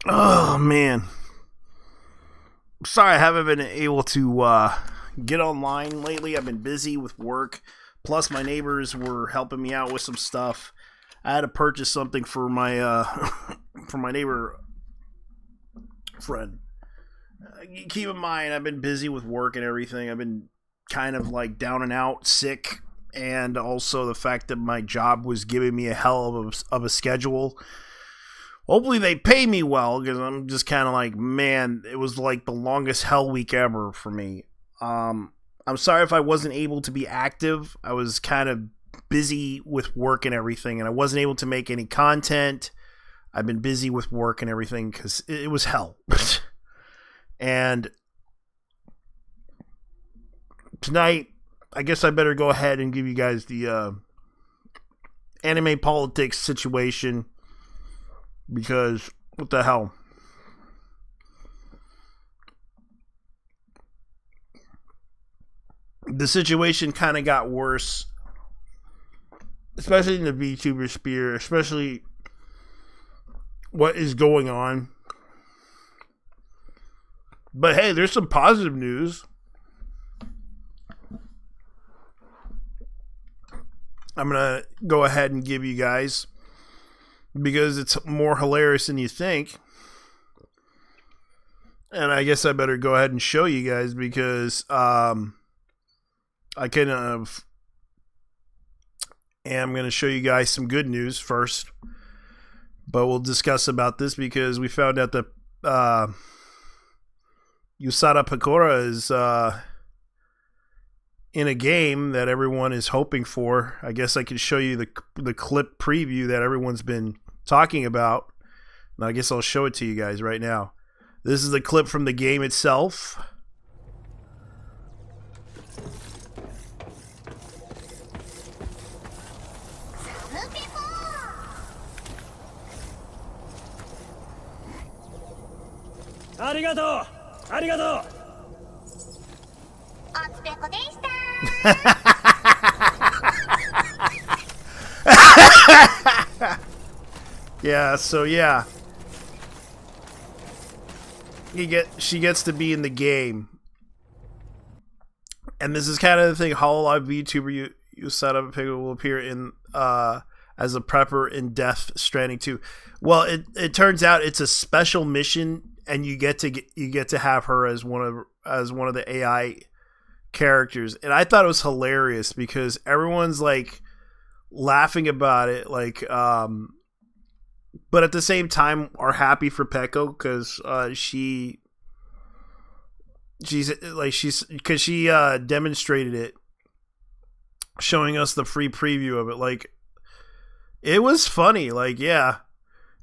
Oh man, sorry I haven't been able to get online lately. I've been busy with work. Plus, my neighbors were helping me out with some stuff. I had to purchase something for my for my neighbor friend. Keep in mind, I've been busy with work and everything. I've been kind of like down and out, sick, and also the fact that my job was giving me a hell of a schedule. Hopefully they pay me well, because I'm just kind of like, man, it was like the longest hell week ever for me. I'm sorry if I wasn't able to be active. I was kind of busy with work and everything, and I wasn't able to make any content. I've been busy with work and everything because it was hell. And tonight, I guess I better go ahead and give you guys the anime politics situation, because what the hell? The situation kind of got worse, especially in the VTuber sphere, especially what is going on. But hey, there's some positive news. I'm going to go ahead and give you guys, because it's more hilarious than you think. And I guess I better go ahead and show you guys, because I kind of am going to show you guys some good news first. But we'll discuss about this, because we found out that Yusara Pecora is in a game that everyone is hoping for. I guess I can show you the clip preview that everyone's been talking about. And I guess I'll show it to you guys right now. This is the clip from the game itself. Arigato! Arigato! Yeah, so yeah. She gets to be in the game. And this is kind of the thing, Hololive VTuber you set up will appear in as a prepper in Death Stranding 2. Well, it turns out it's a special mission, and you get to have her as one of the AI characters. And I thought it was hilarious, because everyone's like laughing about it, like but at the same time are happy for Peko, because she demonstrated it, showing us the free preview of it. Like, it was funny. Like, yeah,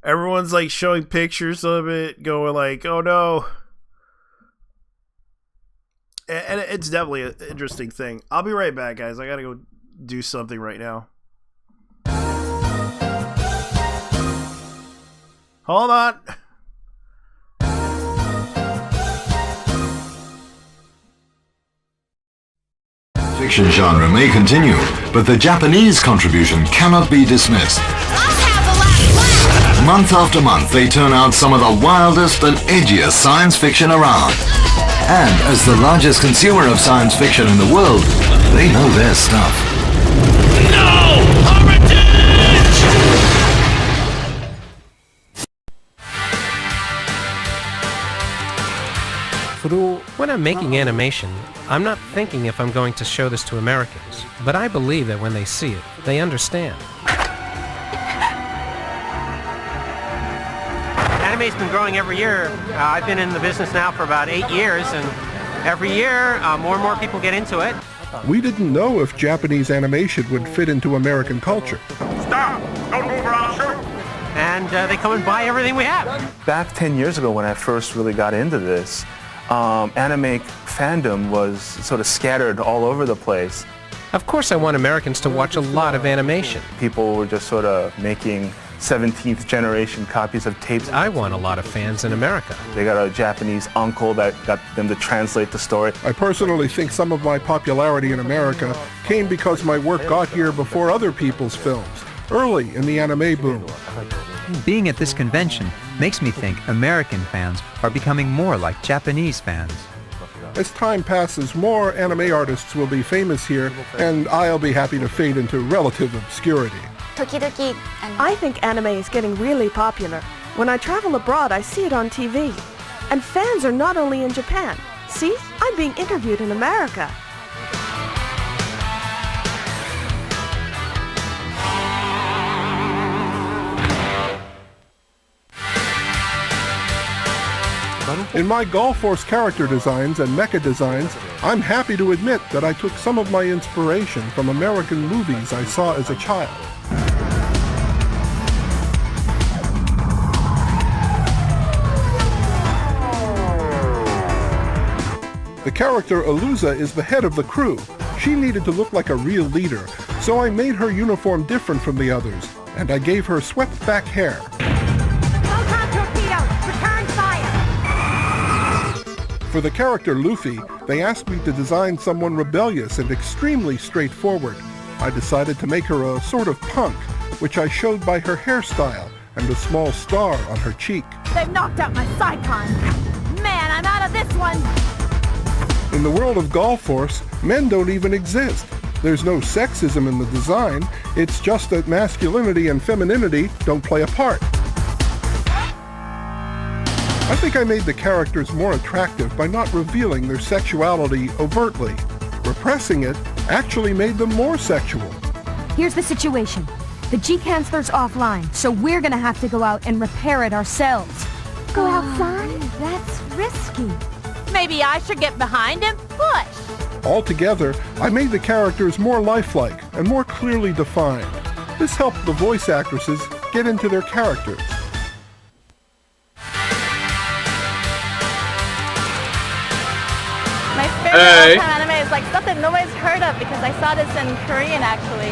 everyone's like showing pictures of it, going like, oh no. And it's definitely an interesting thing. I'll be right back, guys. I gotta go do something right now. Hold on. Fiction genre may continue, but the Japanese contribution cannot be dismissed. Month after month, they turn out some of the wildest and edgiest science fiction around. And as the largest consumer of science fiction in the world, they know their stuff. No! Heritage! When I'm making animation, I'm not thinking if I'm going to show this to Americans, but I believe that when they see it, they understand. Anime's been growing every year. I've been in the business now for about 8 years, and every year more and more people get into it. We didn't know if Japanese animation would fit into American culture. Stop! Don't move or I'll shoot! And they come and buy everything we have. Back 10 years ago, when I first really got into this, anime fandom was sort of scattered all over the place. Of course I want Americans to watch a lot of animation. People were just sort of making 17th generation copies of tapes. I want a lot of fans in America. They got a Japanese uncle that got them to translate the story. I personally think some of my popularity in America came because my work got here before other people's films, early in the anime boom. Being at this convention makes me think American fans are becoming more like Japanese fans. As time passes, more anime artists will be famous here, and I'll be happy to fade into relative obscurity. I think anime is getting really popular. When I travel abroad, I see it on TV. And fans are not only in Japan. See, I'm being interviewed in America. In my Golf Force character designs and mecha designs, I'm happy to admit that I took some of my inspiration from American movies I saw as a child. The character Aluza is the head of the crew. She needed to look like a real leader, so I made her uniform different from the others, and I gave her swept back hair. For the character Luffy, they asked me to design someone rebellious and extremely straightforward. I decided to make her a sort of punk, which I showed by her hairstyle and a small star on her cheek. They've knocked out my Psycon. Man, I'm out of this one. In the world of Golf Force, men don't even exist. There's no sexism in the design. It's just that masculinity and femininity don't play a part. I think I made the characters more attractive by not revealing their sexuality overtly. Repressing it actually made them more sexual. Here's the situation. The G-Canceler's offline, so we're gonna have to go out and repair it ourselves. Go outside? That's risky. Maybe I should get behind him? Push! Altogether, I made the characters more lifelike and more clearly defined. This helped the voice actresses get into their characters. My favorite all-time anime is like something nobody's heard of because I saw this in Korean actually.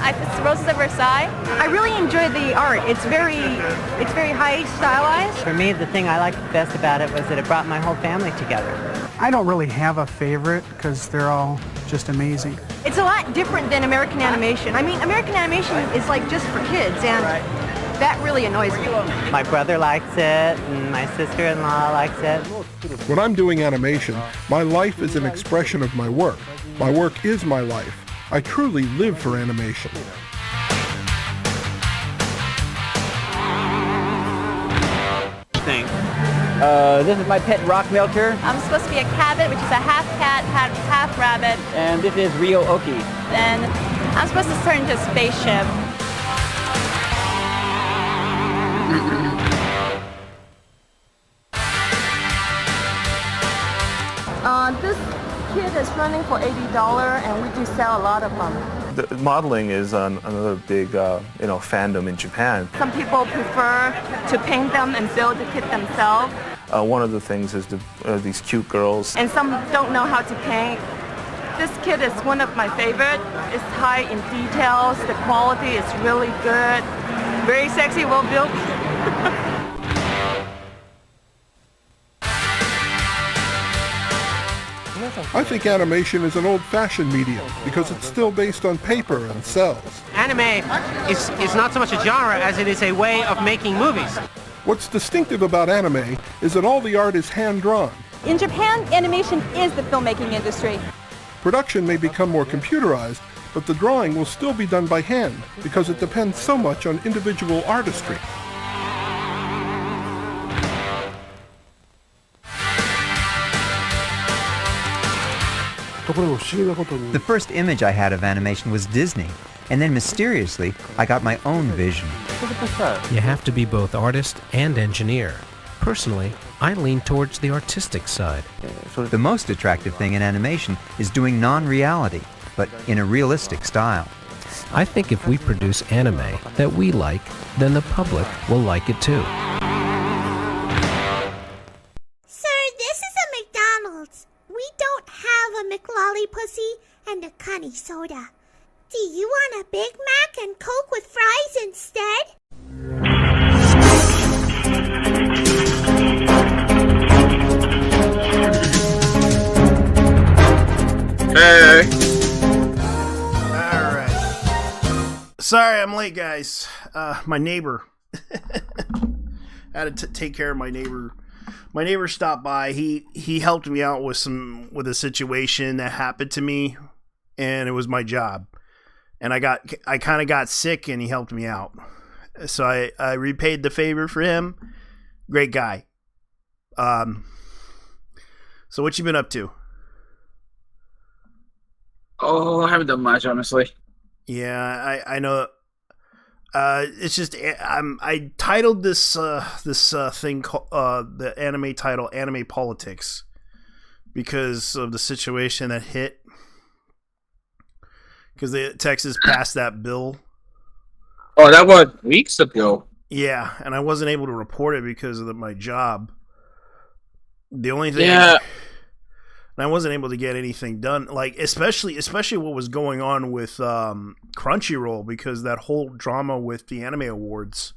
It's Roses of Versailles. I really enjoyed the art. It's very high stylized. For me, the thing I liked best about it was that it brought my whole family together. I don't really have a favorite because they're all just amazing. It's a lot different than American animation. I mean, American animation is like just for kids, and that really annoys me. My brother likes it, and my sister-in-law likes it. When I'm doing animation, my life is an expression of my work. My work is my life. I truly live for animation. This is my pet rock milker. I'm supposed to be a cabot, which is a half cat, half rabbit. And this is Rio Oki. Then I'm supposed to turn into a spaceship. This kit is running for $80, and we do sell a lot of them. The modeling is another big, fandom in Japan. Some people prefer to paint them and build the kit themselves. One of the things is these cute girls. And some don't know how to paint. This kit is one of my favorite. It's high in details. The quality is really good. Very sexy, well built. I think animation is an old-fashioned medium because it's still based on paper and cells. Anime is not so much a genre as it is a way of making movies. What's distinctive about anime is that all the art is hand-drawn. In Japan, animation is the filmmaking industry. Production may become more computerized, but the drawing will still be done by hand because it depends so much on individual artistry. The first image I had of animation was Disney, and then mysteriously, I got my own vision. You have to be both artist and engineer. Personally, I lean towards the artistic side. The most attractive thing in animation is doing non-reality, but in a realistic style. I think if we produce anime that we like, then the public will like it too. Sir, this is a McDonald's. We don't have a McLolly-pussy and a Connie soda. Do you want a Big Mac and Coke with fries instead? Hey. Alright. Sorry I'm late, guys. My neighbor I had to take care of my neighbor. My neighbor stopped by. He helped me out with a situation that happened to me, and it was my job. And I kind of got sick, and he helped me out. So I repaid the favor for him. Great guy. So what you been up to? Oh, I haven't done much, honestly. Yeah, I know. It's just I titled this thing the anime title "Anime Politics" because of the situation that hit. Because Texas passed that bill. Oh, that was weeks ago. Yeah, and I wasn't able to report it because of my job. The only thing, yeah, and I wasn't able to get anything done. Like especially what was going on with Crunchyroll, because that whole drama with the anime awards.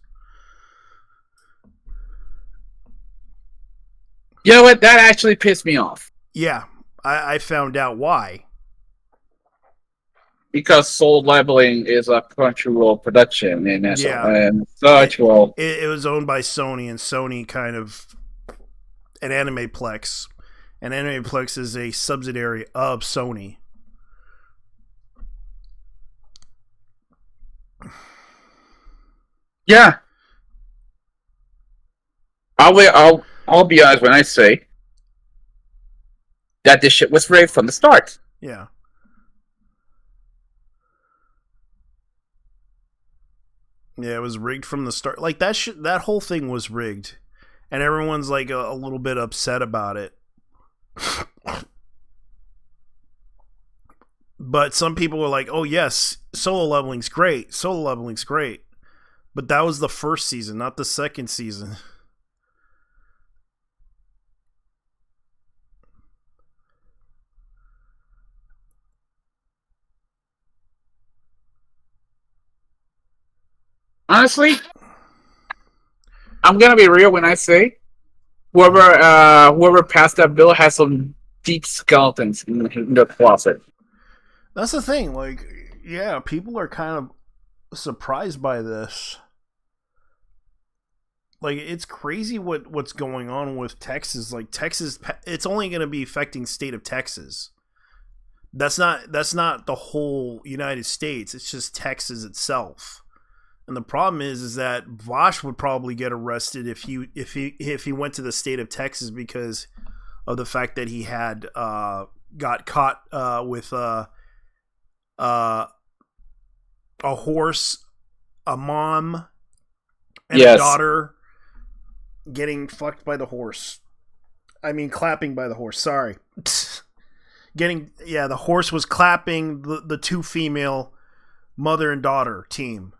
You know what? That actually pissed me off. Yeah, I found out why. Because Soul Leveling is a Crunchyroll production, and it was owned by Sony, and Sony kind of an Animeplex, and Animeplex is a subsidiary of Sony. Yeah, I'll be honest when I say that this shit was rigged from the start. Yeah. Yeah, it was rigged from the start. Like that whole thing was rigged, and everyone's like a little bit upset about it. But some people were like, "Oh yes, solo leveling's great. Solo leveling's great." But that was the first season, not the second season. Honestly, I'm gonna be real when I say whoever passed that bill has some deep skeletons in their closet. That's the thing. Like, yeah, people are kind of surprised by this. Like, it's crazy what's going on with Texas. Like, Texas, it's only going to be affecting state of Texas. That's not the whole United States. It's just Texas itself. And the problem is that Vosh would probably get arrested if he went to the state of Texas, because of the fact that he had got caught with a horse, a mom, and a daughter getting fucked by the horse. I mean, clapping by the horse. Sorry. The horse was clapping the two female mother and daughter team.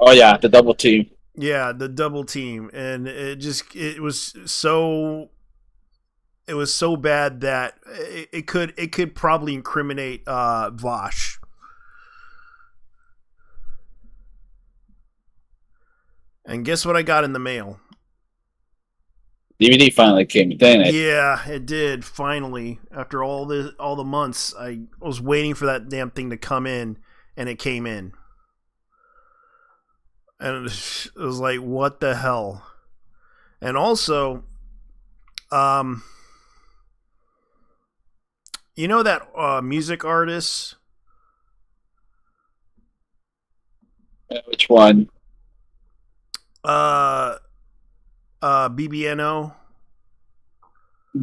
Oh yeah, the double team. Yeah, the double team, and it was so bad that it could probably incriminate Vosh. And guess what I got in the mail? DVD finally came, didn't it? Yeah, it did finally. After all the months, I was waiting for that damn thing to come in, and it came in. And it was like, what the hell? And also, you know that music artist? Which one? BBNO.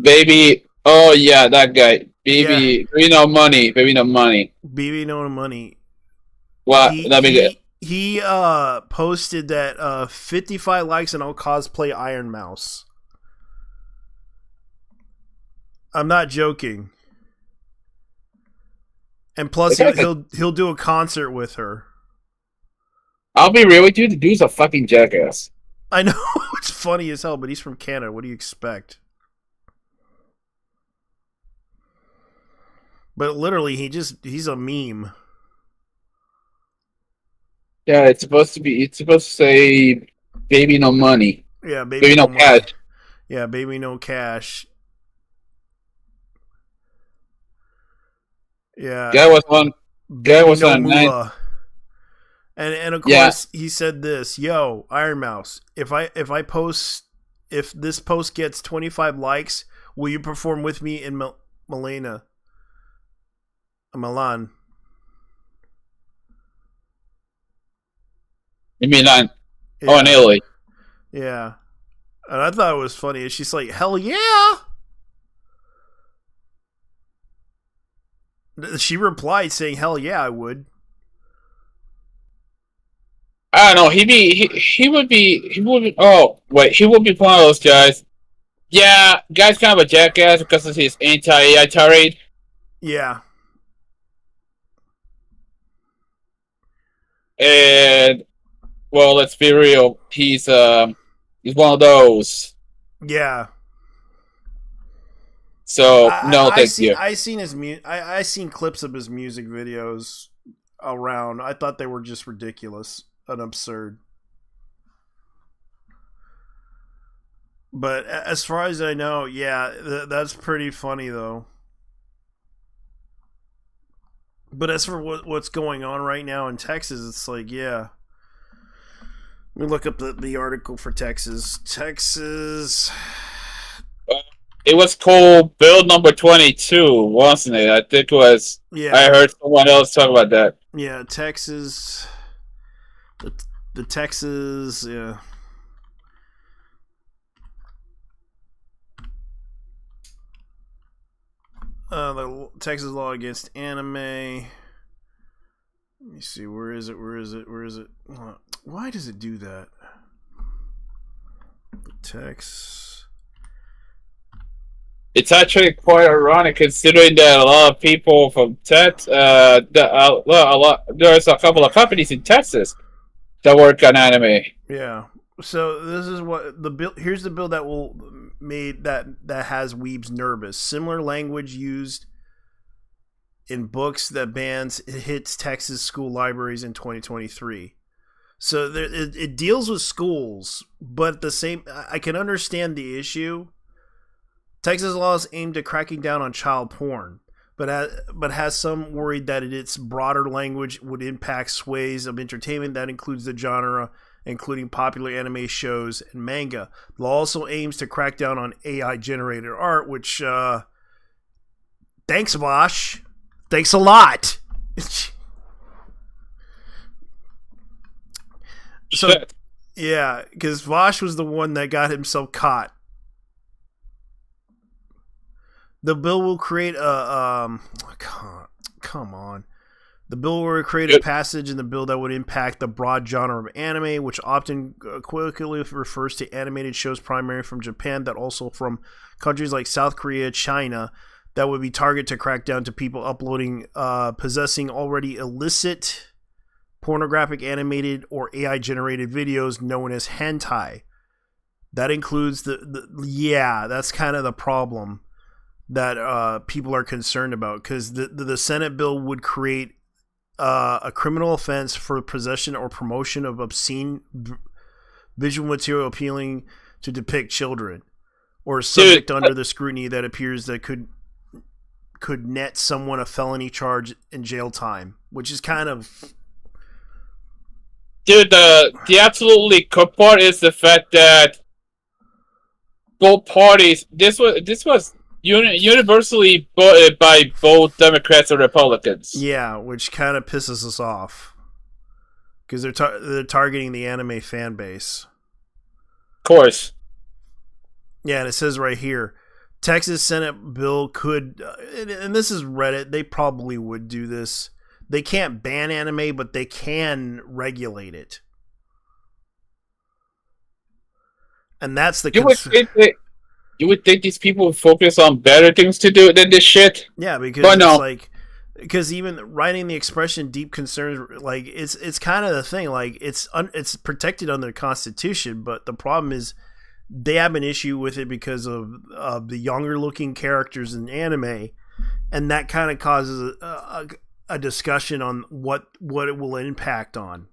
Baby, oh yeah, that guy. Baby, Baby no money. Baby no money. Baby no money. What? He posted that 55 likes and I'll cosplay Iron Mouse. I'm not joking. And plus he'll do a concert with her. I'll be real with you, the dude's a fucking jackass. I know, it's funny as hell, but he's from Canada. What do you expect? But literally, he's a meme. Yeah, it's supposed to say baby no money. Yeah, baby no cash. Yeah, baby no cash. Yeah. Guy was on 9. And of course he said this, "Yo, Iron Mouse, if this post gets 25 likes, will you perform with me in Milan?" In Milan. Yeah. Oh, in Italy. Yeah. And I thought it was funny. She's like, "Hell yeah!" She replied saying, "Hell yeah, I would." I don't know. He would be. Oh wait, he would be one of those guys. Yeah, guy's kind of a jackass because of his anti-AI tirade. Yeah. And well, let's be real. He's one of those. Yeah. So no, thank you. I seen clips of his music videos around. I thought they were just ridiculous and absurd. But as far as I know, yeah, that's pretty funny though. But as for what's going on right now in Texas, it's like, yeah. Let me look up the article for Texas. Texas. It was called Bill number 22, wasn't it? I think it was. Yeah. I heard someone else talk about that. Yeah, Texas. The Texas, yeah. The Texas law against anime. Let me see. Where is it? Why does it do that? Text. It's actually quite ironic considering that a lot of people from Texas, there's a couple of companies in Texas that work on anime. Yeah. So this is what the bill. Here's the bill that that has weebs nervous. Similar language used in books that bans hits Texas school libraries in 2023. So it deals with schools, but I can understand the issue. Texas laws aimed at cracking down on child porn, but has some worried that its broader language would impact sways of entertainment that includes the genre, including popular anime shows and manga. The law also aims to crack down on AI-generated art, which, thanks, Vosh. Thanks a lot. So, yeah, because Vosh was the one that got himself caught. The bill will create a come on. The bill will create a passage in the bill that would impact the broad genre of anime, which often colloquially refers to animated shows primarily from Japan, that also from countries like South Korea, China, that would be targeted to crack down to people uploading, possessing already illicit, pornographic, animated, or AI-generated videos known as hentai. That includes that's kind of the problem that people are concerned about, because the Senate bill would create a criminal offense for possession or promotion of obscene visual material appealing to depict children, or subject under the scrutiny that appears that could net someone a felony charge and jail time, which is kind of... Dude, the absolutely good part is the fact that both parties, this was universally voted by both Democrats and Republicans. Yeah, which kind of pisses us off, because they're targeting the anime fan base. Of course. Yeah, and it says right here, Texas Senate bill could, and this is Reddit, they probably would do this. They can't ban anime, but they can regulate it. And that's the you would think these people would focus on better things to do than this shit. Yeah, because because even writing the expression "deep concerns," like it's kind of the thing. Like it's protected under the Constitution, but the problem is they have an issue with it because of the younger looking characters in anime, and that kind of causes a discussion on what it will impact on.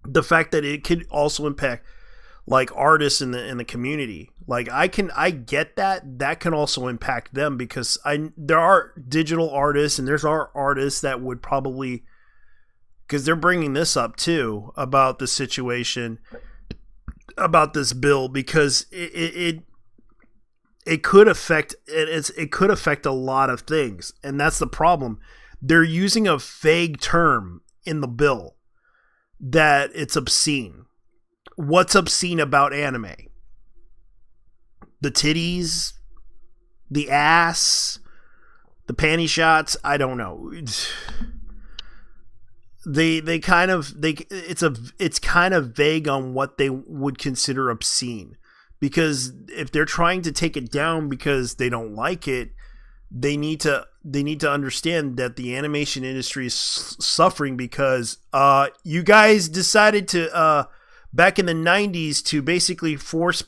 The fact that it could also impact like artists in the community. Like I get that can also impact them, because there are digital artists and there's artists that would probably because they're bringing this up too about the situation, about this bill, because it could affect it could affect a lot of things, and that's the problem. They're using a vague term in the bill that it's obscene. What's obscene about anime? The titties, the ass, the panty shots. I don't know. It's kind of vague on what they would consider obscene, because if they're trying to take it down because they don't like it, they need to understand that the animation industry is suffering because you guys decided to back in the 90s to basically force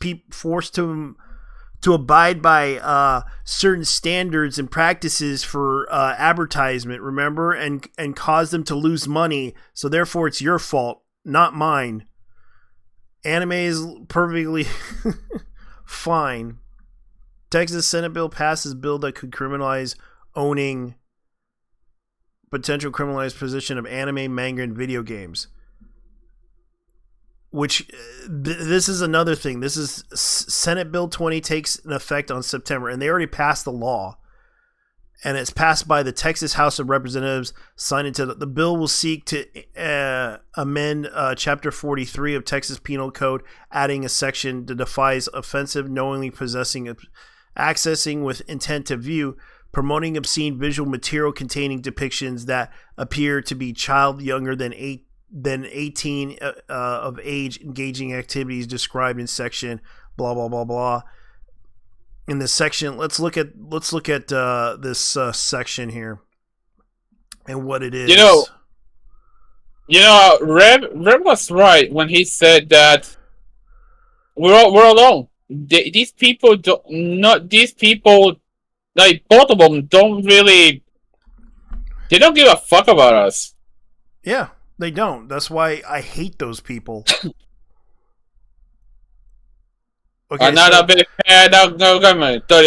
to abide by certain standards and practices for advertisement, remember, and cause them to lose money. So therefore, it's your fault, not mine. Anime is perfectly fine. Texas Senate bill passes bill that could criminalize owning, potential criminalized position of anime, manga, and video games. Which, this is another thing. This is Senate Bill 20 takes an effect on September, and they already passed the law. And it's passed by the Texas House of Representatives, signed into the bill will seek to amend Chapter 43 of Texas Penal Code, adding a section that defines offensive, knowingly possessing, accessing with intent to view, promoting obscene visual material containing depictions that appear to be child younger than 18 of age, engaging activities described in section blah blah blah blah. In this section, let's look at this section here and what it is. Reb was right when he said that we're alone. These people like both of them don't give a fuck about us. Yeah, they don't. That's why I hate those people. Okay, I'm not a big fan of government. Not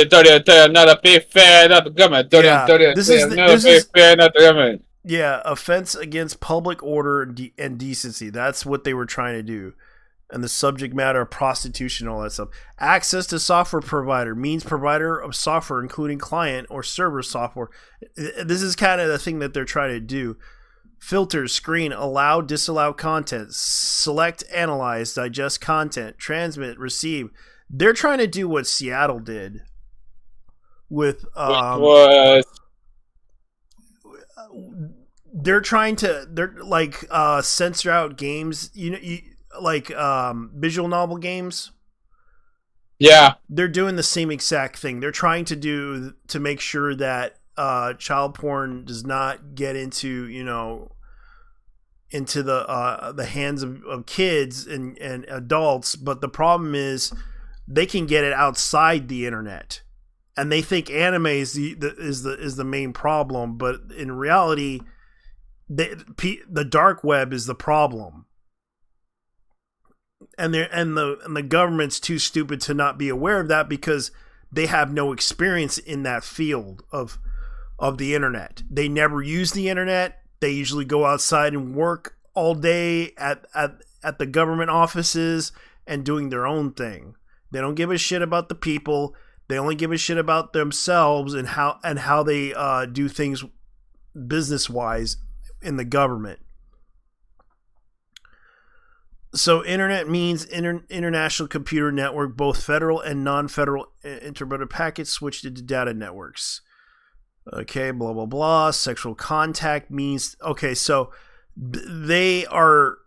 a big fan of the government. This is fan of the government. Yeah, offense against public order and decency. That's what they were trying to do. And the subject matter of prostitution, all that stuff. Access to software provider means provider of software, including client or server software. This is kind of the thing that they're trying to do. Filters, screen, allow, disallow content, select, analyze, digest content, transmit, receive. They're trying to do what Seattle did with they're censor out games, visual novel games. Yeah, they're doing the same exact thing. They're trying to make sure that child porn does not get into the hands of kids and adults. But the problem is they can get it outside the internet, and they think anime is the main problem. But in reality, the dark web is the problem, and the government's too stupid to not be aware of that because they have no experience in that field of the internet. They never use the internet. They usually go outside and work all day at the government offices and doing their own thing. They don't give a shit about the people. They only give a shit about themselves and how they do things business-wise in the government. So internet means international computer network, both federal and non-federal interpreted packets switched into data networks. Okay, blah blah blah. Sexual contact means okay. So their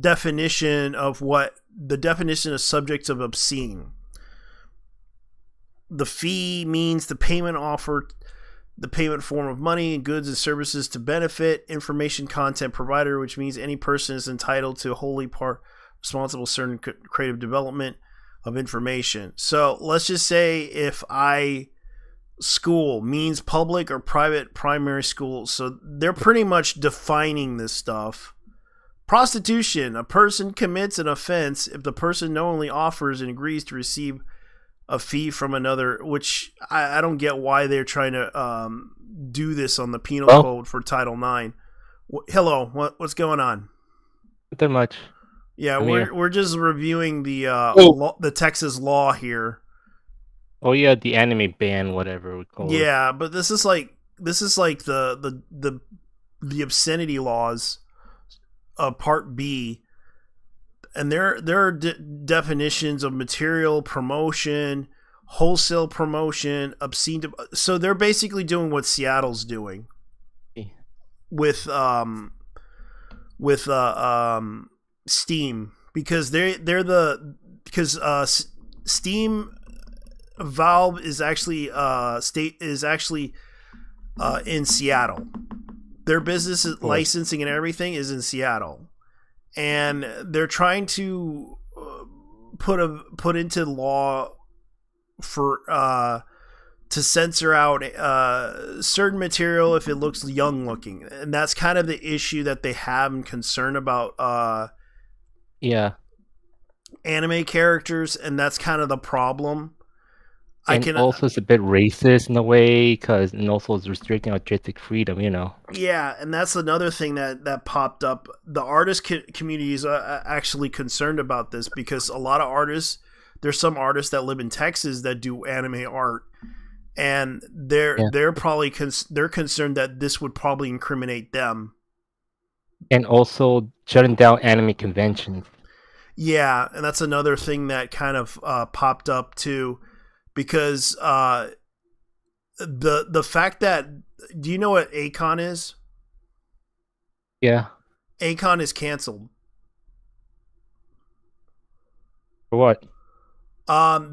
definition of subjects of obscene. The fee means the payment offered, the payment form of money and goods and services to benefit information content provider, which means any person is entitled to wholly responsible certain creative development of information. So let's just say if school means public or private primary school. So they're pretty much defining this stuff. Prostitution, a person commits an offense if the person knowingly offers and agrees to receive a fee from another, which I don't get why they're trying to do this on the penal code for Title IX. Hello, what's going on? Nothing much. Yeah, I'm we're just reviewing the the Texas law here. Oh yeah, the anime ban, whatever we call it. Yeah, but this is like the obscenity laws, Part B, and there are definitions of material promotion, wholesale promotion, obscene. So they're basically doing what Seattle's doing with Steam, because Steam, Valve is actually in Seattle. Their business licensing and everything is in Seattle, and they're trying to put into law for to censor out certain material if it looks young looking, and that's kind of the issue that they have and concern about. Anime characters, and that's kind of the problem. Also it's a bit racist in a way, and also it's restricting artistic freedom, Yeah, and that's another thing that popped up. The artist community is actually concerned about this, because a lot of artists, there's some artists that live in Texas that do anime art, and they're probably they're concerned that this would probably incriminate them. And also shutting down anime conventions. Yeah, and that's another thing that kind of popped up too, because the fact that, do you know what Akon is? Yeah. Akon is canceled. For what?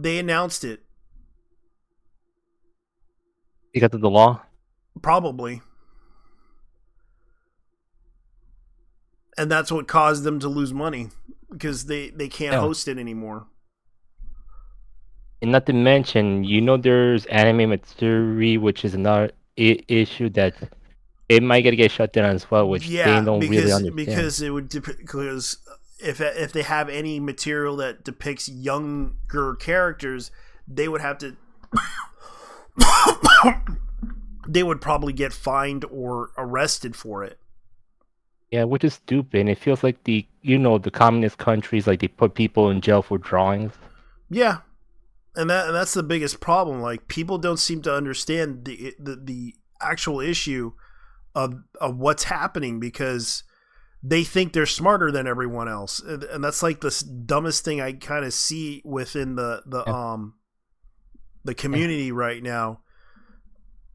They announced it. Because of the law? Probably. And that's what caused them to lose money, because they can't host it anymore. And not to mention, there's anime Matsuri, which is another issue that it might get shut down as well, which they don't really understand. Because it would because if they have any material that depicts younger characters, they would have to they would probably get fined or arrested for it. Yeah, which is stupid. And it feels like the communist countries, like, they put people in jail for drawings. Yeah, and that's the biggest problem. Like, people don't seem to understand the actual issue of what's happening, because they think they're smarter than everyone else, and that's like the dumbest thing I kind of see within the community right now.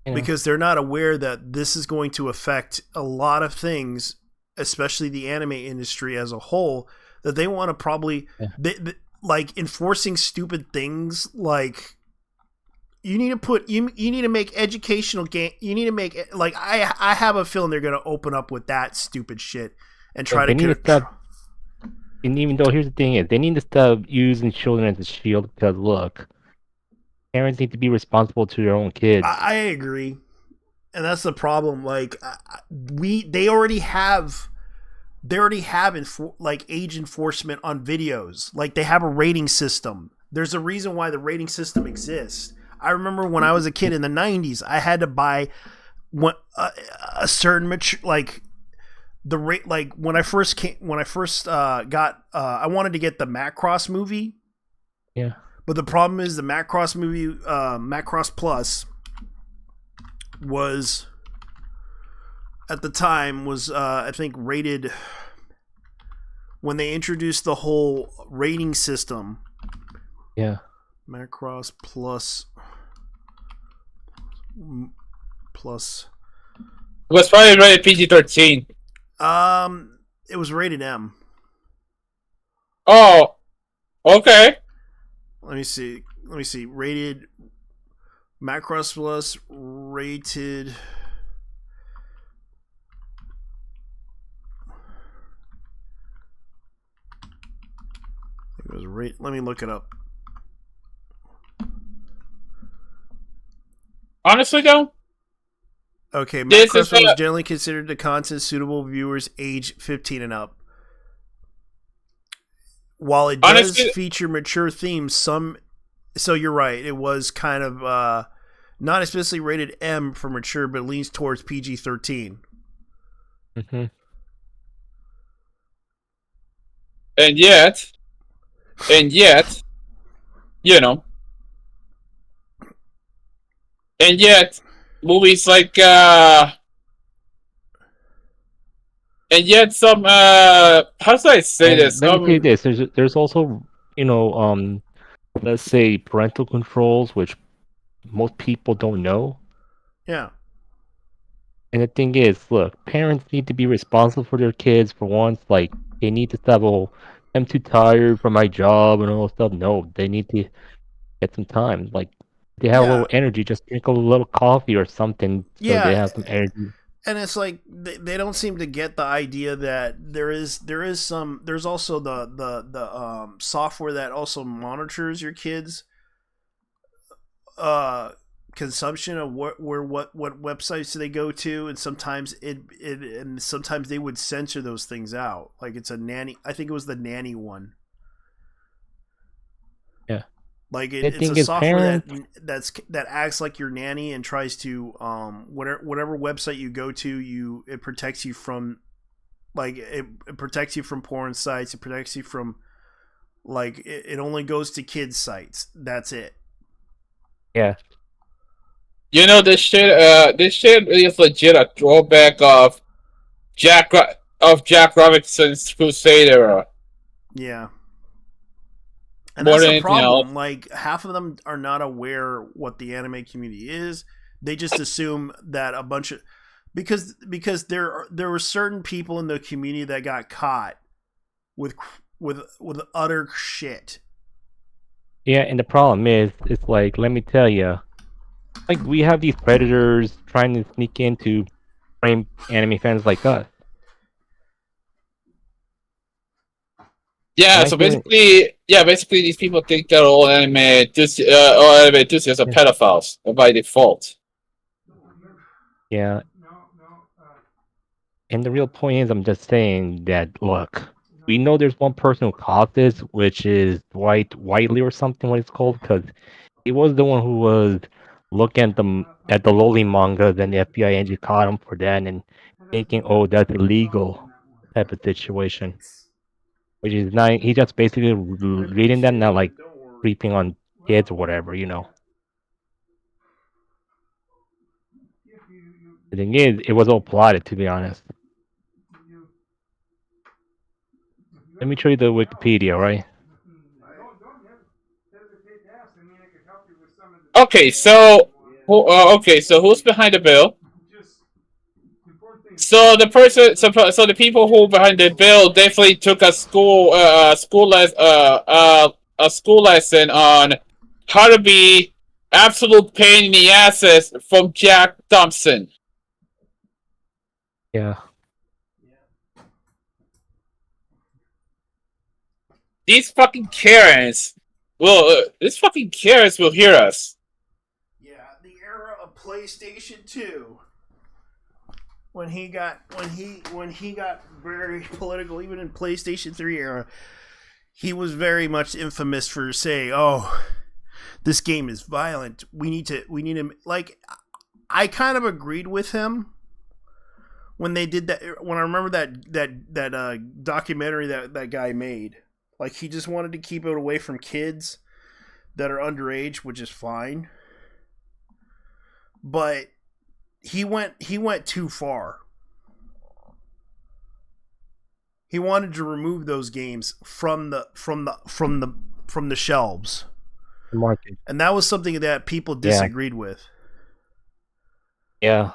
Because they're not aware that this is going to affect a lot of things, especially the anime industry as a whole, that they want to probably like enforcing stupid things. Like, you need to make educational game. You need to make, like, I have a feeling they're going to open up with that stupid shit and try to stop. And even though, here's the thing is, they need to stop using children as a shield, because look, parents need to be responsible to their own kids. I agree, and that's the problem. Like, they already have like age enforcement on videos. Like, they have a rating system. There's a reason why the rating system exists. I remember when I was a kid in the 90s, I had to buy a certain mature, like, the rate. Like, when I first got I wanted to get the Macross movie. Yeah. But the problem is the Macross movie, Macross Plus, was at the time I think rated, when they introduced the whole rating system. Yeah. Macross Plus. It was probably rated PG-13. It was rated M. Oh, okay. Let me see. Rated Macross Plus rated. It was let me look it up. Honestly, though. Okay, Macross was generally considered the content suitable viewers age 15 and up. While it does feature mature themes, some So you're right. It was kind of not especially rated M for mature, but leans towards PG-13. Mm-hmm. And yet, you know, and yet, movies like, and yet some, how should I say And this? let me tell you this: there's also, let's say parental controls, which most people don't know. Yeah. And the thing is, look, parents need to be responsible for their kids for once. Like, they need to stop, oh, I'm too tired from my job and all that stuff. No, they need to get some time. Like, they have a little energy, just drink a little coffee or something so they have some energy. And it's like they don't seem to get the idea that there's also the software that also monitors your kids consumption of what websites they go to, and sometimes sometimes they would censor those things out. Like it's a nanny. I think it was the nanny one. Yeah. Like it's a software that acts like your nanny and tries to whatever website you go to, it protects you from it protects you from porn sites. It protects you from it only goes to kids sites. That's it. Yeah. You know, this shit is legit a throwback of Jack Robinson's Crusade era. Yeah. And More that's than the problem. else. Like, half of them are not aware what the anime community is. They just assume that a bunch of because there were certain people in the community that got caught with utter shit. Yeah, and the problem is, it's like, let me tell you, like, we have these predators trying to sneak into frame anime fans like us. Yeah, so basically these people think that all anime enthusiasts are pedophiles by default. Yeah. And the real point is, I'm just saying that, look, we know there's one person who caused this, which is Whiteley or something, what it's called, because he was the one who was looking at the lowly mangas, and the FBI agent caught him for that and thinking, oh, that's illegal type of situation. Which is not, he just basically reading them, not like creeping on kids or whatever, you know. The thing is, it was all plotted, to be honest. Let me show you the Wikipedia, right? Okay, so who's behind the bill? So the people who behind the bill definitely took a school lesson on how to be absolute pain in the asses from Jack Thompson. Yeah. These fucking Karens will hear us. Yeah, the era of PlayStation 2. When he got very political, even in PlayStation 3 era, he was very much infamous for saying, "Oh, this game is violent. We need to." Like, I kind of agreed with him when they did that. When I remember that documentary that guy made, like, he just wanted to keep it away from kids that are underage, which is fine, but he went too far. He wanted to remove those games from the shelves. The market. And that was something that people disagreed with. Yeah.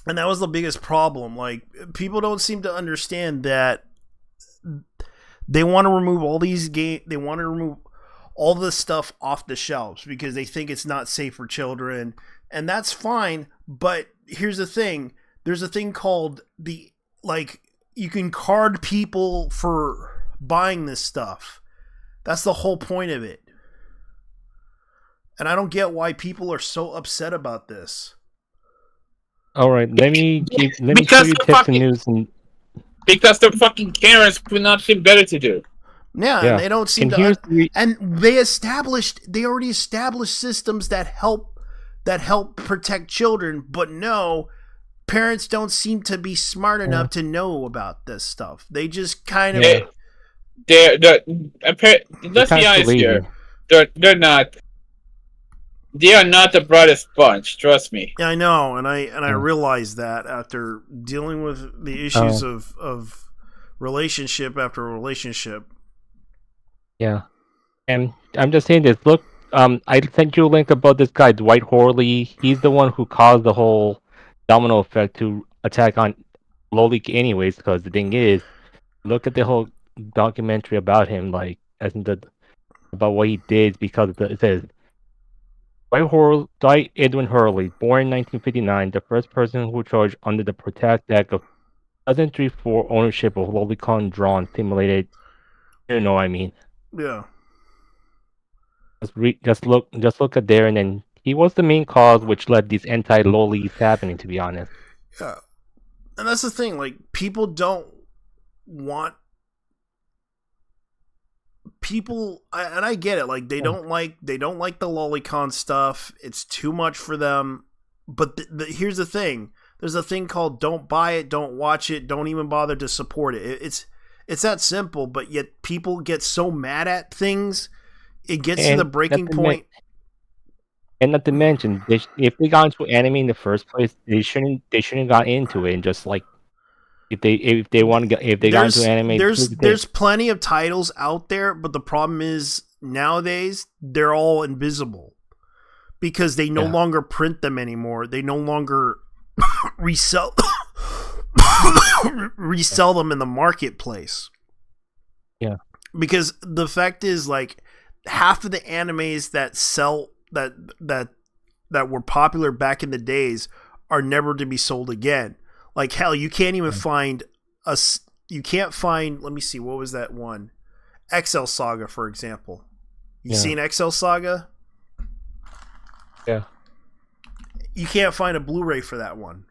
And that was the biggest problem. Like, people don't seem to understand that they want to remove all these games. They want to remove all this stuff off the shelves because they think it's not safe for children, and that's fine. But here's the thing: there's a thing called you can card people for buying this stuff. That's the whole point of it, and I don't get why people are so upset about this. All right, let me show you tips and news and. Because the fucking Karens put nothing better to do. Yeah, Yeah. and they don't seem And to. here's the And they already established systems that help protect children, but no, parents don't seem to be smart enough to know about this stuff. They just kind of. Yeah. Let's kind be of too honest here. lazy. They're not. They are not the brightest bunch. Trust me. Yeah, I know, and I realized that after dealing with the issues of relationship after relationship. Yeah. And I'm just saying this. Look, I sent you a link about this guy, Dwight Horley. He's the one who caused the whole domino effect to attack on Lowly anyways, because the thing is, look at the whole documentary about him, like, about what he did, because it says, Dwight Edwin Hurley, born in 1959, the first person who charged under the Protect Act of 2003 for ownership of Lolicon drawn simulated, you know what I mean. Yeah. Just look at there, and then he was the main cause which led these anti-lollies happening, to be honest. Yeah. And that's the thing, like, people don't want people, and I get it, like, they don't like the lolicon stuff. It's too much for them. But here's the thing. There's a thing called don't buy it, don't watch it, don't even bother to support it. It's that simple, but yet people get so mad at things. It gets to the breaking point. And not to mention, if they got into anime in the first place, they shouldn't got into it. And just like if they want to get if they got into anime, there's plenty of titles out there, but the problem is nowadays they're all invisible because they no longer print them anymore. They no longer resell them in the marketplace. Yeah, because the fact is, like, half of the animes that sell that were popular back in the days are never to be sold again. Like, hell, you can't even find you can't find, let me see, what was that one? XL Saga, for example. You seen XL Saga? Yeah. You can't find a Blu-ray for that one.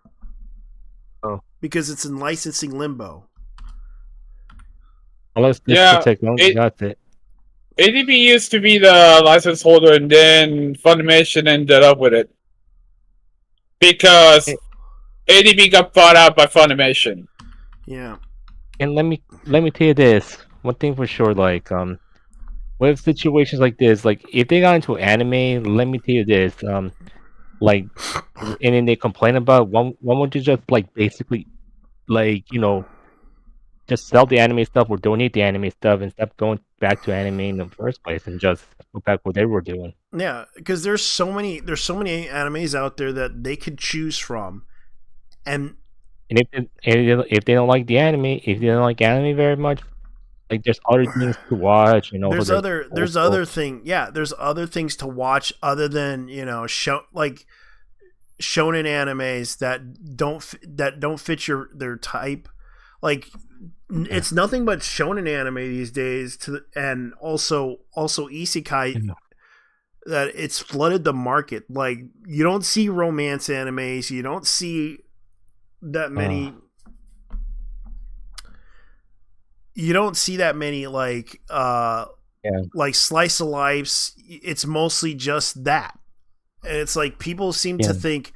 Oh. Because it's in licensing limbo. Unless this technology got it. ADB used to be the license holder, and then Funimation ended up with it because ADB got bought out by Funimation. Yeah. And let me tell you this one thing for sure. Like, with situations like this, like if they got into anime, let me tell you this. Like, and then they complain about one would you just like basically, like, you know, just sell the anime stuff or donate the anime stuff and stop going back to anime in the first place and just go back what they were doing. Yeah, because there's so many animes out there that they could choose from, and if they don't like the anime, if they don't like anime very much, like there's other things to watch. You know, there's other things to watch other than, you know, like shonen animes that don't fit their type. Like, it's nothing but shonen anime these days, and also isekai, that it's flooded the market. Like, you don't see romance animes, you don't see that many like like slice of lives. It's mostly just that, and it's like people seem to think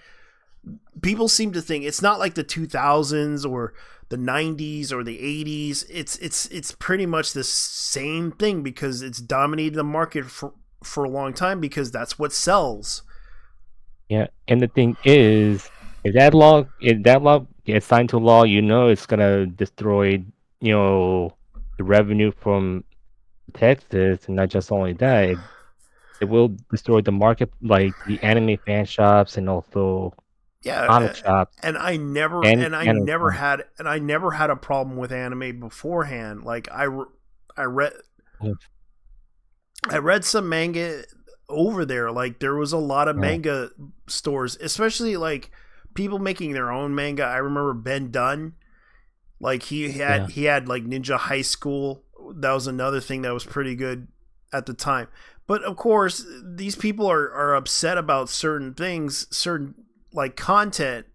it's not like the 2000s or the 90s or the 80s. It's pretty much the same thing because it's dominated the market for a long time because that's what sells. Yeah, and the thing is, if that law gets signed to law, you know it's gonna destroy, you know, the revenue from Texas, and not just only that, it will destroy the market, like the anime fan shops and also comic shops. And I never had a problem with anime beforehand. Like, I read some manga over there. Like, there was a lot of manga stores, especially like people making their own manga. I remember Ben Dunn, like he had like Ninja High School. That was another thing that was pretty good at the time. But of course, these people are upset about certain things, certain like content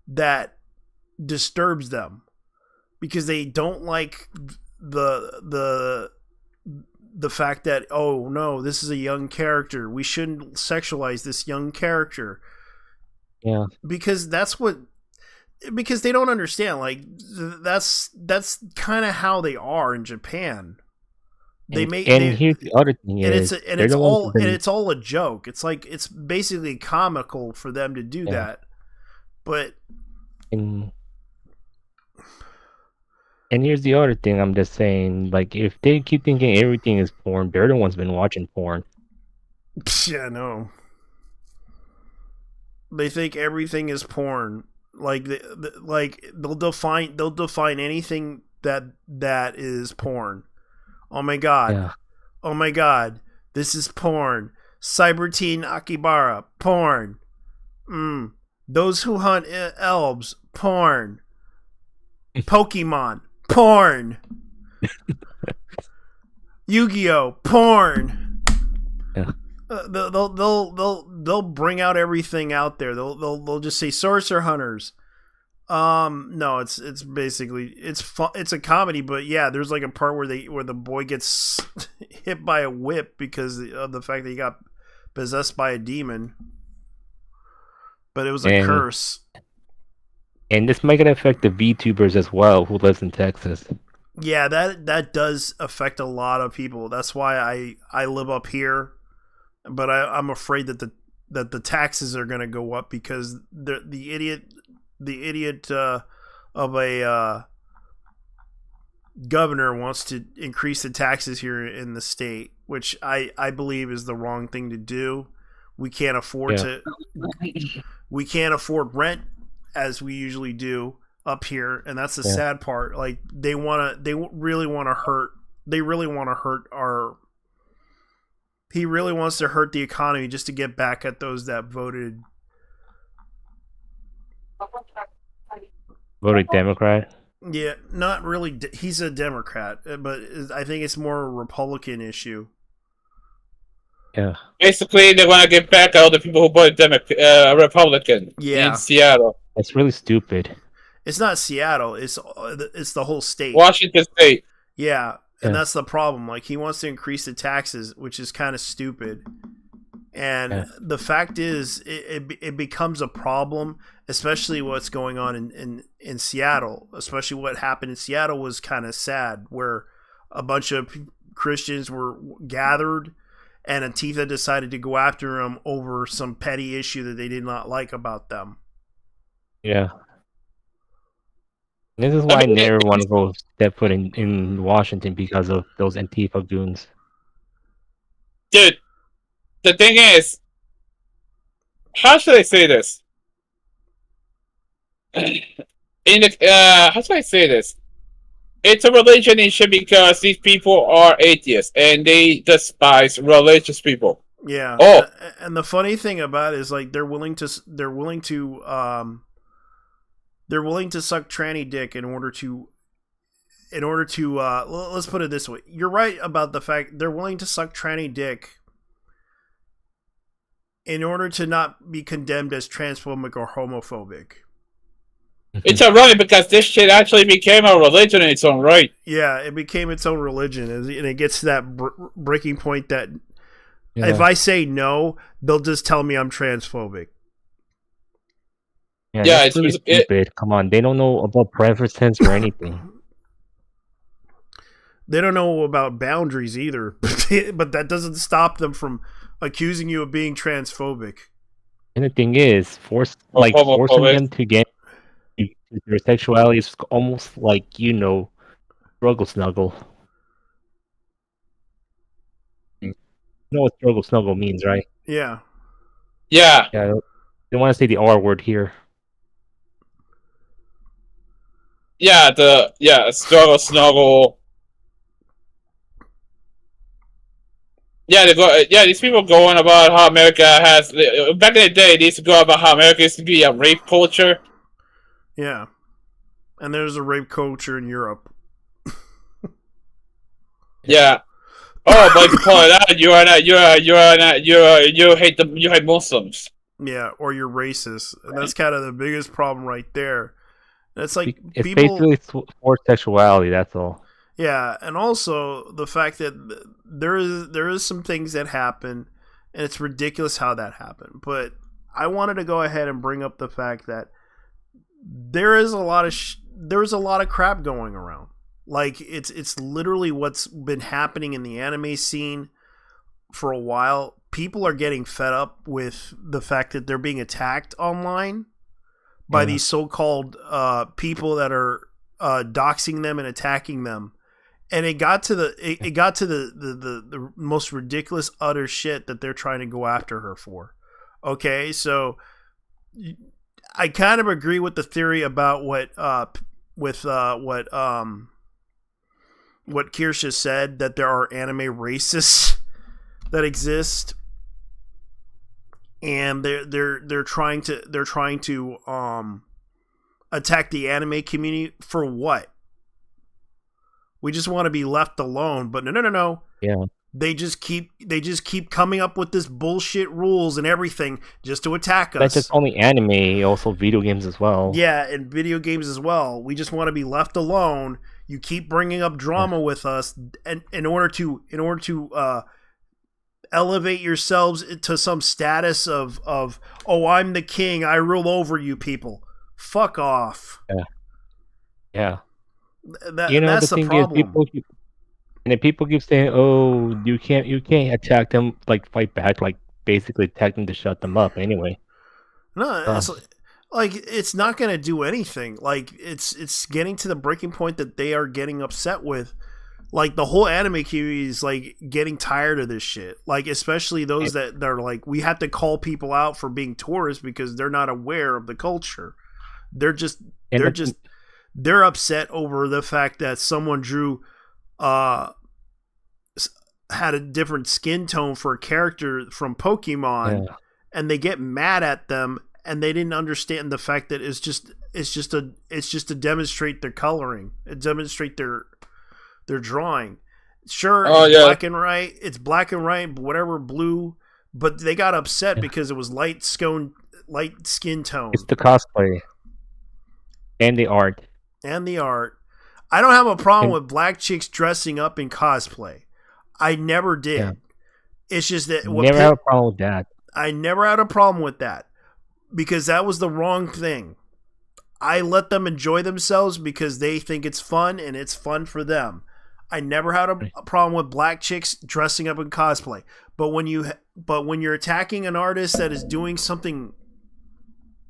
that disturbs them because they don't like the the fact that, oh no, this is a young character, we shouldn't sexualize this young character. Yeah. Because they don't understand. Like that's kind of how they are in Japan. Here's the other thing is, it's all a joke. It's like it's basically comical for them to do that. But and here's the other thing. I'm just saying, like, if they keep thinking everything is porn, they're the ones been watching porn. Yeah, no. They think everything is porn. Like they'll define anything that is porn. Oh my god. Yeah. Oh my god. This is porn. Cyber Teen Akibara, porn. Those who hunt elves, porn. Pokemon, porn. Yu-Gi-Oh, porn. Yeah. They'll bring out everything out there. They'll just say Sorcerer Hunters. No, it's basically it's fun. It's a comedy, but yeah, there's like a part where the boy gets hit by a whip because of the fact that he got possessed by a demon. But it was a curse. And this might affect the VTubers as well who lives in Texas. Yeah, that does affect a lot of people. That's why I live up here, but I'm afraid that the taxes are going to go up because the idiot of a governor wants to increase the taxes here in the state, which I believe is the wrong thing to do. We can't afford we can't afford rent as we usually do up here, and that's the sad part. Like they really want to hurt our. He really wants to hurt the economy just to get back at those that voted Democrat. Yeah, not really. He's a Democrat, but I think it's more a Republican issue. Yeah. Basically, they want to get back at all the people who voted Republican in Seattle. That's really stupid. It's not Seattle. It's the whole state. Washington State. Yeah, and that's the problem. Like he wants to increase the taxes, which is kind of stupid. And the fact is, it becomes a problem, especially what's going on in Seattle. Especially what happened in Seattle was kind of sad, where a bunch of Christians were gathered, and Antifa decided to go after them over some petty issue that they did not like about them. Yeah. This is why I never want to go step foot in Washington because of those Antifa goons. Dude, the thing is, how should I say this? How should I say this? It's a religion issue because these people are atheists and they despise religious people. Yeah. Oh, and the funny thing about it is, like, they're willing to suck tranny dick in order to let's put it this way. You're right about the fact they're willing to suck tranny dick in order to not be condemned as transphobic or homophobic. It's ironic because this shit actually became a religion in its own right. Yeah, it became its own religion, and it gets to that breaking point that if I say no, they'll just tell me I'm transphobic. Yeah, it's really stupid. Come on, they don't know about preferences or anything. They don't know about boundaries either, but that doesn't stop them from accusing you of being transphobic. And the thing is, forcing them to get their sexuality is almost like, struggle snuggle. You know what struggle snuggle means, right? Yeah. Yeah. Yeah. They want to say the R word here. Yeah, struggle snuggle. Yeah, these people go on about how America has. Back in the day, they used to go about how America used to be a rape culture. Yeah, and there's a rape culture in Europe. Yeah. Oh, but you call it out. You hate Muslims. Yeah, or you're racist, and that's kind of the biggest problem right there. It's like it's basically forced sexuality. That's all. Yeah, and also the fact that there is some things that happen, and it's ridiculous how that happened. But I wanted to go ahead and bring up the fact that there is a lot of there's a lot of crap going around. Like it's literally what's been happening in the anime scene for a while. People are getting fed up with the fact that they're being attacked online by these so-called people that are doxing them and attacking them. And it got to the most ridiculous utter shit that they're trying to go after her for. Okay, so I kind of agree with the theory about what Kirsha said, that there are anime racists that exist, and they're trying to attack the anime community for what? We just want to be left alone, but no. Yeah. They just keep coming up with this bullshit rules and everything just to attack us. That's just only anime, also video games as well. Yeah, and video games as well. We just want to be left alone. You keep bringing up drama with us, and in order to elevate yourselves to some status of oh, I'm the king, I rule over you people. Fuck off. Yeah. That's the problem. People keep saying, "Oh, you can't attack them, like fight back, like basically attack them to shut them up." Anyway, no, it's not going to do anything. Like it's getting to the breaking point that they are getting upset with. Like the whole anime community is like getting tired of this shit. Like especially those that are like, we have to call people out for being tourists because they're not aware of the culture. They're upset over the fact that someone drew had a different skin tone for a character from Pokemon, and they get mad at them, and they didn't understand the fact that it's just to demonstrate their coloring, demonstrate their drawing. Sure, black and white. It's black and white, whatever blue. But they got upset because it was light skin tone. It's the cosplay and the art. I don't have a problem with black chicks dressing up in cosplay. I never did. Yeah. It's just that Have a problem with that. I never had a problem with that because that was the wrong thing. I let them enjoy themselves because they think it's fun and it's fun for them. I never had a problem with black chicks dressing up in cosplay. But when you're attacking an artist that is doing something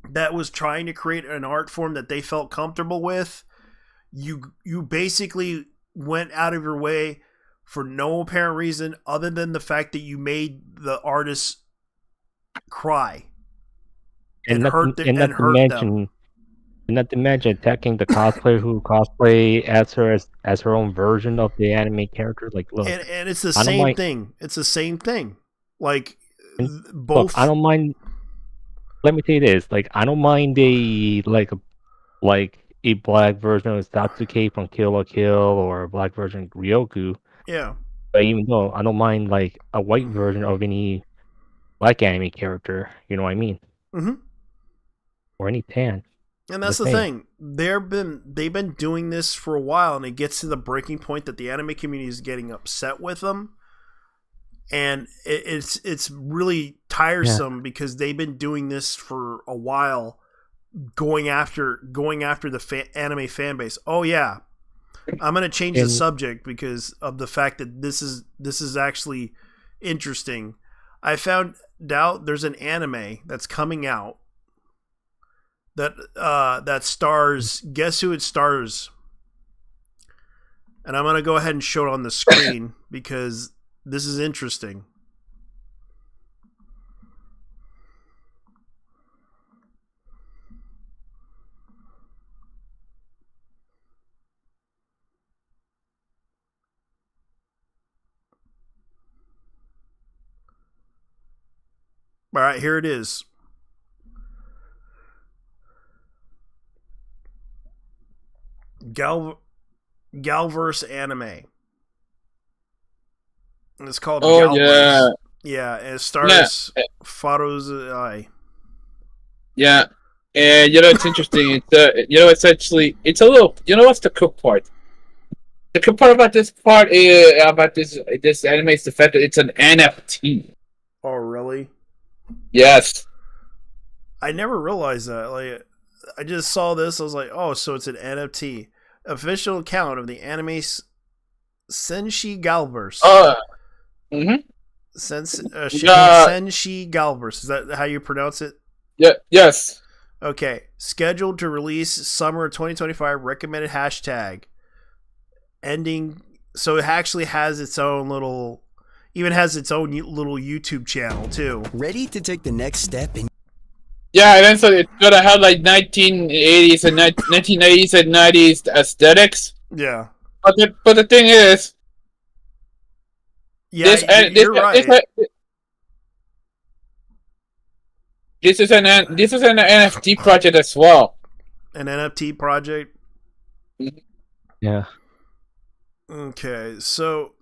that was trying to create an art form that they felt comfortable with, you basically went out of your way for no apparent reason other than the fact that you made the artist cry and hurt them. Not to mention attacking the cosplayer who cosplay as her own version of the anime character. Like, look, and it's the same thing. It's the same thing. Like both. Look, I don't mind. Let me tell you this: like, I don't mind a black version of Satsuki from Kill la Kill or a black version of Ryoku. Yeah. But even though I don't mind like a white version of any black anime character, you know what I mean? Mm-hmm. Or any tan. And that's the thing. They've been doing this for a while, and it gets to the breaking point that the anime community is getting upset with them, and it's really tiresome because they've been doing this for a while, going after the anime fan base. Oh yeah, I'm gonna change the subject because of the fact that this is actually interesting. I found out there's an anime that's coming out that stars, guess who it stars? And I'm gonna go ahead and show it on the screen because this is interesting. All right, here it is. Galverse anime. And it's called Galverse. Yeah, and it stars Farouz Ai. Yeah, and it's interesting. It's it's actually a little. What's the cook part? The good part about this this anime is the fact that it's an NFT. Oh, really? Yes. I never realized that. Like, I just saw this. I was like, oh, so it's an NFT. Official account of the anime Senshi Galverse. Mm-hmm. Senshi Galverse. Is that how you pronounce it? Yeah. Yes. Okay. Scheduled to release summer 2025. Recommended hashtag. Ending. So it actually has its own little. Even has its own little YouTube channel too. Ready to take the next step in. Yeah, and then so it's gonna have like 1980s and 1980s and 90s aesthetics. Yeah. But the thing is, yeah, you're right. This is an NFT project as well. An NFT project. Yeah. Okay, so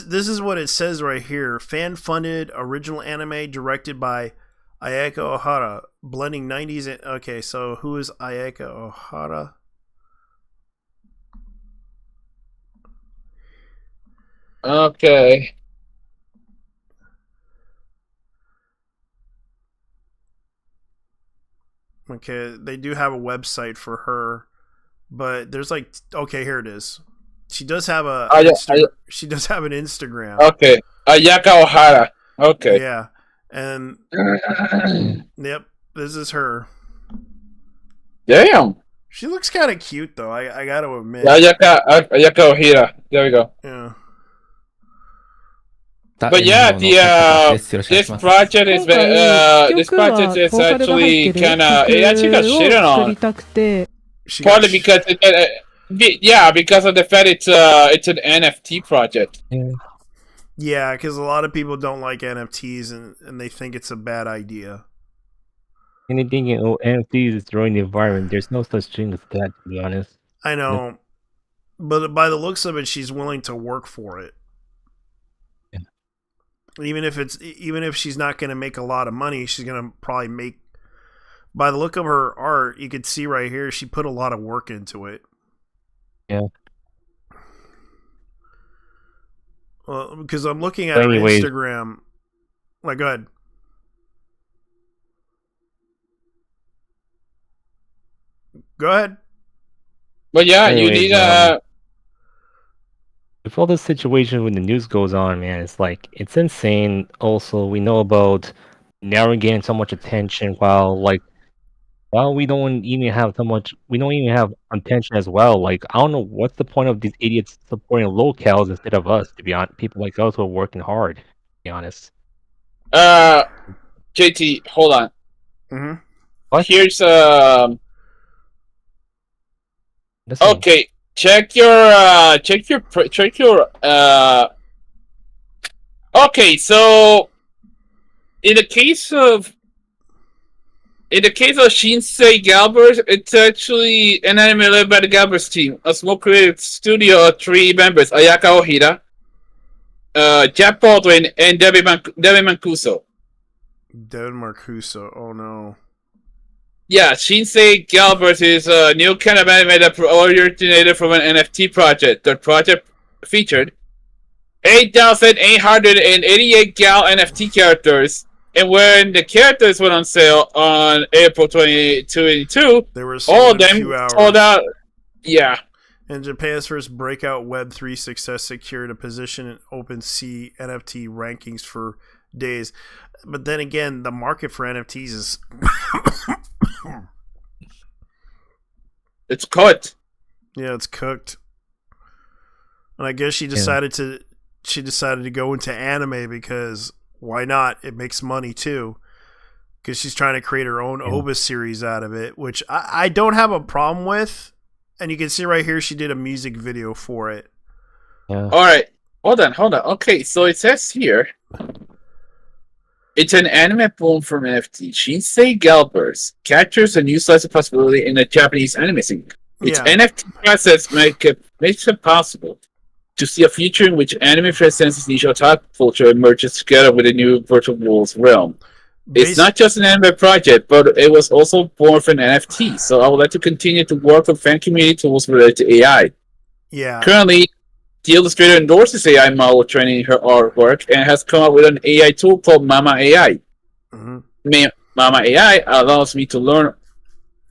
this is what it says right here. Fan-funded original anime directed by Ayaka Ohara, blending 90s and... Okay, so who is Ayaka Ohara? Okay. Okay, they do have a website for her, but there's like... Okay, here it is. She does have she does have an Instagram. Okay, Ayaka Ohara. Okay. Yeah, and yep, this is her. Damn. She looks kind of cute though. I got to admit. Ayaka Ohara. There we go. Yeah. But yeah, this project is actually kind of it actually got shitted on. Partly because because of the fact it's an NFT project. Yeah, because a lot of people don't like NFTs and they think it's a bad idea. Anything in NFTs is destroying the environment. There's no such thing as that, to be honest. I know, but by the looks of it, she's willing to work for it. Yeah. Even if she's not going to make a lot of money, she's going to probably make. By the look of her art, you could see right here, she put a lot of work into it. Yeah. Well, because I'm looking at her Instagram. Like, go ahead. Go ahead. But yeah, you need with all this situation when the news goes on, man, it's insane. Also, we know about now getting so much attention while we don't even have attention as well. Like, I don't know what's the point of these idiots supporting locals instead of us, to be honest, people like us who are working hard, to be honest. JT, hold on. Mm-hmm. What? Here's okay, check your okay, so in the case of Shinsei Galbers, it's actually an anime led by the Galbers team, a small creative studio of 3 members: Ayaka Ohira, Jack Baldwin, and Debbie Mancuso. Devin Marcuso, oh no. Yeah, Shinsei Galbers is a new kind of anime that originated from an NFT project. The project featured 8,888 Gal NFT characters. And when the characters went on sale on April 2022, they were all of them sold out. Yeah. And Japan's first breakout Web3 success secured a position in OpenSea NFT rankings for days. But then again, the market for NFTs is... It's cooked. Yeah, it's cooked. And I guess she decided to go into anime because... Why not? It makes money too. Because she's trying to create her own OBA series out of it, which I don't have a problem with. And you can see right here, she did a music video for it. Yeah. Alright. Hold on. Okay, so it says here, it's an anime boom from NFT. Shinsei Galbers captures a new slice of possibility in the Japanese anime scene. Its NFT process makes it possible to see a future in which anime transcends its niche otaku culture and merges together with a new virtual worlds realm. It's not just an anime project, but it was also born from NFT. So I would like to continue to work with fan community tools related to AI. Yeah. Currently, the illustrator endorses AI model training in her artwork and has come up with an AI tool called Mama AI. Mama AI allows me to learn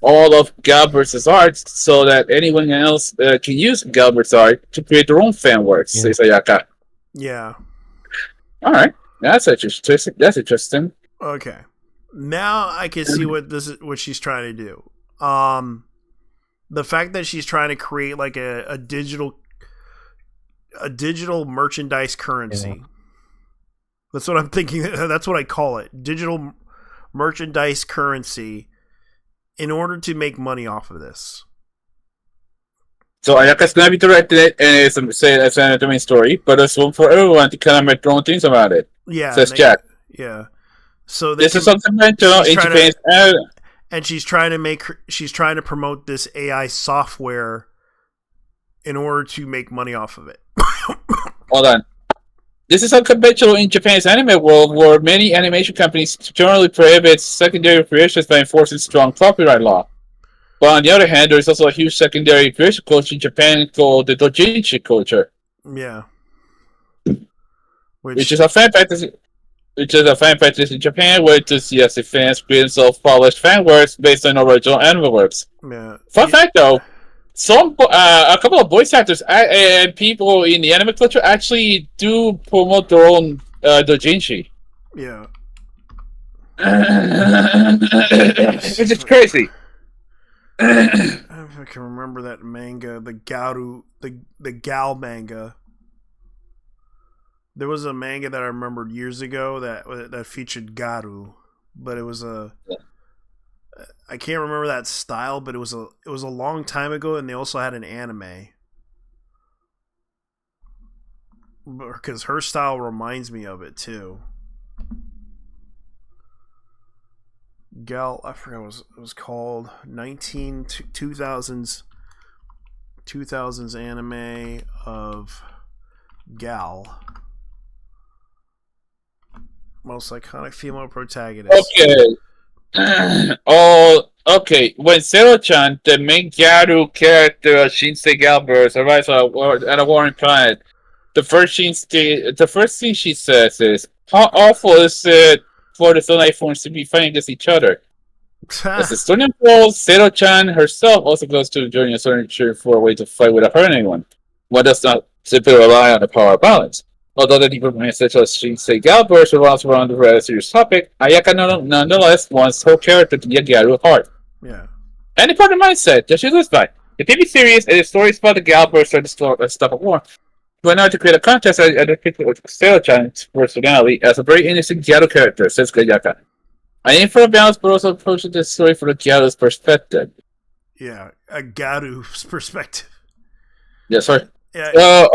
all of Galbert's art so that anyone else can use Galbert's art to create their own fan works, says Ayaka. Yeah. All right. That's interesting. That's interesting. Okay. Now I can see what she's trying to do. The fact that she's trying to create like a digital merchandise currency. Yeah. That's what I'm thinking. That's what I call it. Digital merchandise currency in order to make money off of this. So Ayaka's gonna be directing it, and it's the main story, but it's one for everyone to kind of make their own things about it. Yeah, says Jack. Yeah. So this is something in Japan, and she's trying to promote this AI software in order to make money off of it. Hold on. This is unconventional in Japan's anime world, where many animation companies generally prohibit secondary creations by enforcing strong copyright law. But on the other hand, there is also a huge secondary creation culture in Japan called the doujinshi culture. Yeah. Which is a fan practice. Which is a fan practice in Japan, where enthusiastic fans create self-published fan works based on original anime works. Yeah. Fun fact, though, a couple of voice actors and people in the anime culture actually do promote their own doujinshi. Yeah. Which is crazy. I can remember that manga, the Gal manga. There was a manga that I remembered years ago that featured Garu, but it was I can't remember that style, but it was a long time ago, and they also had an anime. Because her style reminds me of it too. Gal, I forgot what it was called. 2000s anime of Gal. Most iconic female protagonist. Okay. Okay. When Zero-chan, the main Gyaru character of Shinsei Galbers, arrives at a warring planet, the first thing she says is, "How awful is it for the Sunlight forms to be fighting against each other?" As the story unfolds, Zero-chan herself also goes to join a search for a way to fight without hurting anyone. One does not simply rely on the power balance. Although the deeper minds such as Shinsei Galbers revolves around the rather serious topic, Ayaka nonetheless wants her character to be a Gyaru at heart. Yeah. Any part of mindset that she lives by. The TV series and the stories about the Galbers are the stuff of war. Went out to create a contest and depicted Zero-chan's personality as a very innocent Gyaru character, says Ayaka. I aim for a balance, but also approaching this story from a Gyaru's perspective. Yeah, a Gyaru's perspective. Yeah, sorry. Yeah.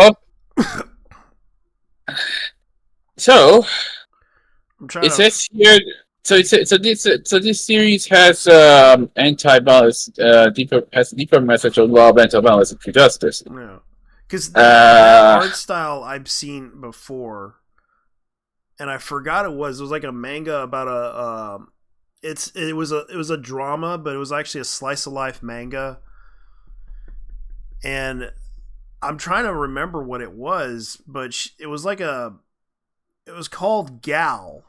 So it says here. So this series has anti-balance, deeper message of love, anti-balance, and justice. Yeah, because that art style I've seen before, and I forgot it was like a manga about it was a drama, but it was actually a slice of life manga, and I'm trying to remember what it was, but it was it was called Gal,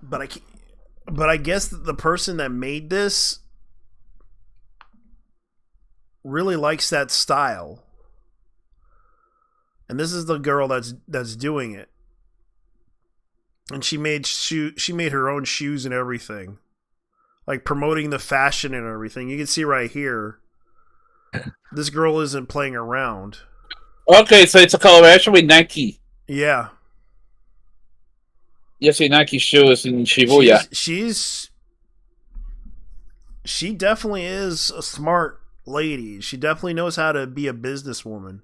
but I guess the person that made this really likes that style, and this is the girl that's doing it, and she made her own shoes and everything, like promoting the fashion and everything. You can see right here, this girl isn't playing around. Okay, so it's a collaboration with Nike. Yeah. Yes, Nike shoes in Shibuya. She definitely is a smart lady. She definitely knows how to be a businesswoman.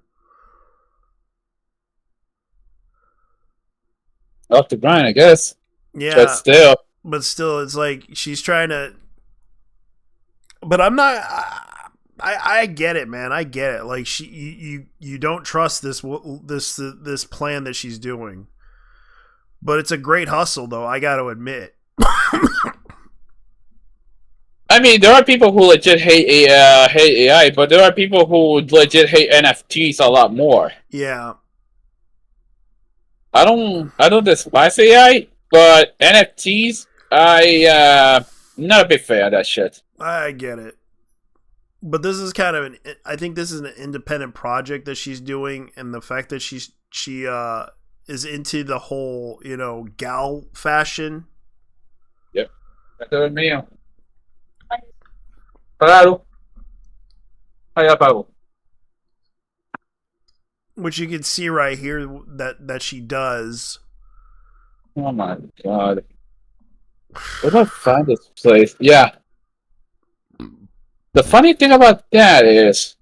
Off the grind, I guess. Yeah. But still, it's like she's trying to. But I'm not. I get it, man. I get it. Like you don't trust this plan that she's doing. But it's a great hustle, though. I got to admit, I mean, there are people who legit hate AI, but there are people who legit hate NFTs a lot more. Yeah. I don't despise AI, but NFTs, I'm not a big fan of that shit. I get it. But this is kind of I think this is an independent project that she's doing, and the fact that she is into the whole, gal fashion. Yep. Esto es mío. Claro. Ahí apago. Which you can see right here that she does. Oh my god. Where do I find this place? Yeah. The funny thing about that is,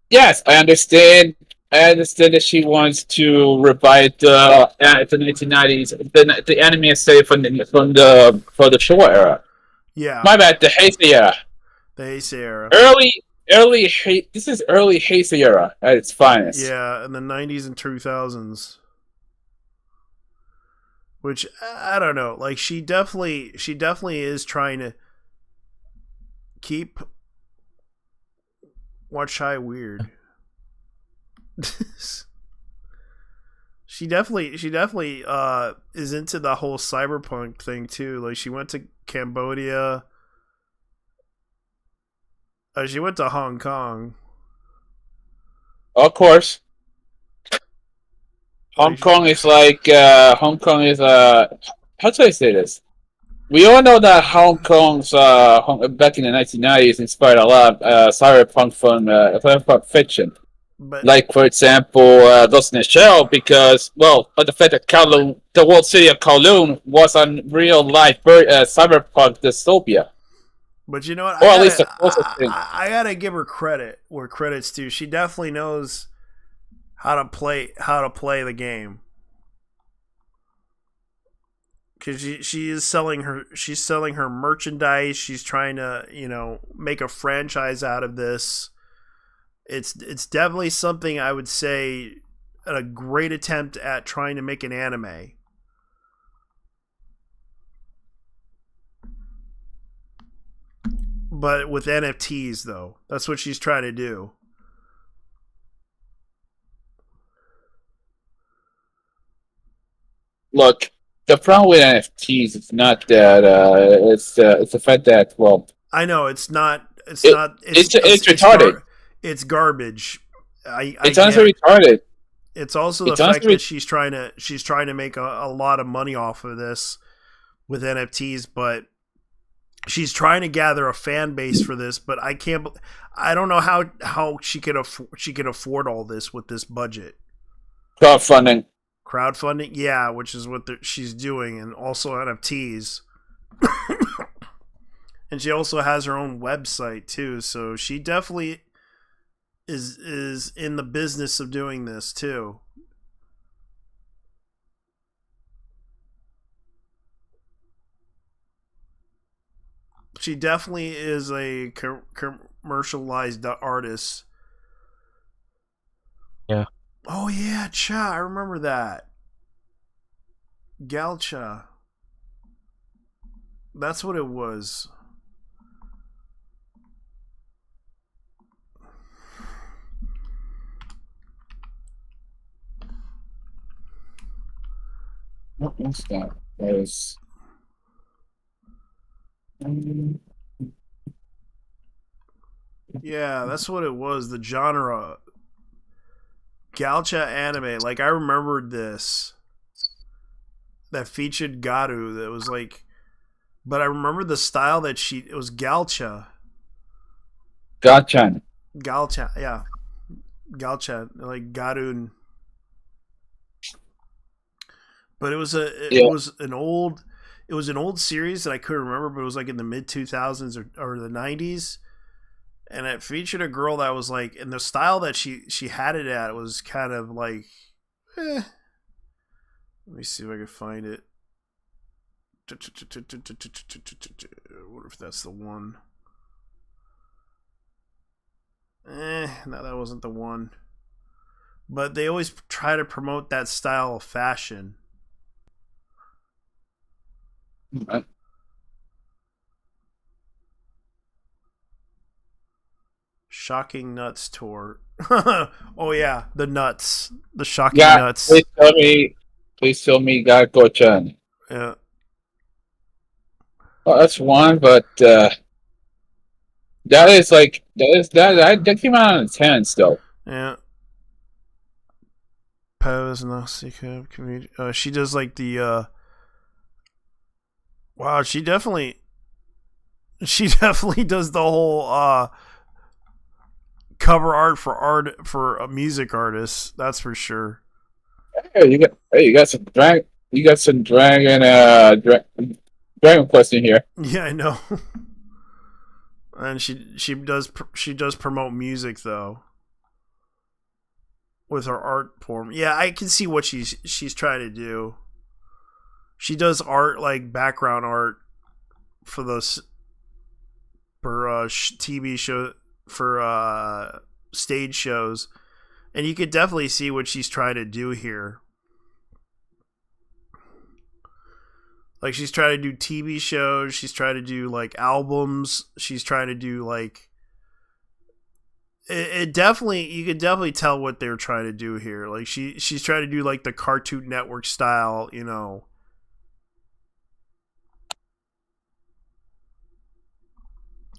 yes, I understand. I understand that she wants to revive the 1990s, the anime aesthetic from the Showa era. Yeah. My bad, the Heisei era. The Heisei era. This is early Heisei era at its finest. Yeah, in the 90s and 2000s. Which I don't know, like she definitely is trying to keep Watch High weird. She definitely is into the whole cyberpunk thing too. Like she went to Cambodia. She went to Hong Kong. Of course. Hong Kong is how do I say this? We all know that Hong Kong's back in the 1990s inspired a lot of cyberpunk from fiction. Like, for example, Ghost in the Shell, because, well, of the fact that Kowloon, the world city of Kowloon was a real-life cyberpunk dystopia. But you know what? Or at least the closest thing. I gotta give her credit where credit's due. She definitely knows how to play the game. Because she's selling her merchandise. She's trying to make a franchise out of this. It's definitely something I would say a great attempt at trying to make an anime. But with NFTs though. That's what she's trying to do. Look, the problem with NFTs is not that it's the fact that, well, I know it's retarded. It's garbage. It's honestly retarded. It's also the fact that she's trying to make a lot of money off of this with NFTs, but she's trying to gather a fan base for this. But I don't know how she could afford all this with this budget. Crowdfunding, yeah, which is what she's doing, and also NFTs. And she also has her own website too, so she definitely is in the business of doing this too. She definitely is a commercialized artist. Yeah. Oh yeah, Cha, I remember that. Galcha. That's what it was. What was that? That was... Yeah, that's what it was. The genre. Galcha anime. Like, I remembered this. That featured Garu. That was like... But I remember the style that it was Galcha. Galcha, yeah. Galcha. Like, Garu. But it was an old series that I couldn't remember, but it was like in the mid 2000s or the 90s, and it featured a girl that was like, and the style that she had it at was kind of like, Let me see if I can find it. I wonder if that's the one. No, that wasn't the one. But they always try to promote that style of fashion. Shocking Nuts tour. Oh yeah, the nuts, the shocking Yeah, nuts. please tell me, Gakko-chan. Yeah. Oh, that's one, but that is like that came out on the 10s though. Yeah. Pose Nausicaa community. She does like the. Wow, she definitely does the whole cover art for a music artist. That's for sure. Hey, you got some Dragon Quest in here. Yeah, I know. And she does promote music though with her art form. Yeah, I can see what she's trying to do. She does art like background art for those TV show for stage shows, and you could definitely see what she's trying to do here. Like she's trying to do TV shows, she's trying to do like albums, she's trying to do like it definitely, you could definitely tell what they're trying to do here. Like she's trying to do like the Cartoon Network style,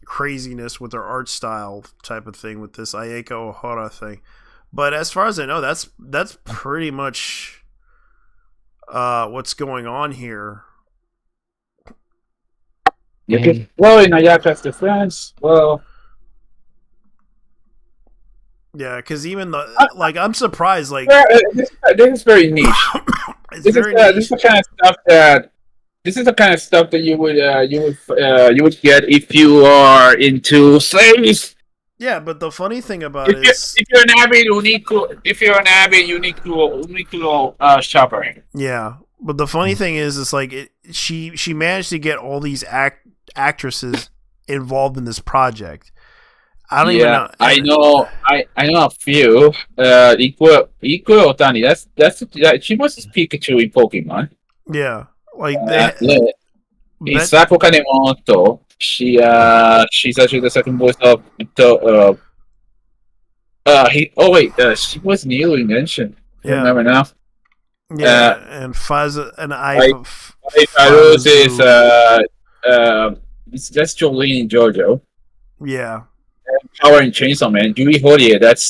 craziness with her art style type of thing with this Ayako Ohara thing. But as far as I know, that's pretty much what's going on here. Well, in Ayaka's defense, well, yeah, because even I'm surprised. Like this is very niche. This is the kind of stuff that you would get if you are into slaves. Yeah, but the funny thing about it is, if you're an avid Uniqlo shopper. Yeah, but the funny thing is, it's like she managed to get all these actresses involved in this project. I don't even know. I know a few. Iko Otani. That's she was Pikachu in Pokemon. Yeah, like Isako Kanemoto. She's actually the second voice of she was Neil mentioned. I remember now. Yeah, and Faza and Rose is that's Jolene in JoJo. Yeah. Power and Chainsaw Man. Yui Horie, that's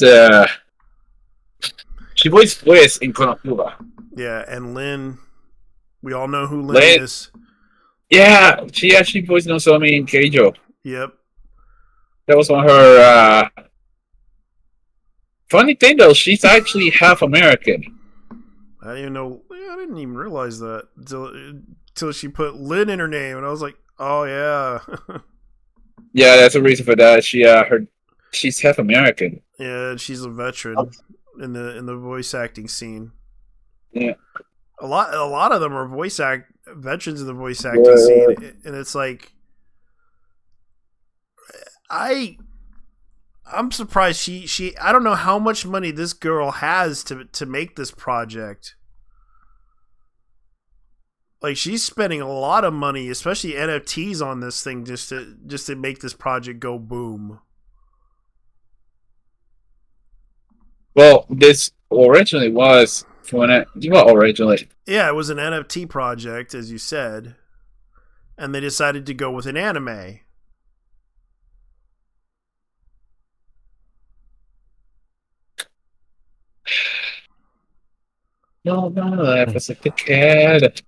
she voiced Bliss in Konosuba. Yeah, and Lynn, we all know who Lynn is. Yeah, she actually voiced Nozomi in Keijo. Yep. That was one of her funny thing though, she's actually half American. I didn't even know. I didn't even realize that until she put Lynn in her name, and I was like, "Oh yeah." Yeah, that's a reason for that. She's half American. Yeah, she's a veteran in the voice acting scene. Yeah, a lot of them are veterans in the voice acting scene, and it's like I'm surprised she I don't know how much money this girl has to make this project. Like she's spending a lot of money, especially NFTs on this thing just to make this project go boom. Well, this originally was originally. Yeah, it was an NFT project, as you said, and they decided to go with an anime. No, life was like a cat.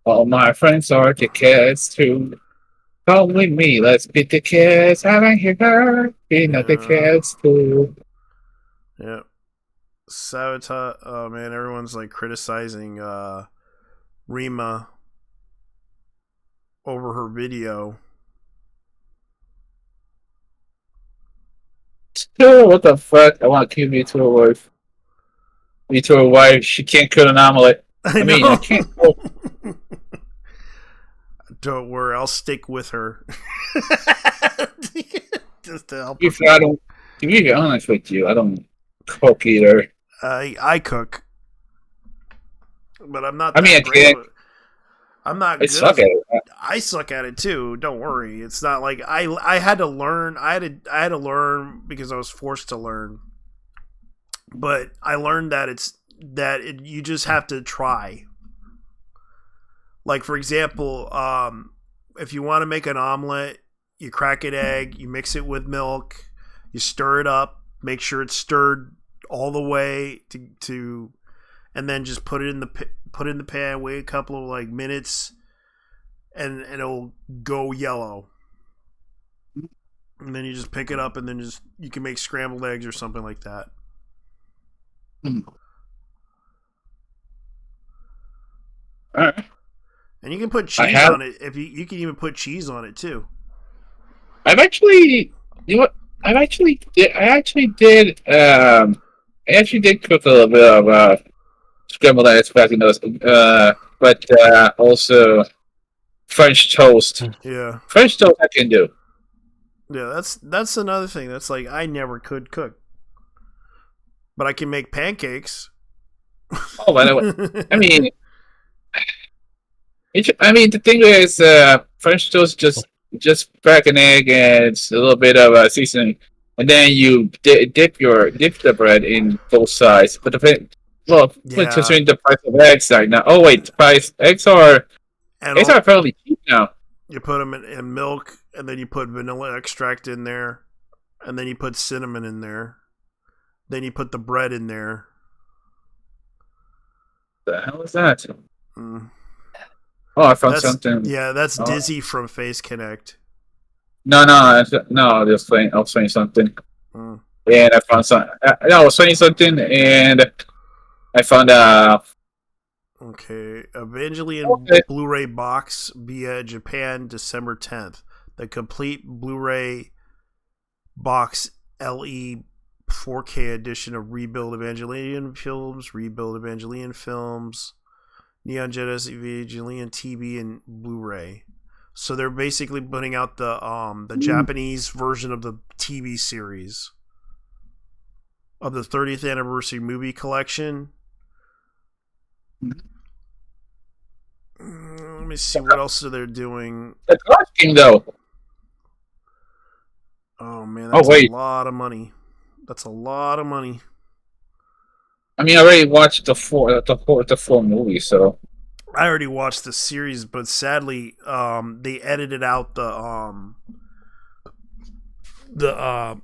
All my friends are the cats too. Come with me, let's beat the cats. I don't hear her. Being the cats too. Yeah. Sabotage. Oh man, everyone's like criticizing Rima over her video. What the fuck? I want to kill me to her wife. Me to her wife. She can't kill an omelet. I mean, I can't. Don't worry, I'll stick with her. Just to help. To be honest with you, I don't cook either. I cook, but I'm not. I mean, I can't. I'm not. I suck at it. I suck at it too. Don't worry. It's not like I had to learn. I had to learn because I was forced to learn. But I learned that you just have to try. Like for example, if you want to make an omelet, you crack an egg, you mix it with milk, you stir it up, make sure it's stirred all the way to and then just put it in the pan, wait a couple of like minutes, and it'll go yellow. And then you just pick it up, and then you can make scrambled eggs or something like that. All right. And you can put cheese on it. If you can even put cheese on it too. I actually did cook a little bit of scrambled eggs back in those, but also French toast. Yeah, French toast I can do. Yeah, that's another thing. That's like I never could cook, but I can make pancakes. Oh, by the way, I mean, the thing is, French toast just crack an egg and it's a little bit of seasoning, and then you dip the bread in both sides. But considering the price of eggs right now. Oh wait, eggs are fairly cheap now. You put them in milk, and then you put vanilla extract in there, and then you put cinnamon in there, then you put the bread in there. The hell is that? Oh, I found something. Yeah, that's Dizzy from Face Connect. No, I was saying something. And I found I was saying something, and I found Okay, Evangelion Blu-ray box via Japan, December 10th. The complete Blu-ray box LE 4K edition of Rebuild Evangelion films, Neon Genesis Evangelion TV, and Blu-ray. So they're basically putting out the Japanese version of the TV series of the 30th anniversary movie collection. Let me see what else are they doing. It's asking though. Oh man, that's a lot of money. That's a lot of money. I mean, I already watched the four movies, so I already watched the series, but sadly, they edited out the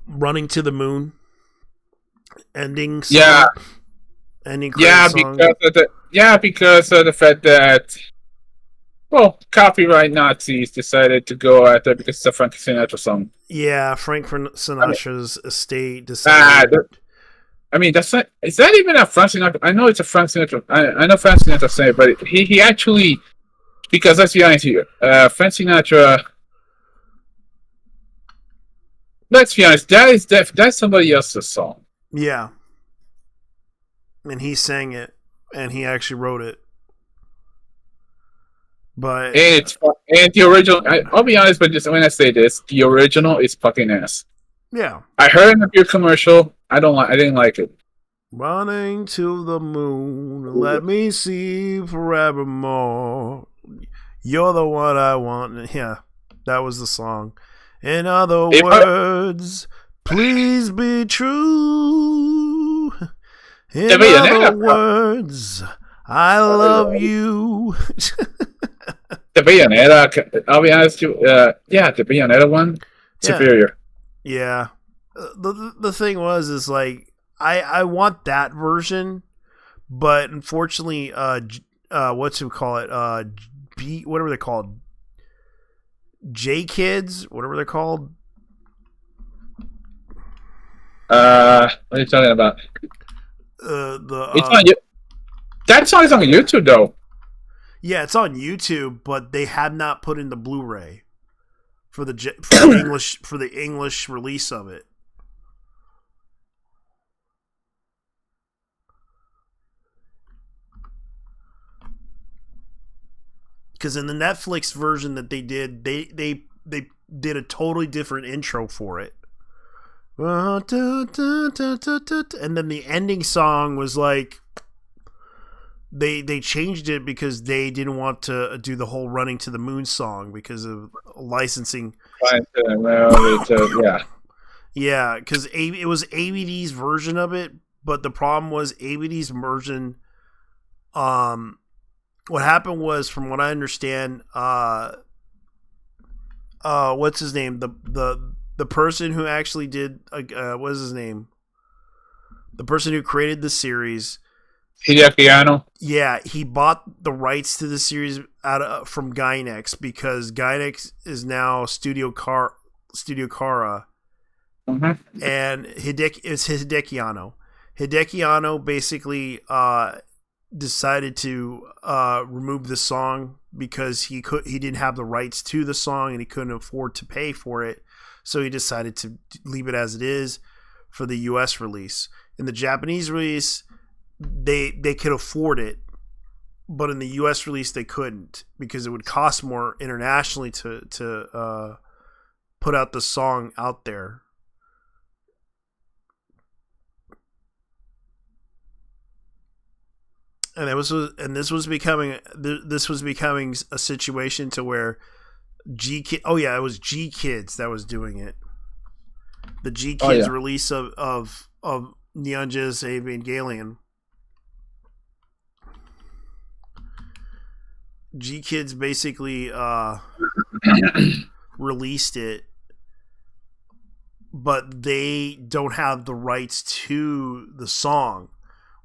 running to the moon ending. Song, yeah, ending. Because of the fact that copyright Nazis decided to go after because it's a Frank Sinatra song. Yeah, Frank Sinatra's estate decided. I mean, that's not. Is that even a Frank Sinatra? I know it's a Frank Sinatra. I know Frank Sinatra saying, but he actually, because let's be honest here, Frank Sinatra. Let's be honest. That's somebody else's song. Yeah, and he sang it, and he actually wrote it. But and the original. I'll be honest, but just when I say this, the original is fucking ass. Yeah, I heard in a beer commercial. I didn't like it. Running to the moon, let me see forevermore. You're the one I want. Yeah, that was the song. In other words, please be true. In other words, I love you. The Bayonetta, I'll be honest with you, the Bayonetta one, superior. Yeah. The thing is like, I want that version, but unfortunately, whatever they're called, J Kids, whatever they're called. What are you talking about? That song is on YouTube though. Yeah, it's on YouTube, but they have not put in the Blu-ray for the English release of it. Because in the Netflix version that they did, they did a totally different intro for it. And then the ending song was like, they changed it because they didn't want to do the whole running to the moon song because of licensing. Yeah. Yeah, because it was ABD's version of it, but the problem was ABD's version. What happened was, from what I understand, what's his name? The person who actually did what is his name? The person who created the series. Hideaki Anno. Yeah, he bought the rights to the series from Gainax because Gainax is now Studio Kara, Mm-hmm. and it's Hideaki Anno. Hideaki Anno basically decided to remove the song because he didn't have the rights to the song and he couldn't afford to pay for it, so he decided to leave it as it is for the U.S. release. In the Japanese release, they could afford it, but in the U.S. release they couldn't because it would cost more internationally to put out the song out there. And this was becoming a situation to where it was G Kids that was doing it. The G Kids release of Neon Genesis Evangelion. G Kids basically released it, but they don't have the rights to the song,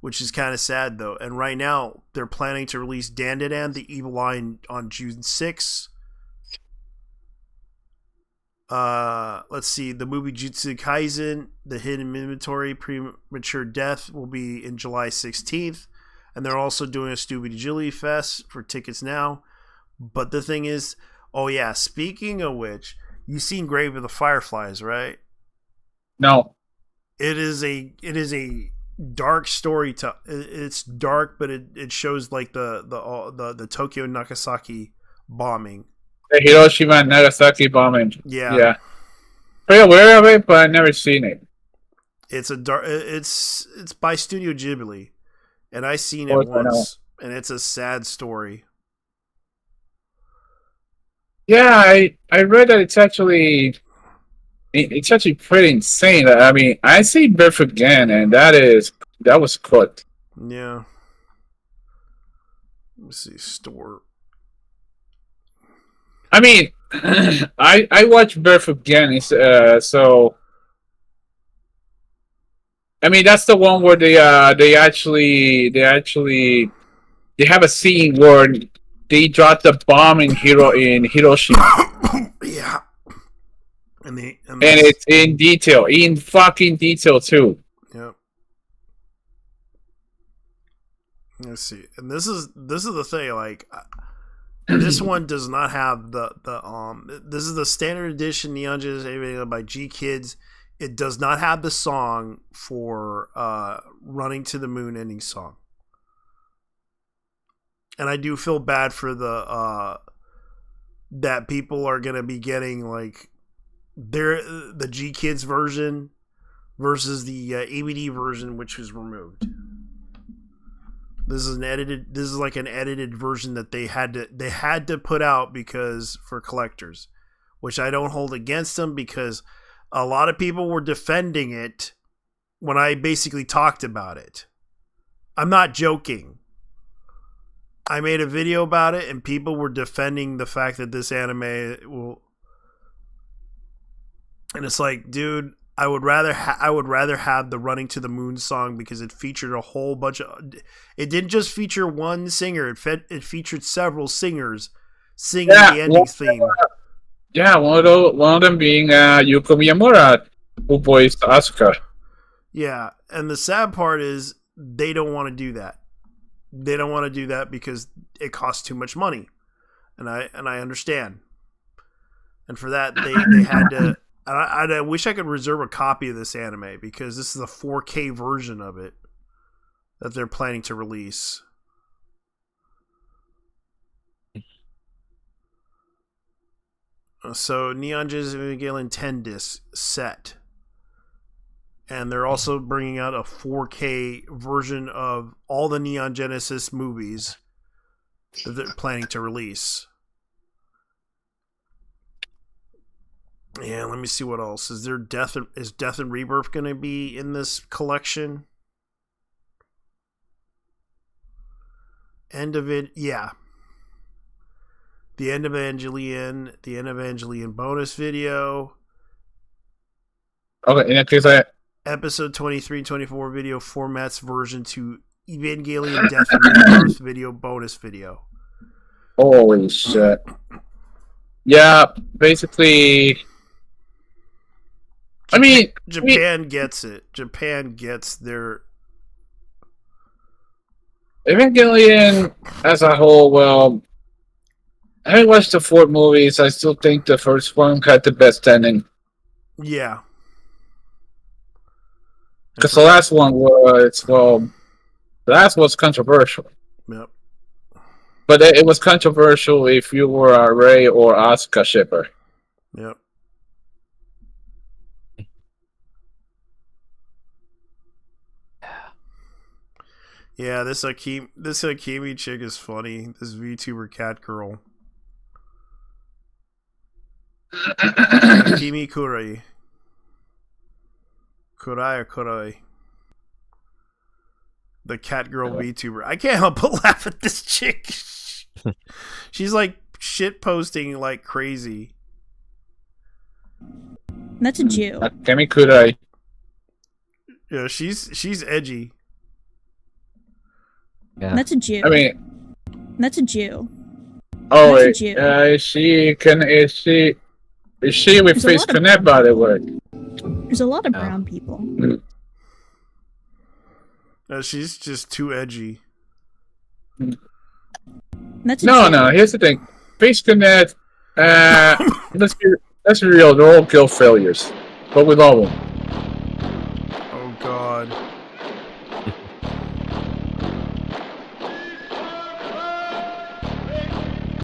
which is kind of sad though. And right now they're planning to release Dandadan, the Evil Eye, on June 6th. Let's see, the movie Jujutsu Kaisen, The Hidden Inventory, Premature Death will be in July 16th. And they're also doing a Stupid Jilly Fest for tickets now. But the thing is, speaking of which, you've seen Grave of the Fireflies, right? No. It is a dark story. It's dark, but it shows like the Tokyo Nagasaki bombing. The Hiroshima and Nagasaki bombing. Yeah. Pretty aware of it, but I've never seen it. It's by Studio Ghibli. And I seen it once, and it's a sad story. Yeah, I read that it's actually pretty insane. I mean, I see Birth Again, and that was cooked. Yeah. Let me see, store. I mean, I watched Birth Again, so. I mean, that's the one where they actually have a scene where they dropped the bomb in Hiroshima. Yeah. And it's in detail, in fucking detail too. Yep. Let's see. And this is the thing, like this one does not have this is the standard edition Neon Genesis Evangelion by G Kids. It does not have the song for Running to the Moon ending song. And I do feel bad for that people are going to be getting like the G Kids version versus the ABD version, which was removed. This is like an edited version that they had to put out because for collectors, which I don't hold against them because a lot of people were defending it when I basically talked about it. I'm not joking. I made a video about it and people were defending the fact that this anime will. And it's like, dude, I would rather have the Running to the Moon song because it featured a whole bunch of. It didn't just feature one singer. It featured several singers singing the ending theme. Yeah, one of them being Yuko Miyamura, who voiced Asuka. Yeah, and the sad part is they don't want to do that. They don't want to do that because it costs too much money, and I understand. And for that, they had to. I wish I could reserve a copy of this anime because this is a 4K version of it that they're planning to release. So Neon Genesis Evangelion 10 disc set. And they're also bringing out a 4K version of all the Neon Genesis movies that they're planning to release. Yeah, let me see what else. Is Death and Rebirth going to be in this collection? End of it, yeah. The End of Evangelion bonus video. Okay, in that case, Episode 23 and 24 video formats version to Evangelion Death and Rebirth video bonus video. Holy shit. Yeah, basically... Japan gets it. Japan gets their... Evangelion as a whole, well... I haven't watched the 4 movies. I still think the first one had the best ending. Yeah. Because the last one was, well... The last was controversial. Yep. But it was controversial if you were a Rei or Asuka shipper. Yep. Yeah, this Akemi chick is funny. This VTuber cat girl. Akemi Kurai. Kurai. The cat girl VTuber. I can't help but laugh at this chick. She's like shit posting like crazy. That's a Jew. Akemi Kurai. Yeah, she's edgy. Yeah. That's a Jew. I mean, that's a Jew. Oh, wait. Is she with Face Connect, by the way? There's a lot of brown people. She's just too edgy. That's no. Here's the thing. Face Connect. Let's be real. They're all guild failures, but we love them. Oh God.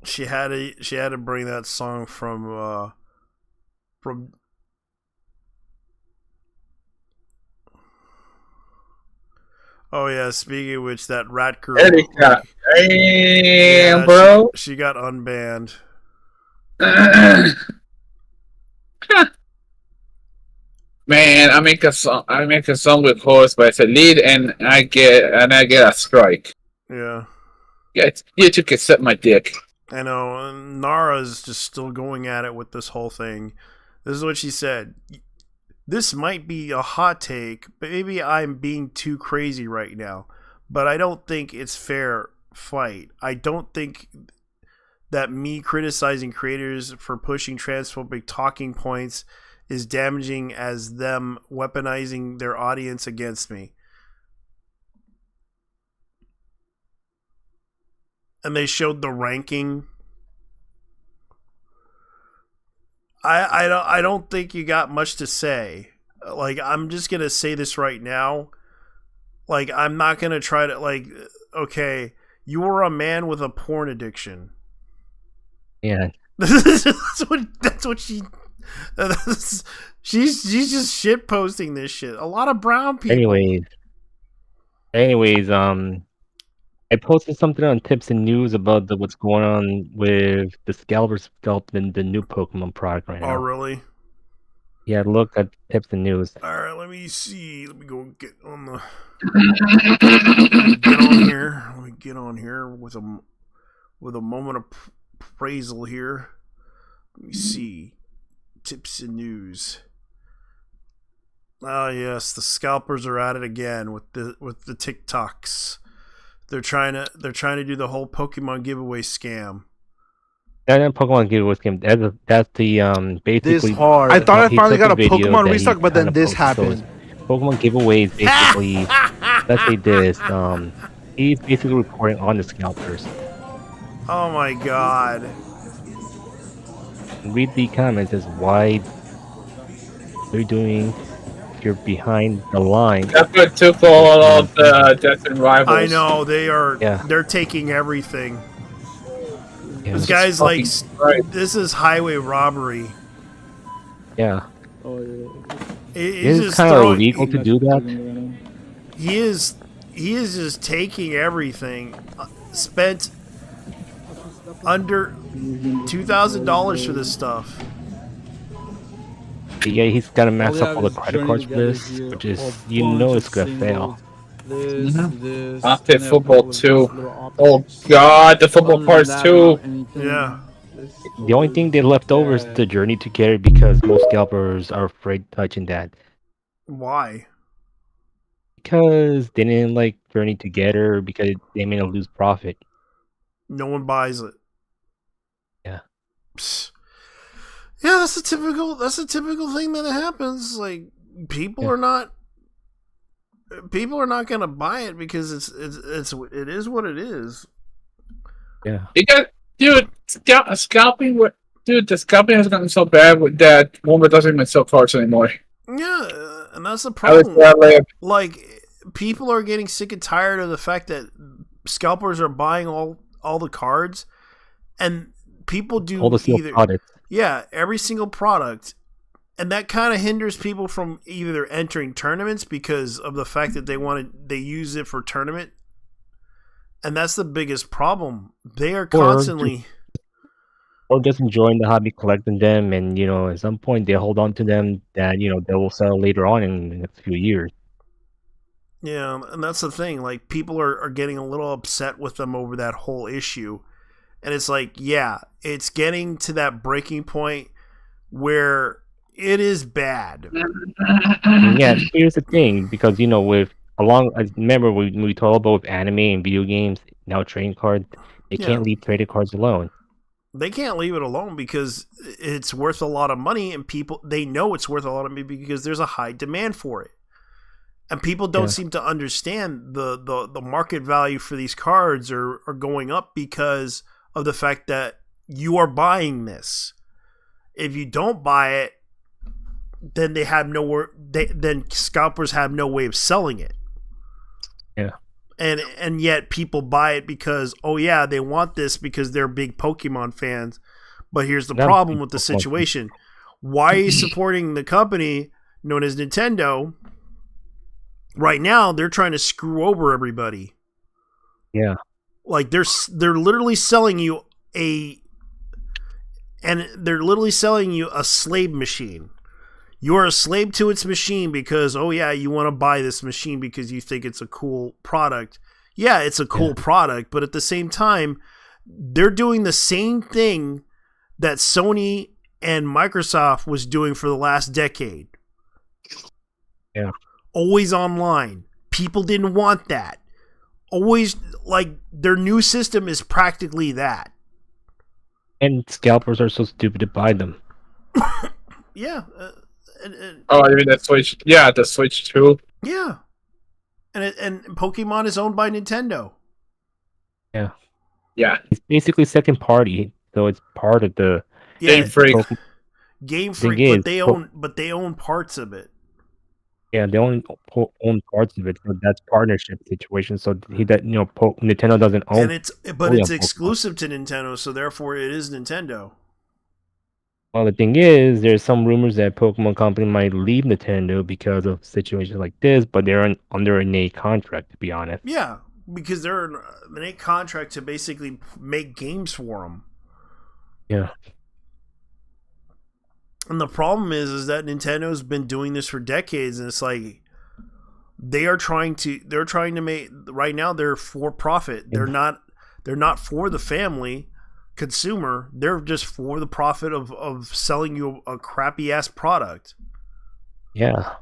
She had to bring that song from oh yeah, speaking of which, that rat girl. Erika. Damn, bro. She got unbanned. Man, I make a song with Horse, but it's a lead, and I get a strike. Yeah. Yeah, you two can suck my dick. I know. And Nara's just still going at it with this whole thing. This is what she said. This might be a hot take, but maybe I'm being too crazy right now. But I don't think it's fair fight. I don't think that me criticizing creators for pushing transphobic talking points is damaging as them weaponizing their audience against me. And they showed the ranking. I don't think you got much to say. Like, I'm just gonna say this right now. Like, I'm not gonna try to, like, okay, you were a man with a porn addiction. Yeah. That's what she. She's just shit posting this shit. A lot of brown people. Anyways, I posted something on Tips and News about what's going on with the Scalver's development, the new Pokemon product right now. Oh, really? Yeah, look at Tips and News. Alright, let me see. Let me go get on the... Let me get on here with a moment of appraisal here. Let me see. Tips and News. Ah, yes, the scalpers are at it again with the TikToks. They're trying to do the whole Pokemon giveaway scam. That's not Pokemon giveaway scam. That's the basically. This hard. I thought I finally got a Pokemon restock, but then this happened. So Pokemon giveaways basically. Let's say this. He's basically reporting on the scalpers. Oh my God. Read the comments as why they're doing. You're behind the line. That's what took all of the Death and Rivals. I know, they are. Yeah. They're taking everything. Yeah. This guy's like, this is highway robbery. Yeah. He's It's just kind of throwing. illegal to do that. He is just taking everything. Spent under $2,000 for this stuff. But yeah, he's got to max they up have all the is credit journey cards for together this, here, which a is bunch it's of gonna symbols. fail. This, Off and then football with too. this little Oh optics. god, the football Other than parts that, not too. anything. Yeah. The only thing they left over is the journey together because most scalpers are afraid touching that. Why? Because they didn't like journey together because they may lose profit. No one buys it. Yeah. Psst. Yeah, that's a typical thing that happens. Like people are not gonna buy it because it is what it is. Yeah. You got, dude, scalping. Dude, the scalping has gotten so bad with that Walmart doesn't even sell cards anymore. Yeah, and that's the problem. Like people are getting sick and tired of the fact that scalpers are buying all the cards, and people do All the either products. Yeah, every single product. And that kind of hinders people from either entering tournaments because of the fact that they use it for tournament. And that's the biggest problem. They are constantly or just enjoying the hobby, collecting them, and at some point they hold on to them that they will sell later on in a few years. Yeah, and that's the thing. Like people are getting a little upset with them over that whole issue. And it's like, yeah, it's getting to that breaking point where it is bad. Yeah, here's the thing, because I remember we talked about with anime and video games, now trading cards, they can't leave trading cards alone. They can't leave it alone because it's worth a lot of money, and they know it's worth a lot of money because there's a high demand for it. And people don't seem to understand the market value for these cards are going up because of the fact that you are buying this. If you don't buy it, then they have nowhere. Then scalpers have no way of selling it. Yeah, and yet people buy it because they want this because they're big Pokemon fans. But here's the problem with the situation: why are you supporting the company known as Nintendo? Right now, they're trying to screw over everybody. Yeah, like they're literally selling you a slave machine. You're a slave to its machine because, you want to buy this machine because you think it's a cool product. Yeah, it's a cool product, but at the same time, they're doing the same thing that Sony and Microsoft was doing for the last decade. Yeah. Always online. People didn't want that. Always, their new system is practically that. And scalpers are so stupid to buy them. Yeah. I mean that Switch. Yeah, the Switch too. Yeah, and Pokemon is owned by Nintendo. Yeah, yeah. It's basically second party, so it's part of the Game Freak. Game Freak, but they own parts of it. Yeah, they own parts of it, so that's partnership situation. So Nintendo doesn't own. But it's exclusive to Nintendo, so therefore it is Nintendo. Well, the thing is, there's some rumors that Pokemon Company might leave Nintendo because of situations like this, but they're under an A contract, to be honest. Yeah, because they're an A contract to basically make games for them. Yeah. And the problem is that Nintendo's been doing this for decades, and it's like they're trying to make right now. They're for profit. They're not for the family consumer. They're just for the profit of selling you a crappy ass product. Yeah.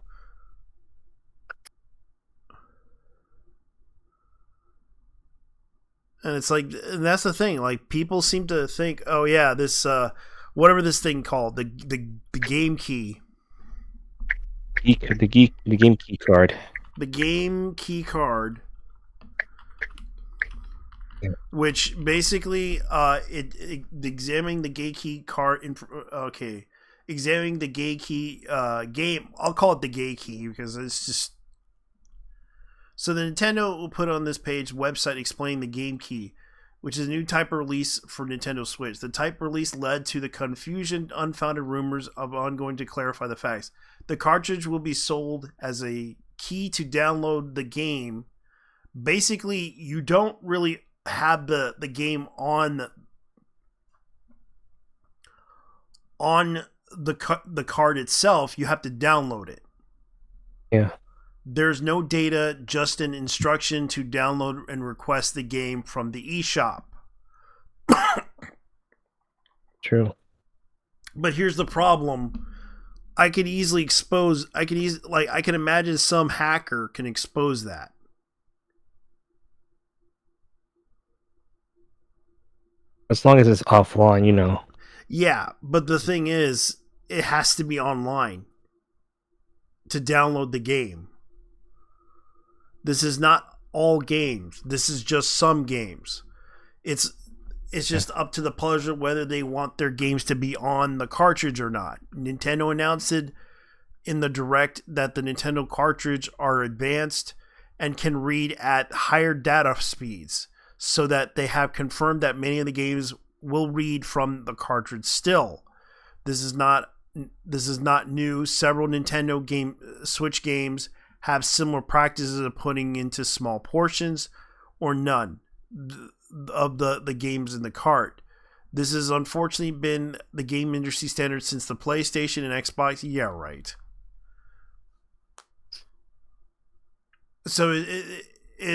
And it's like, and that's the thing. Like people seem to think, this whatever this thing called, the game key. The game key card. The game key card. Yeah. Which basically, examining the gay key card. Examining the gay key game. I'll call it the gay key because it's just. So the Nintendo will put on this page website explaining the game key, which is a new type of release for Nintendo Switch. The type release led to the confusion, unfounded rumors of ongoing to clarify the facts. The cartridge will be sold as a key to download the game. Basically, you don't really have the game on the card itself. You have to download it. Yeah. There's no data, just an instruction to download and request the game from the eShop. True. But here's the problem. I can imagine some hacker can expose that. As long as it's offline, you know. Yeah, but the thing is, it has to be online to download the game. This is not all games. This is just some games. It's just up to the publisher whether they want their games to be on the cartridge or not. Nintendo announced it in the Direct that the Nintendo cartridge are advanced and can read at higher data speeds, so that they have confirmed that many of the games will read from the cartridge still. This is not new. Several Nintendo Switch games have similar practices of putting into small portions or none of the games in the cart. This has unfortunately been the game industry standard since the PlayStation and Xbox. Yeah, right. So it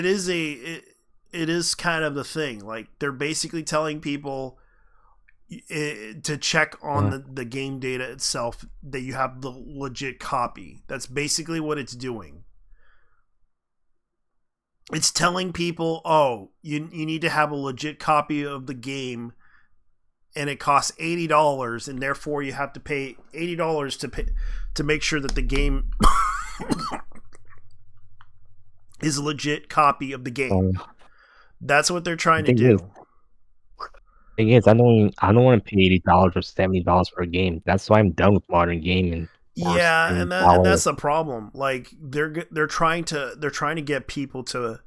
is kind of the thing. Like, they're basically telling people to check on the game data itself, that you have the legit copy. That's basically what it's doing. It's telling people, oh, you need to have a legit copy of the game, and it costs $80, and therefore you have to pay $80 to make sure that the game is a legit copy of the game. That's what they're trying to do. Thing is, I don't want to pay $80 or $70 for a game. That's why I'm done with modern gaming. Yeah, and that's the problem. Like, they're trying to get people to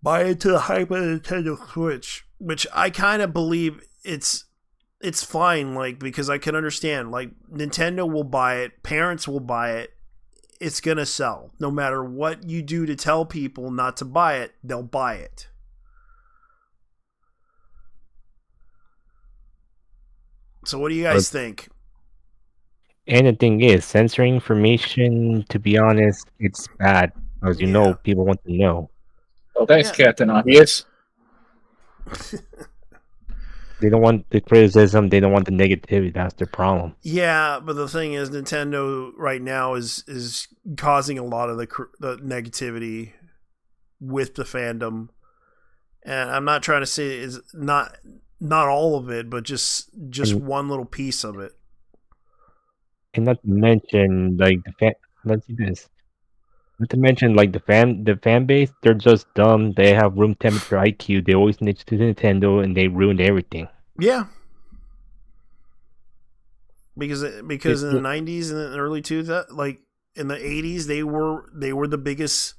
buy into the hype of the Nintendo Switch, which I kind of believe it's fine. Like, because I can understand. Like, Nintendo will buy it, parents will buy it. It's gonna sell, no matter what you do to tell people not to buy it. They'll buy it. So what do you guys think? And the thing is, censoring information, to be honest, it's bad. Because you know, people want to know. Oh, thanks, Captain Obvious. They don't want the criticism, they don't want the negativity, that's their problem. Yeah, but the thing is, Nintendo right now is causing a lot of the negativity with the fandom. And I'm not trying to say it's not all of it, but just one little piece of it. And not to mention, like, let's see this. Not to mention, like, the fan base, they're just dumb. They have room temperature IQ. They always snitch to Nintendo, and they ruined everything. Yeah. Because in the 90s and the early 2000s, like in the 80s, they were the biggest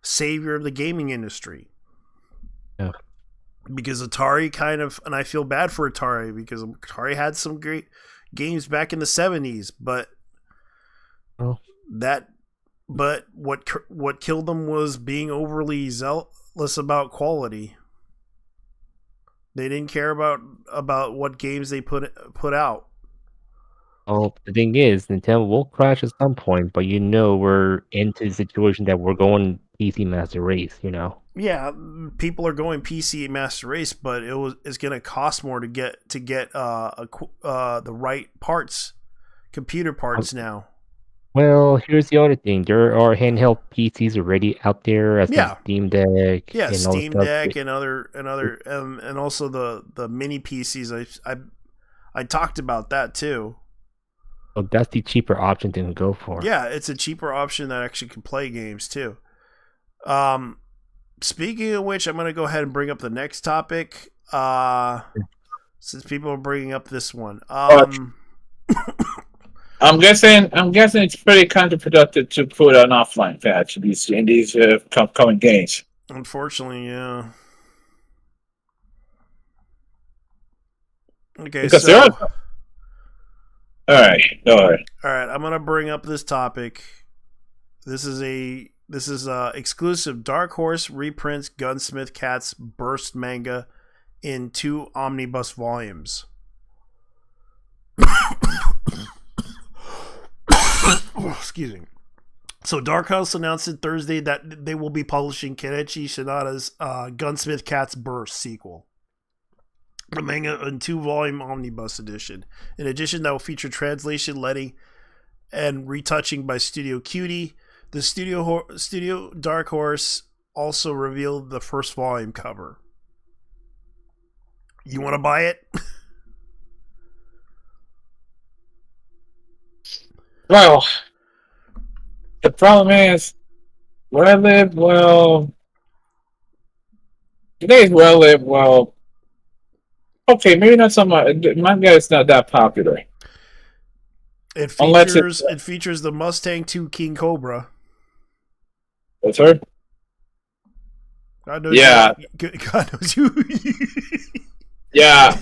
savior of the gaming industry. Yeah. Because Atari and I feel bad for Atari, because Atari had some great games back in the 70s, but what killed them was being overly zealous about quality. They didn't care about what games they put out. Well, the thing is, Nintendo will crash at some point, but we're into the situation that we're going PC Master Race, Yeah, people are going PC Master Race, but it's going to cost more to get the right parts, computer parts now. Well, here's the other thing: there are handheld PCs already out there, as Steam Deck. Yeah, Steam Deck and also the mini PCs. I talked about that too. So that's the cheaper option to go for. Yeah, it's a cheaper option that actually can play games too. Speaking of which, I'm going to go ahead and bring up the next topic. Since people are bringing up this one, I'm guessing it's pretty counterproductive to put an offline patch in these coming games. Unfortunately, yeah. Okay, because All right, go ahead. All right, I'm gonna bring up this topic. This is exclusive Dark Horse reprints Gunsmith Cats Burst manga in 2 omnibus volumes. Excuse me. So Dark Horse announced it Thursday that they will be publishing Kenichi Shinada's Gunsmith Cats Burst sequel. The manga in 2-volume omnibus edition. In addition, that will feature translation, letting, and retouching by Studio Cutie. The Studio Dark Horse also revealed the first volume cover. You want to buy it? Well, the problem is, where I live, well, today's where I live, well, okay, maybe not so much. Manga is not that popular. It features the Mustang 2 King Cobra. That's her? God knows yeah. God knows you. yeah.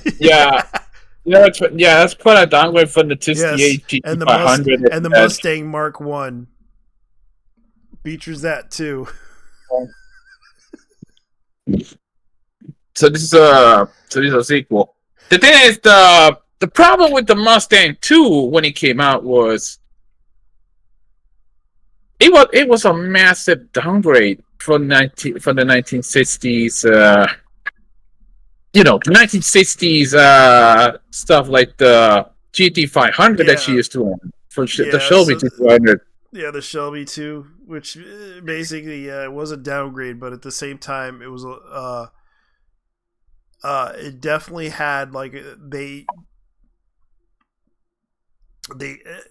You know, that's quite a downgrade from the 268 yes, and the Mustang Mark 1 features that too. So this is a sequel. The thing is, the problem with the Mustang 2 when it came out was it was a massive downgrade from the 1960s. The 1960s stuff like the GT500 that she used to own for the Shelby 200. Yeah, the Shelby 2, which basically it was a downgrade, but at the same time it was it definitely had like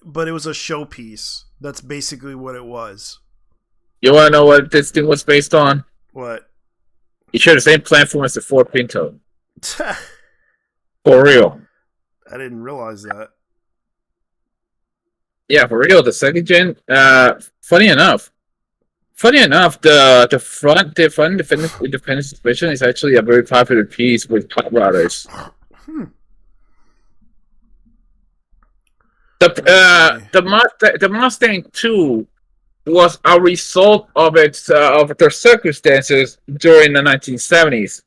but it was a showpiece. That's basically what it was. You want to know what this thing was based on? What? You share the same platform as the Ford Pinto. For real. I didn't realize that. Yeah, for real. The second gen. Funny enough, the front independent suspension is actually a very popular piece with hot rodders. The Mustang 2 was a result of their circumstances during the 1970s.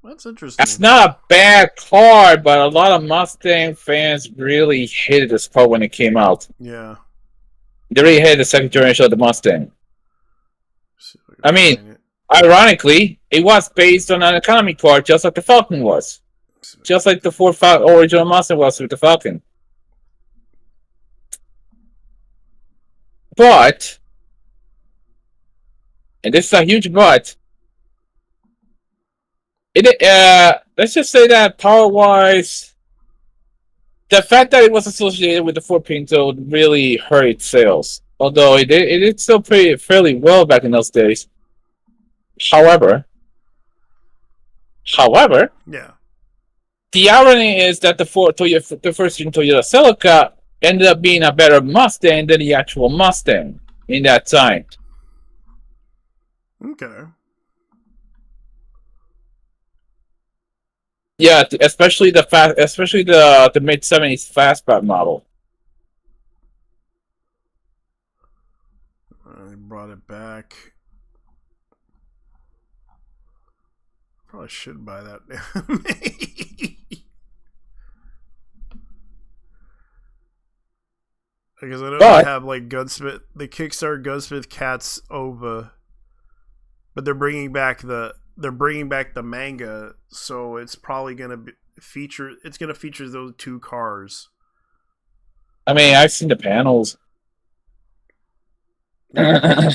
That's interesting. It's not a bad car, but a lot of Mustang fans really hated this car when it came out. Yeah. They really hated the second generation of the Mustang. I mean, ironically, it was based on an economy car, just like the Falcon was. Just like the Ford original Mustang was with the Falcon. But, and this is a huge but, let's just say that power-wise, the fact that it was associated with the Ford Pinto really hurt its sales. Although it did still fairly well back in those days. However, yeah. The irony is that the first Toyota Celica ended up being a better Mustang than the actual Mustang in that time. Okay. Yeah, especially the mid '70s fastback model. I brought it back. Probably should buy that. Because I know they have like Gunsmith, the Kickstarter Gunsmith Cats OVA, but they're bringing back the manga, so it's probably gonna feature those 2 cars. I mean, I've seen the panels. Yeah,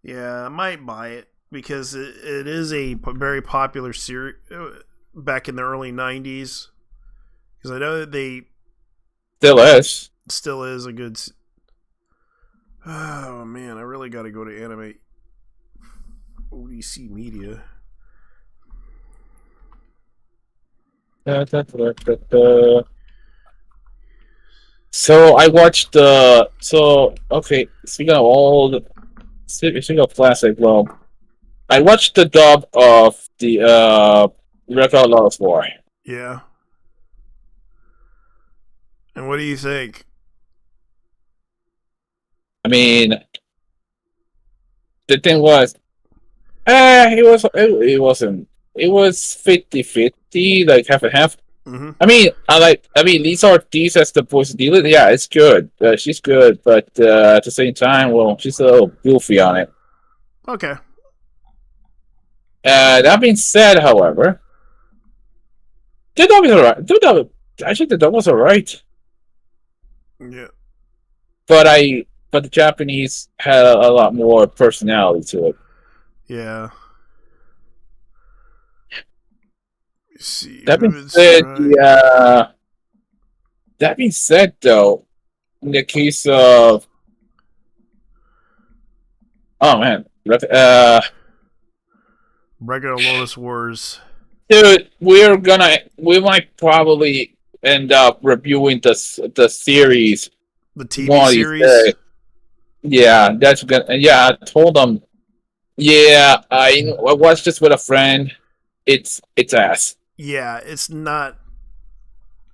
I might buy it because it is a very popular series back in the early 90s. Because I know that they still is a good. Oh man, I really got to go to Anime ODC Media. So I watched speaking of classic, well, I watched the dub of the Red Outlaws War. Yeah. And what do you think? I mean, the thing was, it was 50-50, like half and half. Mm-hmm. I mean, Lisa Ortiz as the voice of Dealer, yeah, it's good. She's good, but at the same time, well, she's a little goofy on it. Okay. That being said, however, the dub is alright. Actually, the dub was alright. Yeah. But the Japanese had a lot more personality to it. Yeah. See, that being said, though, in the case of Regular Lotus Wars. Dude, we might probably end up reviewing the series. The TV series? Yeah, that's gonna. Yeah, I told them. Yeah, I watched this with a friend. It's ass. Yeah, it's not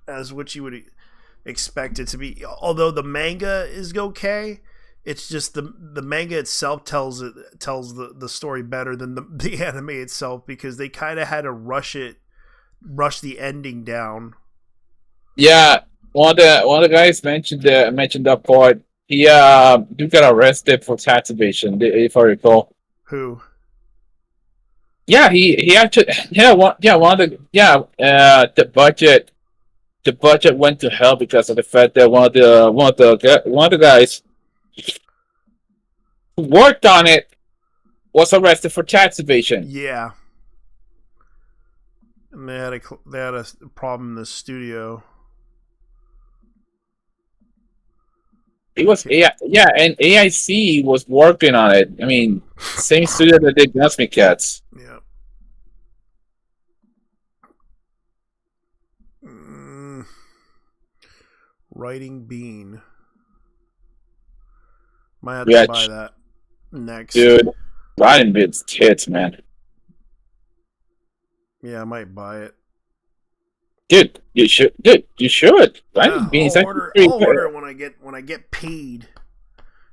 as what you would expect it to be. Although the manga is okay, it's just the manga itself tells the story better than the anime itself, because they kind of had to rush the ending down. Yeah, one of the guys mentioned that part. He got arrested for tax evasion, if I recall. Who? Yeah, he actually the budget went to hell because of the fact that one of the guys who worked on it was arrested for tax evasion. Yeah, and they had a problem in the studio. It was and AIC was working on it. I mean, same studio that did Gunsmith Cats. Yeah. Writing Bean. Might have to buy that next. Dude, Writing Bean's tits, man. Yeah, I might buy it. Dude, you should. Writing Bean's I'll order it when I get paid.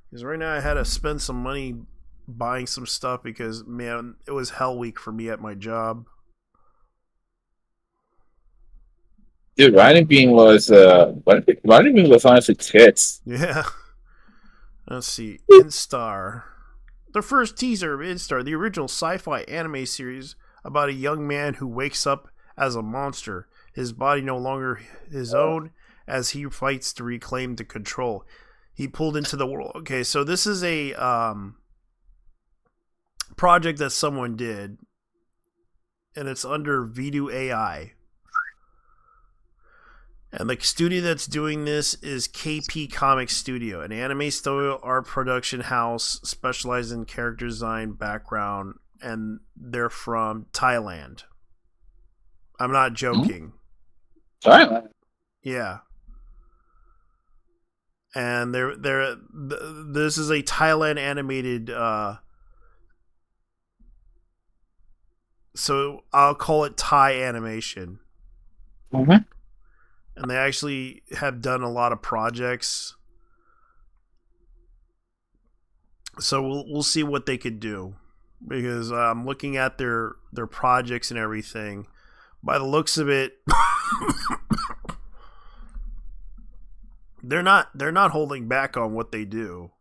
Because right now I had to spend some money buying some stuff because, man, it was hell week for me at my job. Dude, Writing Bean was honestly tits. Yeah. Let's see. Instar. The first teaser of Instar, the original sci-fi anime series about a young man who wakes up as a monster. His body no longer his own as he fights to reclaim the control. He pulled into the world. Okay, so this is a project that someone did, and it's under Vidu AI. And the studio that's doing this is KP Comic Studio, an anime studio art production house specialized in character design background, and they're from Thailand. I'm not joking. Thailand? Yeah. And this is a Thailand animated so I'll call it Thai animation. Mm-hmm. And they actually have done a lot of projects. So we'll see what they could do, because I'm looking at their projects and everything. By the looks of it, they're not holding back on what they do.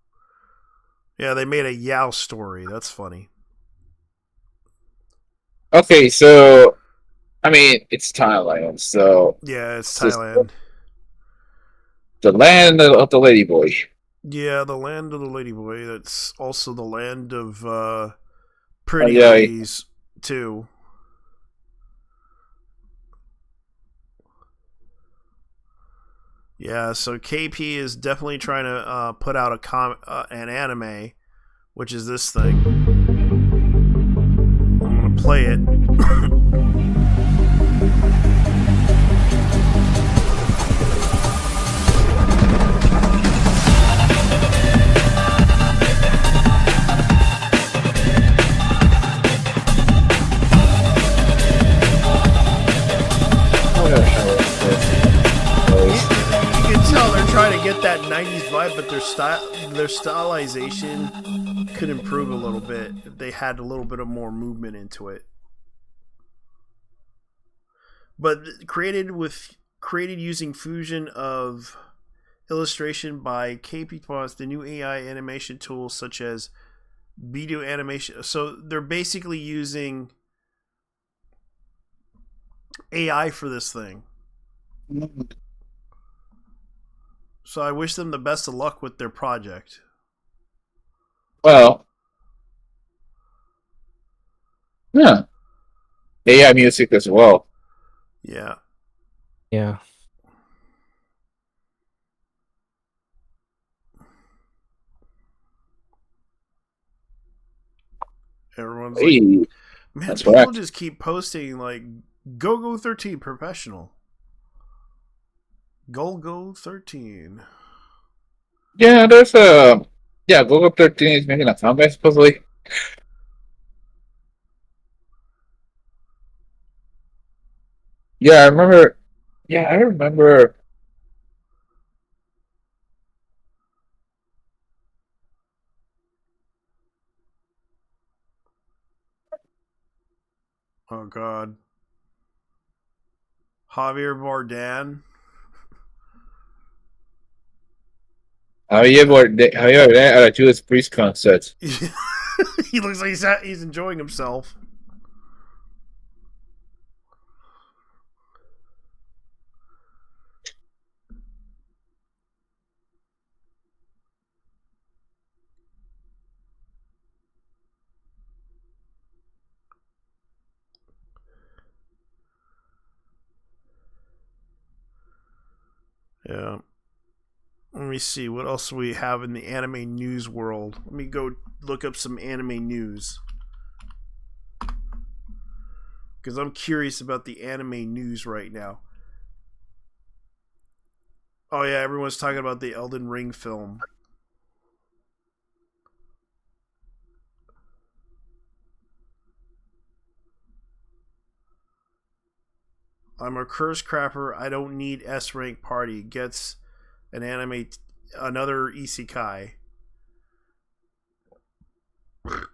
Yeah, they made a Yao story. That's funny. Okay, so I mean, it's Thailand, so yeah, it's Thailand. The land of the ladyboy. Yeah, the land of the ladyboy. That's also the land of pretty ladies too. Yeah, so KP is definitely trying to put out an anime, which is this thing. I'm gonna play it. their stylization could improve a little bit if they had a little bit of more movement into it. But created using fusion of illustration by KP Pons, the new AI animation tools such as video animation. So they're basically using AI for this thing. So I wish them the best of luck with their project. Well, yeah, AI music as well. Yeah. Yeah. Everyone's Hey, like, man, that's people correct. just keep posting like Go 13 professional. Go 13. Yeah, there's Google 13 is making a comeback supposedly. Yeah, I remember. Yeah, I remember. Oh God. Javier Bardem. Javier at a Judas Priest concert. He looks like he's enjoying himself. Yeah. Let me see what else we have in the anime news world. Let me go look up some anime news. Because I'm curious about the anime news right now. Oh yeah, everyone's talking about the Elden Ring film. I'm a curse crapper. I don't need S rank party. Gets an anime, another isekai. Let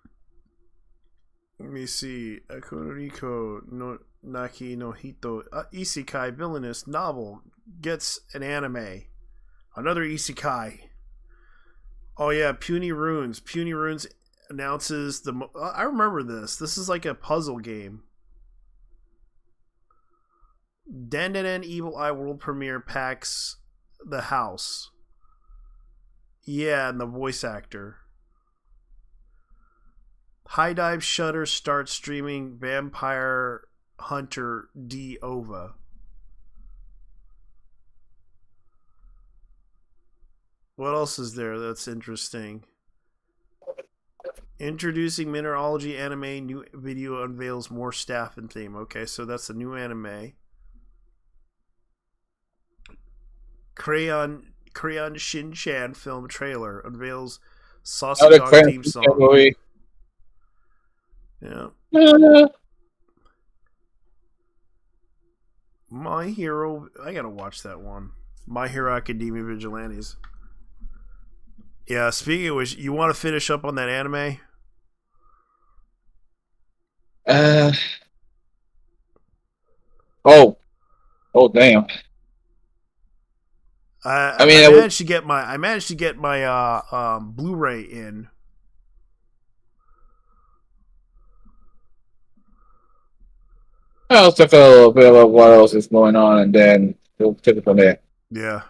me see. Akuriko no Naki no Hito. Isekai villainous novel gets an anime. Another isekai. Oh yeah, Puny Runes. Puny Runes announces the. I remember this. This is like a puzzle game. Dandadan Evil Eye World Premiere packs the house. Yeah, and the voice actor. High Dive Shutter starts streaming Vampire Hunter D OVA. What else is there that's interesting? Introducing Mineralogy Anime. New video unveils more staff and theme. Okay, so that's a new anime. Crayon Shin-Chan film trailer unveils Saucy Dog theme song. Yeah. My Hero. I gotta watch that one. My Hero Academia Vigilantes. Yeah, speaking of which, you want to finish up on that anime? Oh, damn. I managed to get my Blu-ray in. I'll talk a little bit about what else is going on, and then we'll take it from there. Yeah.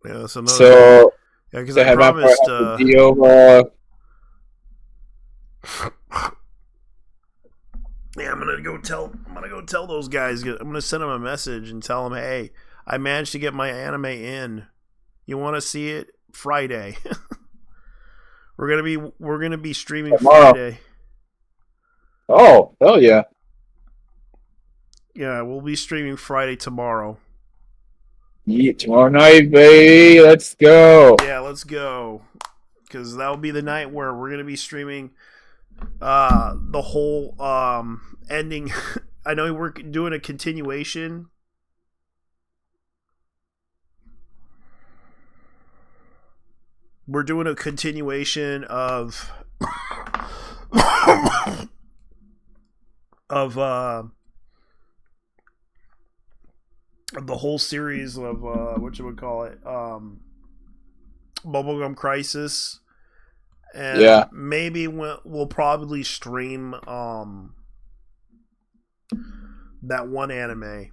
Yeah, that's another. So, yeah, because I promised. Yeah, I'm gonna go tell those guys. I'm gonna send them a message and tell them, hey, I managed to get my anime in. You want to see it? Friday. We're gonna be streaming tomorrow. Friday. Oh, hell yeah! Yeah, we'll be streaming Friday tomorrow. Yeah, tomorrow night, baby. Let's go. Yeah, let's go. Because that'll be the night where we're gonna be streaming the whole ending. I know we're doing a continuation. we're doing a continuation of of the whole series of what you would call it, Bubblegum Crisis, and maybe we'll probably stream that one anime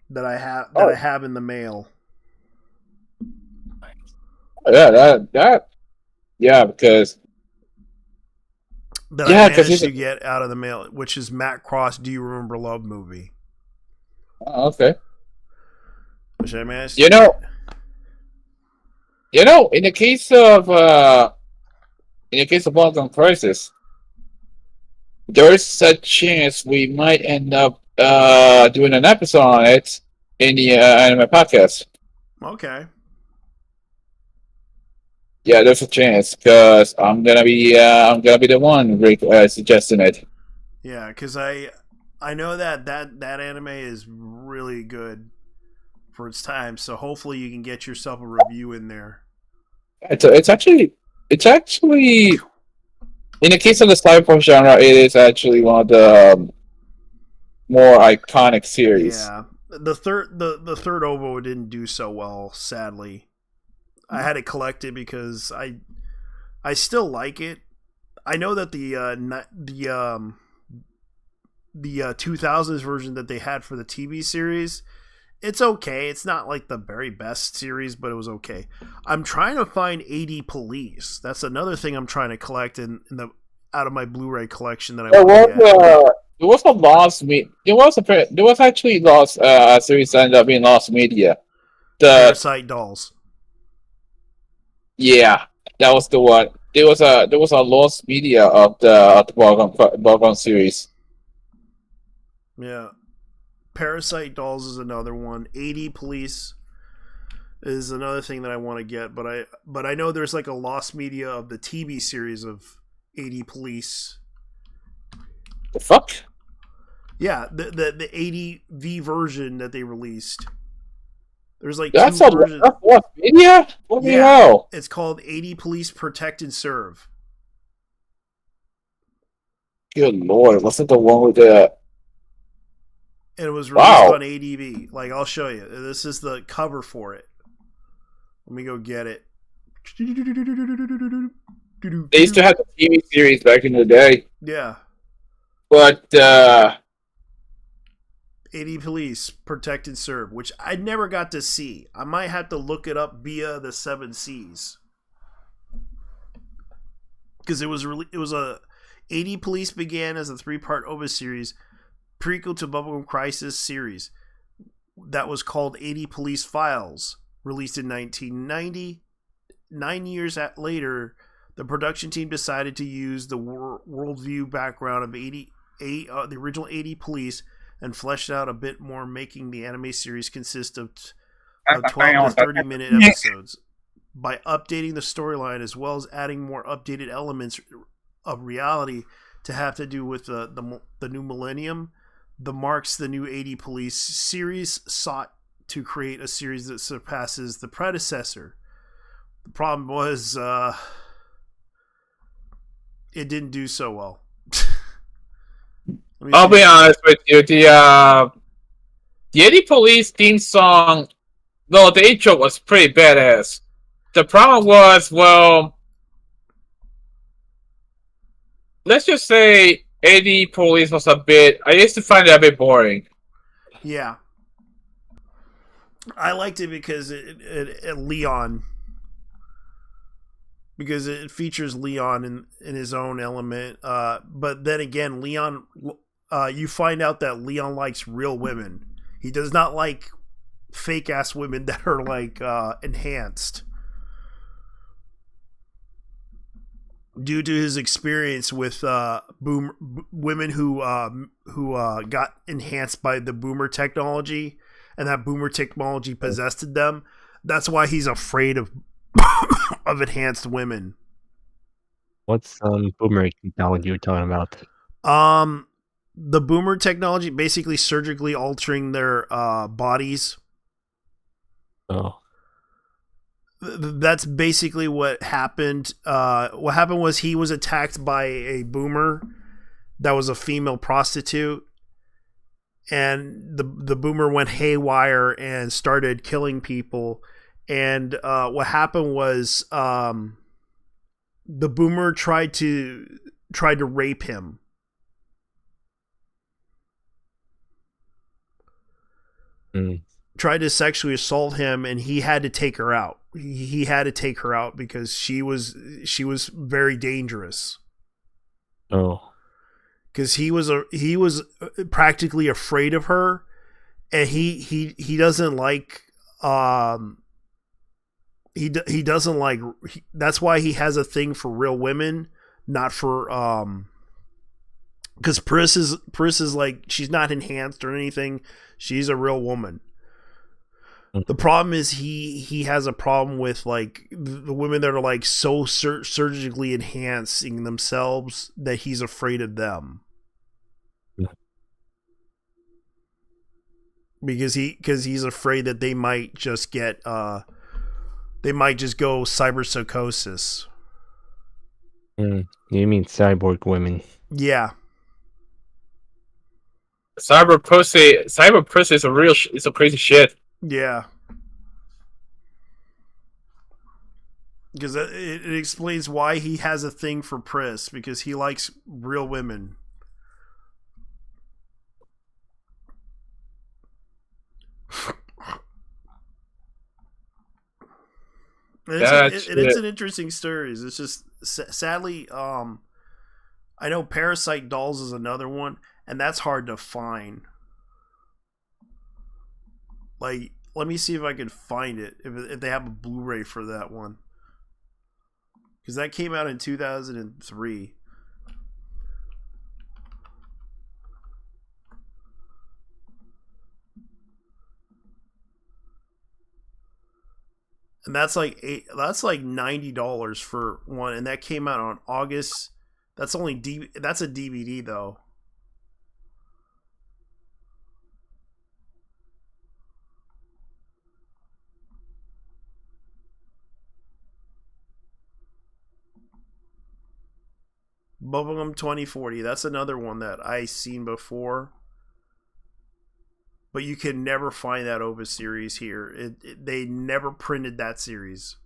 that I have in the mail. Because that I managed to get out of the mail, which is Matt Cross' Do You Remember Love movie. Oh, okay. Which I managed to in the case of Balkan Crisis, there's a chance we might end up doing an episode on it in the anime podcast. Okay. Yeah, there's a chance because I'm gonna be the one suggesting it. Yeah, because I know that anime is really good for its time, so hopefully you can get yourself a review in there. It's actually in the case of the cyberpunk genre, it is actually one of the more iconic series. Yeah, the third OVO didn't do so well, sadly. I had it collected because I still like it. I know that the 2000s version that they had for the TV series, it's okay. It's not like the very best series, but it was okay. I'm trying to find 80 Police. That's another thing I'm trying to collect in the out of my Blu-ray collection that I want to get. There was a lost there was actually lost series that ended up being lost media. The Parasite Dolls. Yeah, that was the one. There was a lost media of the Balkan series. Yeah, Parasite Dolls is another one. 80 Police is another thing that I want to get, but I know there's like a lost media of the TV series of 80 Police. The fuck? Yeah, the 80V version that they released. There's like that's two versions. What media? What the hell? It's called 80 Police Protect and Serve. Good lord, wasn't the one with the... And it was released on ADV. Like, I'll show you. This is the cover for it. Let me go get it. They used to have the TV series back in the day. Yeah. But, 80 Police Protect and Serve, which I never got to see. I might have to look it up via the 7 Seas. Because it was a 80 Police began as a 3-part OVA series, prequel to Bubblegum Crisis series that was called 80 Police Files, released in 1990. 9 years later, the production team decided to use the worldview background of the original 80 Police and fleshed out a bit more, making the anime series consist of 12 to 30-minute episodes. By updating the storyline as well as adding more updated elements of reality to have to do with the new millennium, the new 80 Police series sought to create a series that surpasses the predecessor. The problem was it didn't do so well. I'll be honest with you, the 80 Police theme song, no, the intro was pretty badass. The problem was, well, let's just say 80 Police was I used to find it a bit boring. Yeah. I liked it because it Leon, because it features Leon in his own element. But then again, Leon, you find out that Leon likes real women. He does not like fake ass women that are like enhanced. Due to his experience with women who got enhanced by the boomer technology, and that boomer technology possessed them, that's why he's afraid of of enhanced women. What's boomer technology you're talking about? The boomer technology, basically surgically altering their bodies. Oh. that's basically what happened. What happened was he was attacked by a boomer that was a female prostitute, and the boomer went haywire and started killing people. And what happened was the boomer tried to rape him. Tried to sexually assault him, and he had to take her out. He had to take her out because she was very dangerous. Oh, because he was practically afraid of her, and he doesn't like he doesn't like. That's why he has a thing for real women, not for because Pris is like, she's not enhanced or anything. She's a real woman. The problem is he has a problem with like the women that are like so surgically enhancing themselves that he's afraid of them. Because he's afraid that they might just get they might just go cyberpsychosis. You mean cyborg women? Yeah. Cyber pussy is it's a crazy shit. Yeah. Because it explains why he has a thing for Pris, because he likes real women. It's an interesting story. It's just sadly, I know Parasite Dolls is another one, and that's hard to find. Like, let me see if I can find it, if they have a Blu-ray for that one, because that came out in 2003. And that's like $90 for one, and that came out on August. That's only that's a DVD though. Bubblegum 2040. That's another one that I seen before. But you can never find that OVA series here. They never printed that series.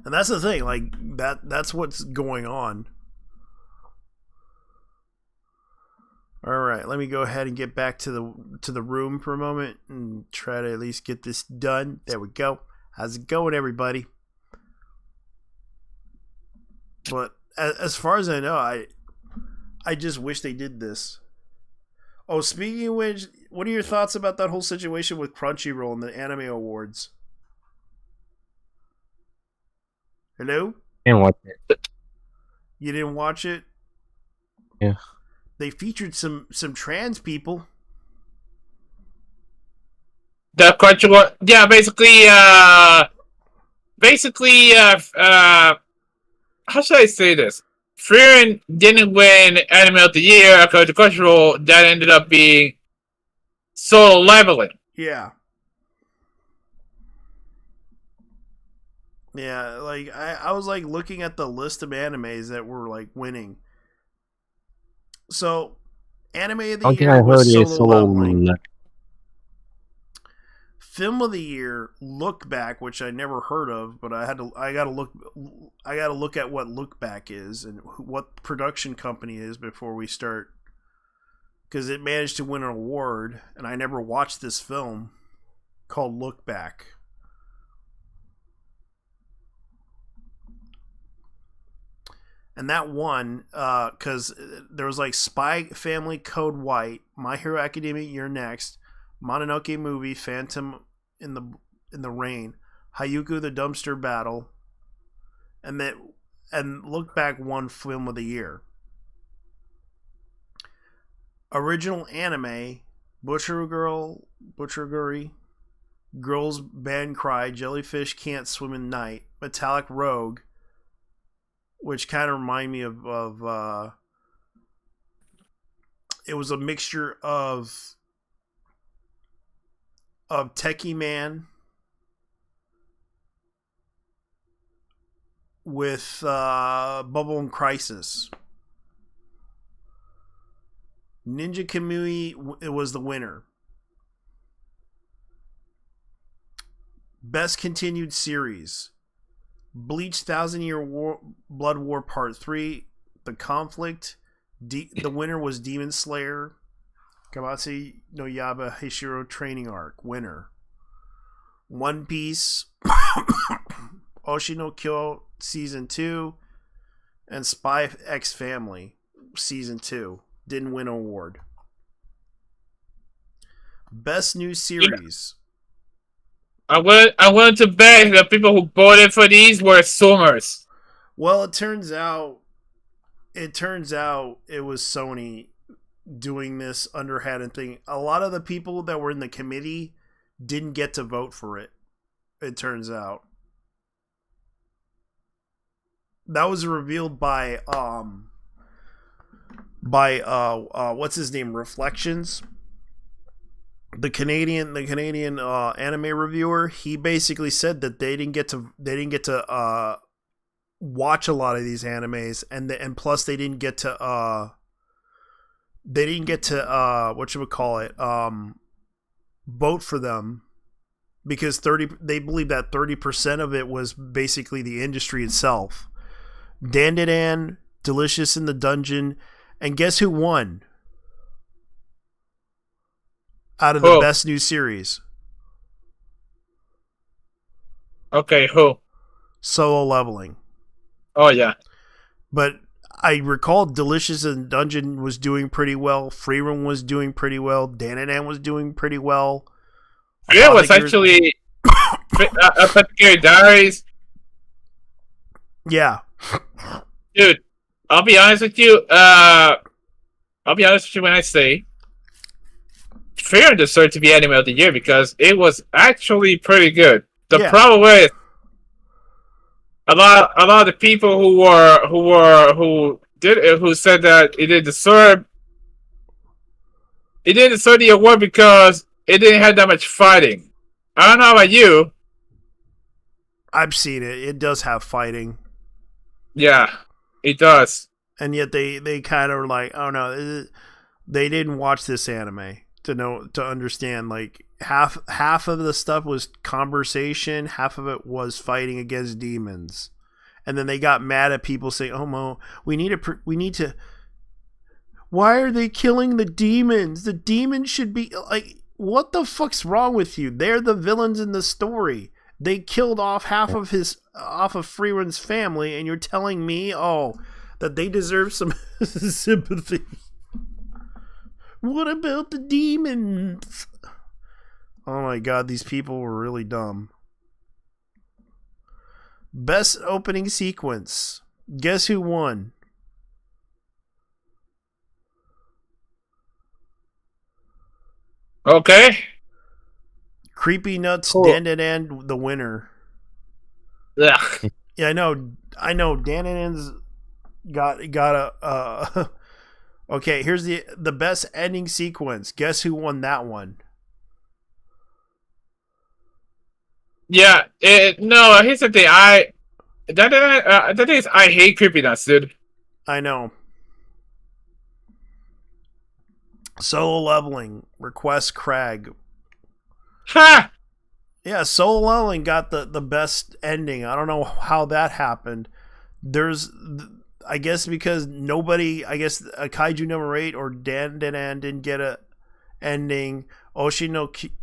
And that's the thing, like that's what's going on. All right, let me go ahead and get back to the room for a moment and try to at least get this done. There we go. How's it going, everybody? But as far as I know, I just wish they did this. Oh, speaking of which, what are your thoughts about that whole situation with Crunchyroll and the Anime Awards? Hello? Didn't watch it. You didn't watch it? Yeah. They featured some trans people. The Crunchyroll, yeah, basically, how should I say this? Frieren didn't win Anime of the Year according to Crunchyroll. That ended up being Solo Leveling. Yeah. Yeah, like I was like looking at the list of animes that were like winning. So, Anime of the Year was Solo Leveling. Film of the Year, Look Back, which I never heard of, but I gotta look at what Look Back is and what production company is before we start, because it managed to win an award, and I never watched this film called Look Back. And that won because there was like Spy Family, Code White, My Hero Academia, You're Next, Mononoke Movie, Phantom in the Rain, Hayuku the Dumpster Battle, and Look Back won Film of the Year. Original Anime, Butcherguri, Girls Band Cry, Jellyfish Can't Swim in Night, Metallic Rogue, which kind of remind me of it was a mixture of Techie Man with Bubble and Crisis. Ninja Kamui, it was the winner. Best continued series. Bleach 1,000 Year War, Blood War Part 3, The Conflict. The winner was Demon Slayer. Kamatsu no Yaba Hishiro Training Arc, winner. One Piece. Oshi no Kyo Season 2. And Spy X Family Season 2. Didn't win an award. Best new series. I wanted to bet the people who voted for these were Summers. Well, it turns out it was Sony doing this underhanded thing. A lot of the people that were in the committee didn't get to vote for it. It turns out. That was revealed by what's his name? Reflections. The Canadian anime reviewer, he basically said that they didn't get to watch a lot of these animes, and plus they didn't get to vote for them because they believe that 30% of it was basically the industry itself. Dan, Delicious in the Dungeon, and guess who won? Out of the best new series. Okay, who? Solo Leveling. Oh, yeah. But I recall Delicious in Dungeon was doing pretty well. Freerun was doing pretty well. Dan was doing pretty well. Yeah, it was actually Particular Diaries. Yeah. Dude, I'll be honest with you when I say Fear deserved to be Anime of the Year because it was actually pretty good. The problem is a lot of the people who said that it didn't deserve the award because it didn't have that much fighting. I don't know about you. I've seen it. It does have fighting. Yeah, it does. And yet they kind of were like, oh no, they didn't watch this anime to understand. Like half of the stuff was conversation, half of it was fighting against demons, and then they got mad at people saying, "Oh Mo, we need to. Why are they killing the demons? The demons should be like, what the fuck's wrong with you? They're the villains in the story. They killed off half of Freerun's family, and you're telling me, that they deserve some sympathy." What about the demons? Oh my god, these people were really dumb. Best opening sequence. Guess who won? Okay. Creepy Nuts, cool. Dan, the winner. Ugh. Yeah, I know. Dan got a. Okay, here's the best ending sequence. Guess who won that one? Yeah, no. Here's the thing. The thing is, I hate creepy nuts, dude. I know. Solo Leveling, Request Crag. Ha! Yeah, Solo Leveling got the best ending. I don't know how that happened. I guess because Kaiju number 8 or Dan didn't get a ending. Oshiko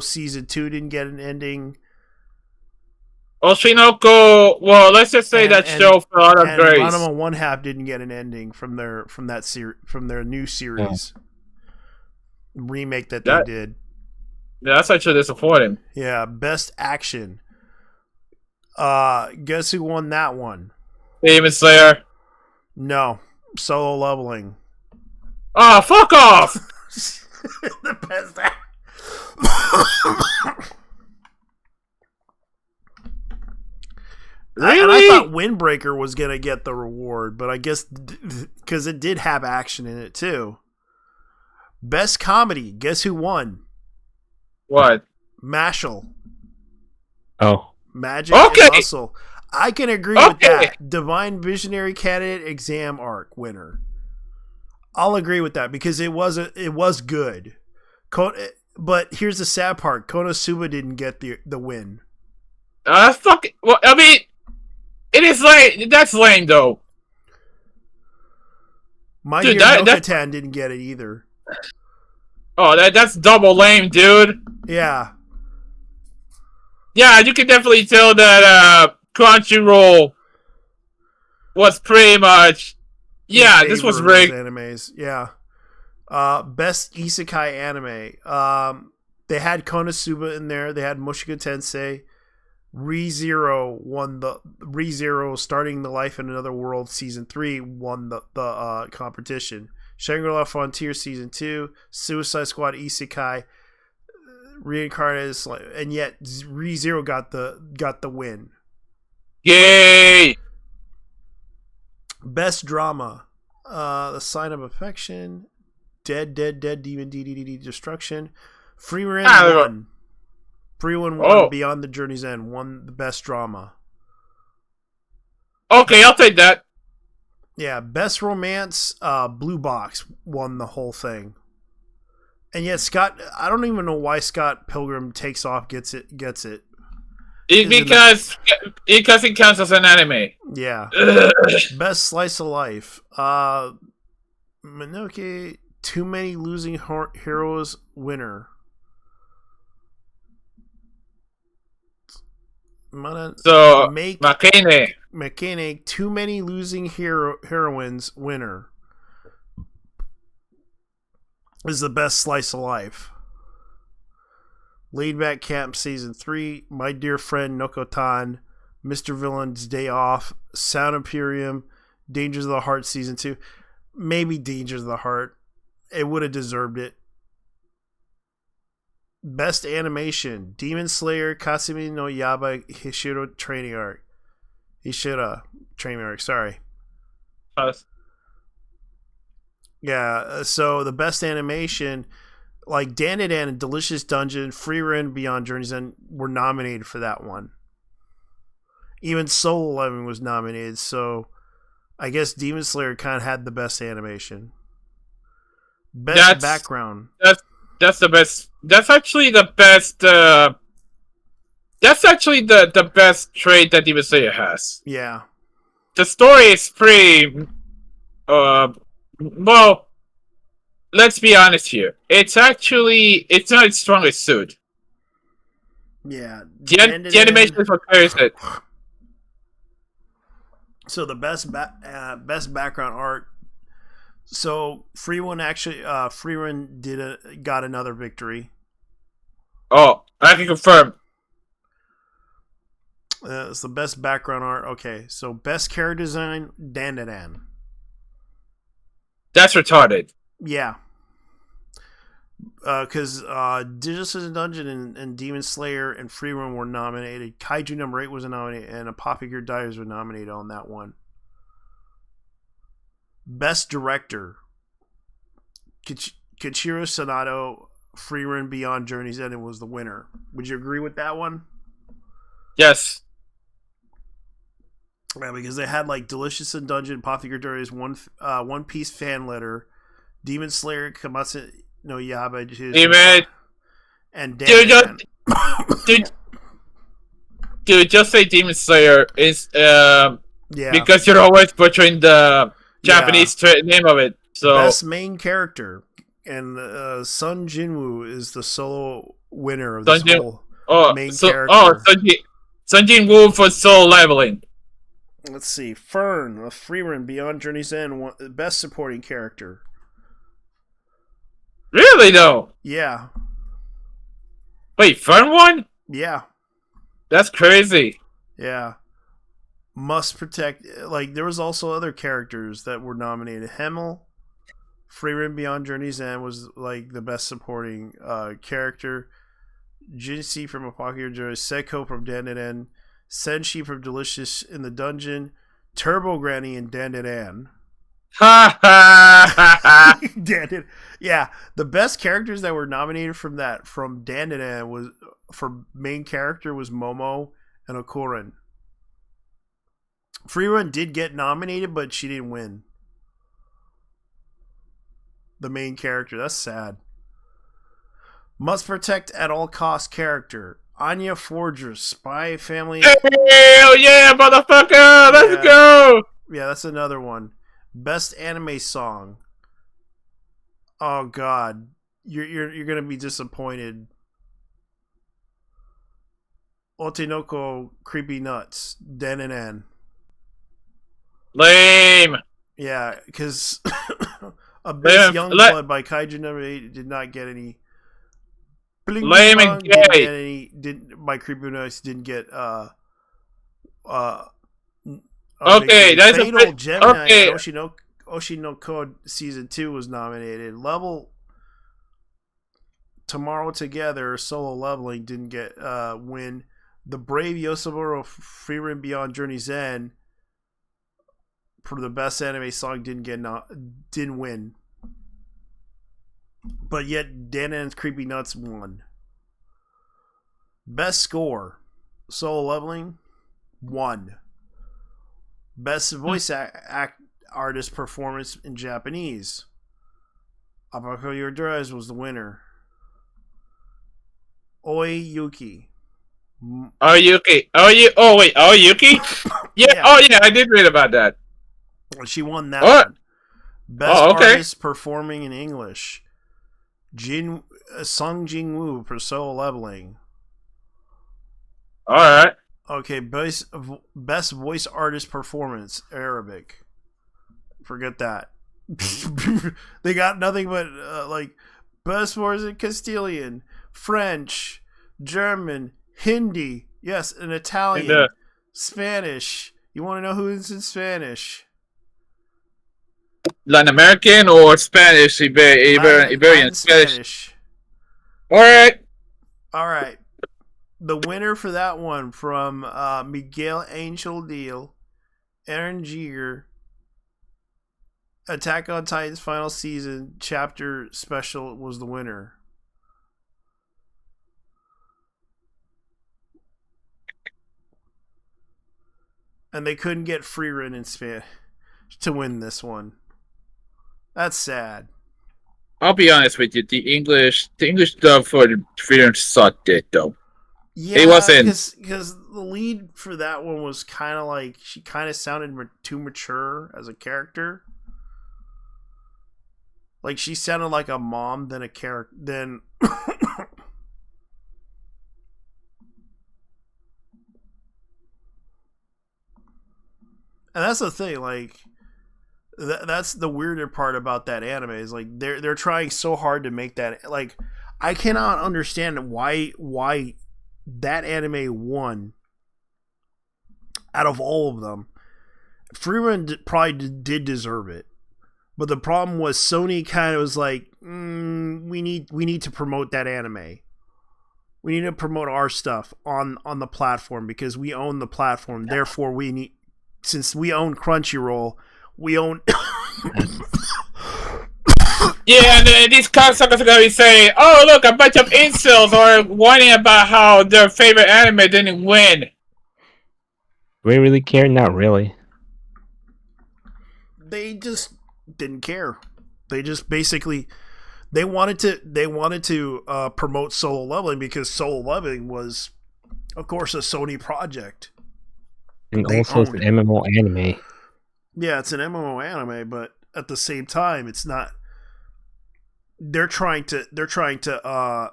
season 2 didn't get an ending. Oshinoko, well, let's just say that show fell out of grace. Ranma 1/2 didn't get an ending from their new series remake that they did. Yeah, that's actually disappointing. Yeah, best action. Guess who won that one? Demon Slayer. No, Solo Leveling. Oh, fuck off! The best action. Really? And I thought Windbreaker was going to get the reward, but I guess because it did have action in it too. Best comedy. Guess who won? What? Mashal. Oh. Magic okay. and Hustle. I can agree with that. Divine Visionary Candidate Exam Arc winner. I'll agree with that because it was good. But here's the sad part: Konosuba didn't get the win. Fuck. Well, I mean, it is lame. That's lame though. My Dear No-Katan didn't get it either. Oh, that's double lame, dude. Yeah. Yeah, you can definitely tell that Crunchyroll was pretty much. Yeah, this was rigged. Animes, yeah. Best Isekai anime. They had Konosuba in there. They had Mushoku Tensei. ReZero won the ReZero Starting the Life in Another World Season 3 won the competition. Shangri-La Frontier Season 2, Suicide Squad Isekai, Reincarnated, and yet ReZero got the win. Yay! Best drama. The Sign of Affection, Dead, Demon, DDD, Destruction. Free Ren won. Free Ren won. Beyond the Journey's End won the best drama. Okay, I'll take that. Yeah, best romance. Blue Box won the whole thing. And yet Scott, I don't even know why Scott Pilgrim Takes Off gets it. Because it counts as an anime. Yeah. Best slice of life. Minoke, Too Many Losing Heroes winner. So Makene, Too Many Losing Heroines winner. Is the best slice of life. Laid Back Camp Season 3, My Dear Friend Nokotan, Mr. Villain's Day Off, Sound Imperium, Dangers of the Heart Season 2. Maybe Dangers of the Heart. It would have deserved it. Best Animation, Demon Slayer, Kasumi no Yaba, Hishiro Training Arc. Training Arc, sorry. Yeah, so the best animation, like Dandadan and Delicious Dungeon, Free Ren, Beyond Journey's End were nominated for that one. Even Soul 11 was nominated, so I guess Demon Slayer kind of had the best animation. Best background. That's the best. That's actually the best. That's actually the best trait that Demon Slayer has. Yeah. The story is pretty. Well, let's be honest here. It's not its strongest suit. Yeah. The animation is what carries it. So the best background art. So Free Ren got another victory. Oh, I can confirm. It's the best background art. Okay, so best character design, Dandadan. That's retarded. Yeah. Because Digital Dungeon and Demon Slayer and Free Ren were nominated. Kaiju number 8 was nominated, and Apothecary Diaries were nominated on that one. Best Director, Kichiro Sanato, Free Ren Beyond Journey's End was the winner. Would you agree with that one? Yes. Yeah, because they had like Delicious in Dungeon, Apothecary Diaries, One Piece fan letter, Demon Slayer, Kamatsu no Yaba, and Dan. Dude, just say Demon Slayer is because you're always butchering the Japanese name of it. So best main character, and Sun Jinwoo is the solo winner of this whole main character. Sun Jinwoo for Soul Leveling. Let's see, Fern of Free Ren Beyond Journey's End, best supporting character. Really though? Yeah. Wait, Fern won? Yeah. That's crazy. Yeah. Must protect. Like, there was also other characters that were nominated. Hemel, Free Ren Beyond Journey's End was like the best supporting character. Jinsi from Apothecary Diaries, Seko from Dandadan, Senshi from Delicious in the Dungeon, Turbo Granny and Dandadan. Ha ha! Yeah, the best characters that were nominated from Dandadan was for main character was Momo and Okurin. Free Run did get nominated, but she didn't win. The main character. That's sad. Must protect at all costs character. Anya Forger, Spy Family. Hell yeah, motherfucker! Let's go! Yeah, that's another one. Best anime song. Oh God, you're gonna be disappointed. Otinoko Creepy Nuts, Den and N. Lame. Yeah, because Abyss Youngblood by Kaiju Number 8 did not get any. Lame and gay. My Creepy Nuts didn't get. Okay, that's Fatal Gemini. Okay. Oshinoko Season 2 was nominated. Level Tomorrow Together Solo Leveling didn't get win. The Brave Yosaburo Freerun Beyond Journey's End for the best anime song didn't win. But yet Danan's Creepy Nuts won. Best score Solo Leveling won. Best voice artist performance in Japanese. Abako Yordurez was the winner. Oi Yuki. Yuki. Yuki? Yeah. Oh yeah, I did read about that. She won that one. Best artist performing in English. Sung Jin Woo for Solo Leveling. Alright. Okay, best voice artist performance, Arabic. Forget that. They got nothing but best voice in Castilian, French, German, Hindi, yes, and Italian, Spanish. You want to know who's in Spanish? Latin American or Spanish? Iberian Spanish. Alright. The winner for that one from Miguel Angel Deal, Aaron Giger, Attack on Titan's final season chapter special was the winner. And they couldn't get Freerun in Spanish to win this one. That's sad. I'll be honest with you, the English dub for the Freerun sucked it though. Yeah, it wasn't because the lead for that one was kind of like she kind of sounded too mature as a character. Like she sounded like a mom than a character. And that's the thing. Like that's the weirder part about that anime is like they're trying so hard to make that like I cannot understand why that anime won out of all of them. Freerun probably did deserve it, but the problem was Sony kind of was like, we need to promote that anime. We need to promote our stuff on the platform because we own the platform. Therefore, since we own Crunchyroll, we own. Yeah, and these cocksuckers are gonna be saying, "Oh, look, a bunch of incels are whining about how their favorite anime didn't win." Do we really care? Not really. They just didn't care. They just basically they wanted to promote Solo Leveling because Solo Leveling was, of course, a Sony project. And also, it's an MMO anime. Yeah, it's an MMO anime, but at the same time, it's not. They're trying to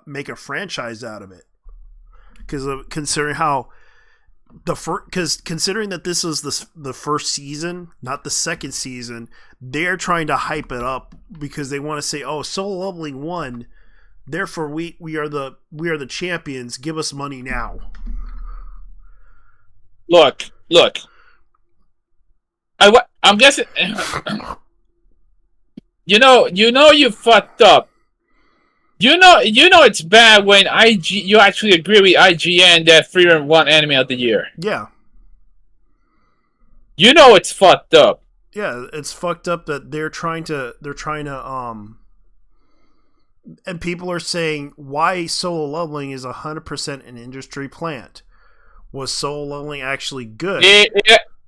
make a franchise out of it because considering how considering that this is the first season, not the second season, they're trying to hype it up because they want to say, "Oh, Solo Leveling won, therefore we are the champions. Give us money now." Look. I'm guessing. You fucked up. You know it's bad when you actually agree with IGN that Freerun won Anime of the Year. Yeah. You know it's fucked up. Yeah, it's fucked up that they're trying to and people are saying why Solo Leveling is 100% an industry plant. Was Solo Leveling actually good?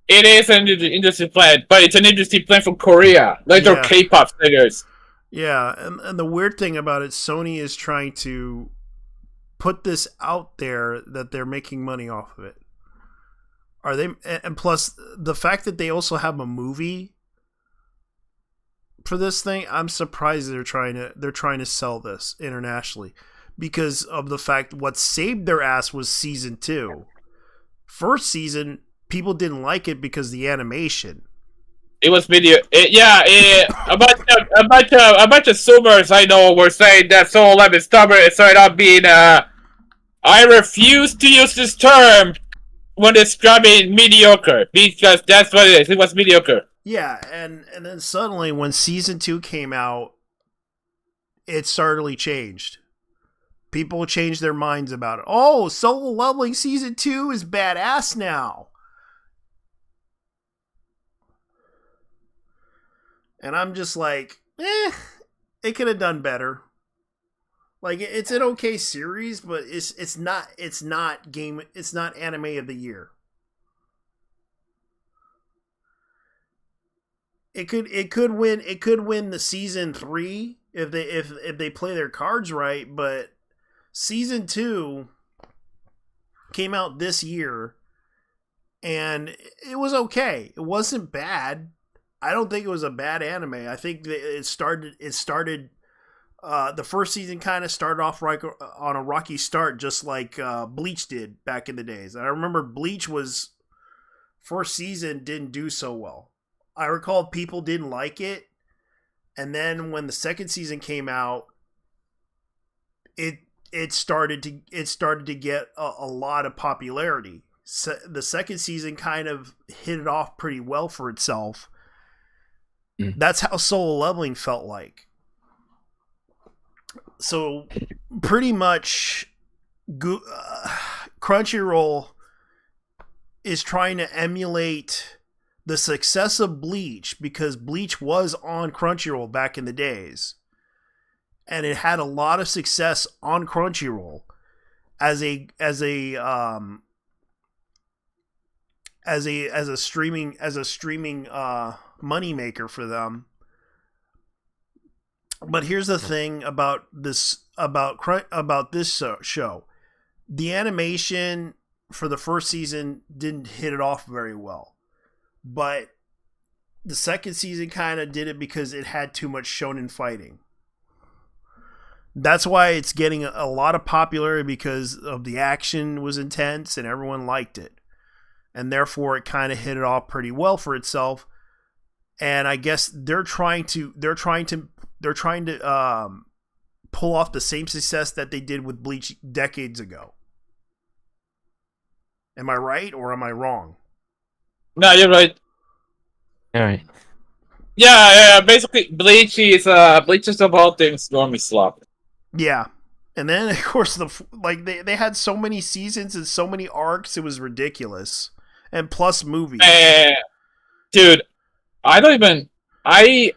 It is an industry plan, but it's an industry plan from Korea, like their K-pop singers. Yeah, and the weird thing about it, Sony is trying to put this out there that they're making money off of it. Are they? And plus, the fact that they also have a movie for this thing, I'm surprised they're trying to sell this internationally because of the fact what saved their ass was season 2. First season, people didn't like it because of the animation. It was video. A bunch of Zoomers I know were saying that Soul 11 started out being I refuse to use this term when describing mediocre because that's what it is. It was mediocre. Yeah, and then suddenly when season 2 came out, it suddenly changed. People changed their minds about it. Oh, Solo Leveling season 2 is badass now. And I'm just like, it could have done better. Like it's an okay series, but it's not anime of the year. It could win the season 3 if they play their cards right, but season 2 came out this year and it was okay. It wasn't bad. I don't think it was a bad anime. I think that it started the first season kind of started off right on a rocky start, just like Bleach did back in the days. I remember Bleach was first season didn't do so well. I recall people didn't like it, and then when the second season came out, it started to get a lot of popularity. So the second season kind of hit it off pretty well for itself. That's how Solo Leveling felt like. So pretty much Crunchyroll is trying to emulate the success of Bleach because Bleach was on Crunchyroll back in the days. And it had a lot of success on Crunchyroll as a streaming moneymaker for them. But here's the thing about this show. The animation for the first season didn't hit it off very well. But the second season kind of did it because it had too much shonen fighting. That's why it's getting a lot of popularity because of the action was intense and everyone liked it. And therefore it kind of hit it off pretty well for itself. And I guess they're trying to pull off the same success that they did with Bleach decades ago. Am I right or am I wrong? No, you're right. All right. Yeah. Basically, Bleach is of all things normally slop. Yeah, and then of course they had so many seasons and so many arcs, it was ridiculous, and plus movies. Dude, I don't even. I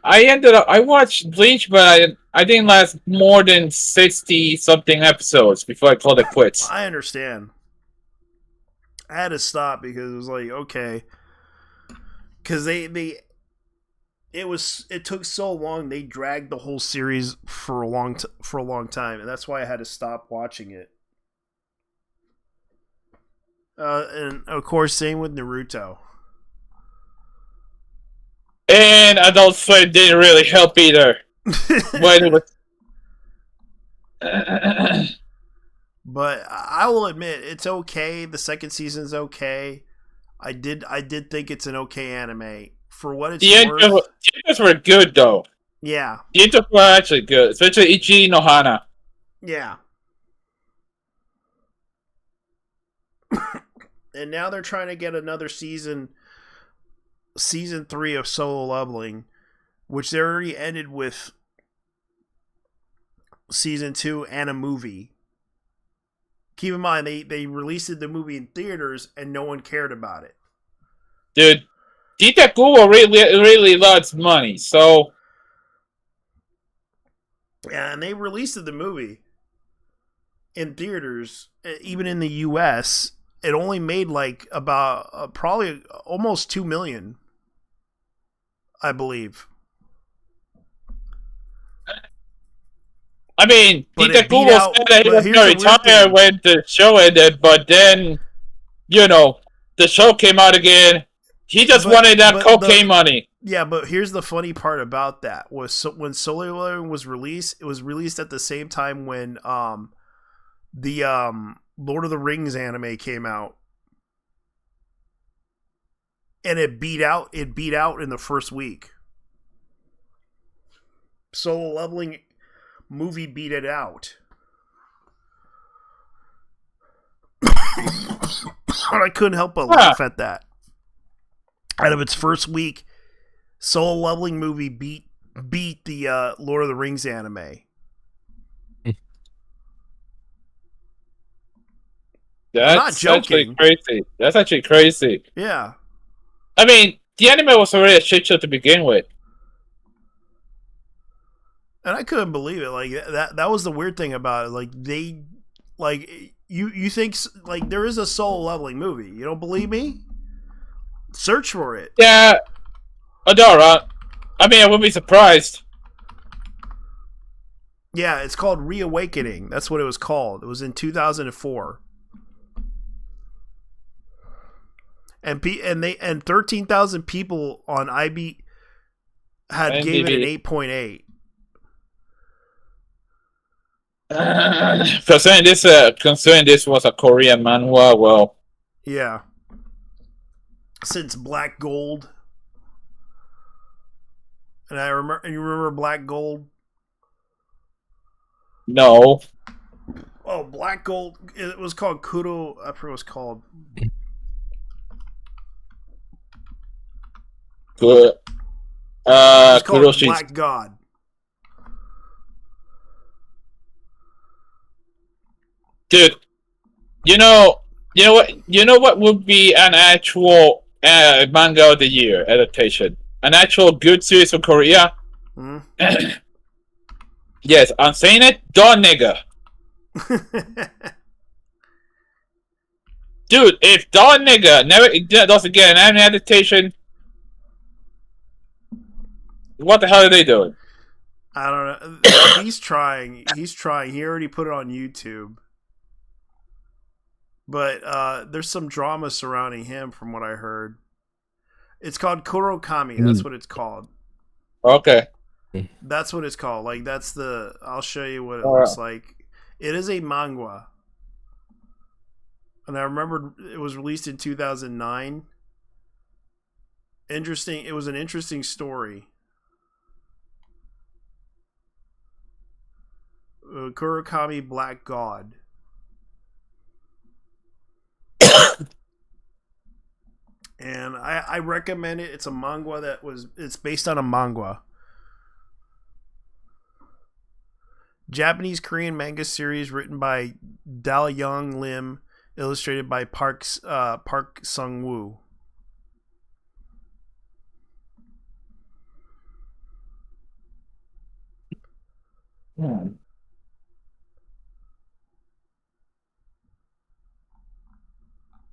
watched Bleach, but I didn't last more than 60 something episodes before I called it quits. I understand. I had to stop because it was like, okay, because it took so long. They dragged the whole series for a long time, and that's why I had to stop watching it. And of course, same with Naruto. And Adult Swim didn't really help either. When it was... But I will admit, it's okay. The second season's okay. I did think it's an okay anime. For what it's worth. The intros were good, though. Yeah. The intros were actually good, especially Ichi no Hana. Yeah. And now they're trying to get another season 3 of Solo Leveling, which they already ended with season 2 and a movie. Keep in mind, they released the movie in theaters and no one cared about it. Dude, Tita Kubo really loves money, so... Yeah, and they released the movie in theaters, even in the U.S., it only made like about probably almost 2 million, I believe. I mean, But Peter Google said that he was going to retire when the show ended, but then, the show came out again. He just wanted that cocaine money. Yeah, but here's the funny part about that was when Solo Leveling was released, it was released at the same time when the Lord of the Rings anime came out. And it beat out in the first week. Solo Leveling movie beat it out. And I couldn't help but laugh at that. Out of its first week, Solo Leveling movie beat the Lord of the Rings anime. That's actually crazy. That's actually crazy. Yeah. I mean, the anime was already a shit show to begin with. And I couldn't believe it. Like that was the weird thing about it. Like they, like you think like there is a Solo Leveling movie. You don't believe me? Search for it. Yeah, Adora. I mean, I wouldn't be surprised. Yeah, it's called Reawakening. That's what it was called. It was in 2004. And 13,000 people on IB gave it an 8.8. Considering this was a Korean manhwa, well, yeah. Since Black Gold, and you remember Black Gold? No. Oh, Black Gold. It was called Kuro. I forget what it was called. Good. It's called Black God. Dude, you know what would be an actual manga of the year adaptation? An actual good series from Korea? Yes, I'm saying it. Dawn Nigga. Dude, if Dawn Nigga never doesn't get an anime adaptation, what the hell are they doing? I don't know. He's trying. He already put it on YouTube. But there's some drama surrounding him from what I heard. It's called Kurokami. That's what it's called. Okay. That's what it's called. Like, I'll show you what it looks like. It is a manga. And I remember it was released in 2009. Interesting. It was an interesting story. Kurokami Black God. And I recommend it. It's a manga it's based on a manga. Japanese Korean manga series written by Dal-young Lim, illustrated by Park Sung-woo.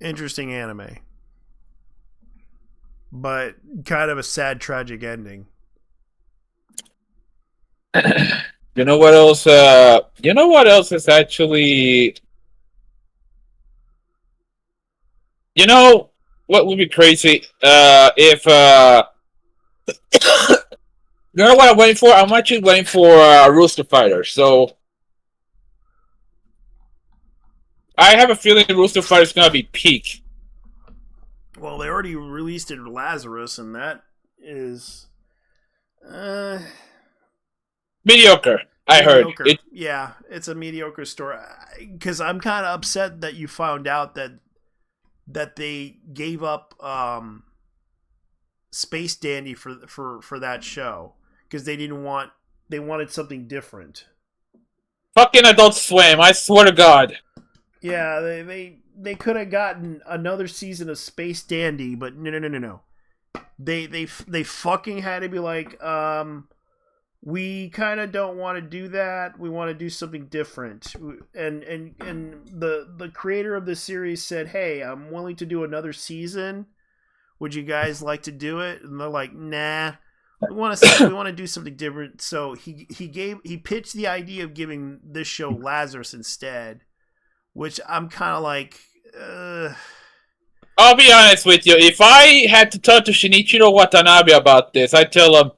Interesting anime. But kind of a sad, tragic ending. You know what else? You know what else is actually? You know what would be crazy? If you know what I'm waiting for? I'm actually waiting for Rooster Fighter. So I have a feeling Rooster Fighter is gonna be peak. Well, they already released it Lazarus, and that is mediocre. I heard. Yeah, it's a mediocre story. Because I'm kind of upset that you found out that they gave up Space Dandy for that show because they wanted something different. Fucking Adult Swim! I swear to God. Yeah, they could have gotten another season of Space Dandy, but no. They fucking had to be like, we kind of don't want to do that. We want to do something different. And the creator of the series said, "Hey, I'm willing to do another season. Would you guys like to do it?" And they're like, "Nah, we want to do something different." So he pitched the idea of giving this show Lazarus instead, which I'm kind of like. I'll be honest with you. If I had to talk to Shinichiro Watanabe about this, I'd tell him,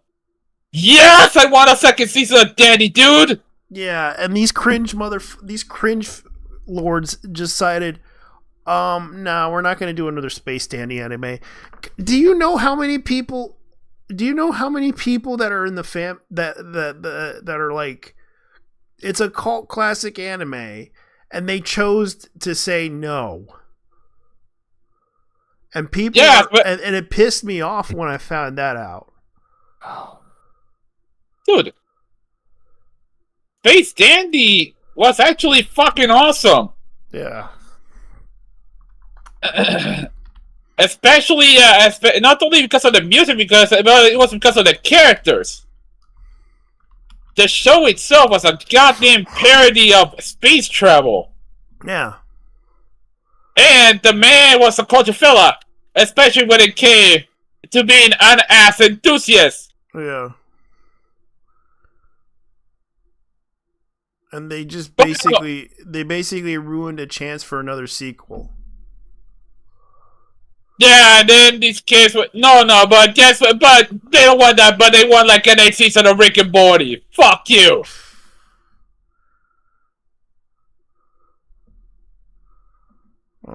"Yes, I want a second season of Danny, dude." Yeah, and these cringe lords decided, no, we're not going to do another Space Dandy anime. Do you know how many people? Do you know how many people that are in the that are like, it's a cult classic anime, and they chose to say no. And people, and it pissed me off when I found that out. Dude, Space Dandy was actually fucking awesome. Yeah. Especially, not only because of the music, it was because of the characters. The show itself was a goddamn parody of space travel. Yeah. And the man was a culture fella, especially when it came to being an ass enthusiast. Yeah. And they just basically ruined a chance for another sequel. Yeah, and then these kids were but guess what? But they don't want that. But they want like an 8th season of Rick and Morty. Fuck you.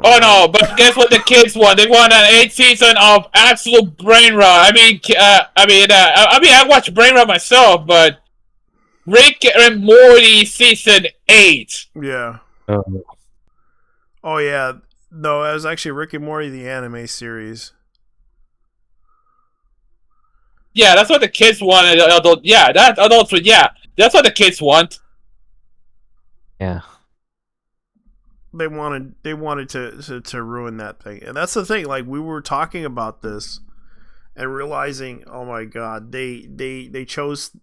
Oh no! But guess what the kids want? They want an 8th season of absolute brain rot. I watch brain rot myself, but Rick and Morty season 8. Yeah. Oh yeah. No, it was actually Rick and Morty the anime series. Yeah, that's what the kids want. That's what the kids want. Yeah. They wanted to ruin that thing, and that's the thing. Like, we were talking about this and realizing, oh my god, they chose,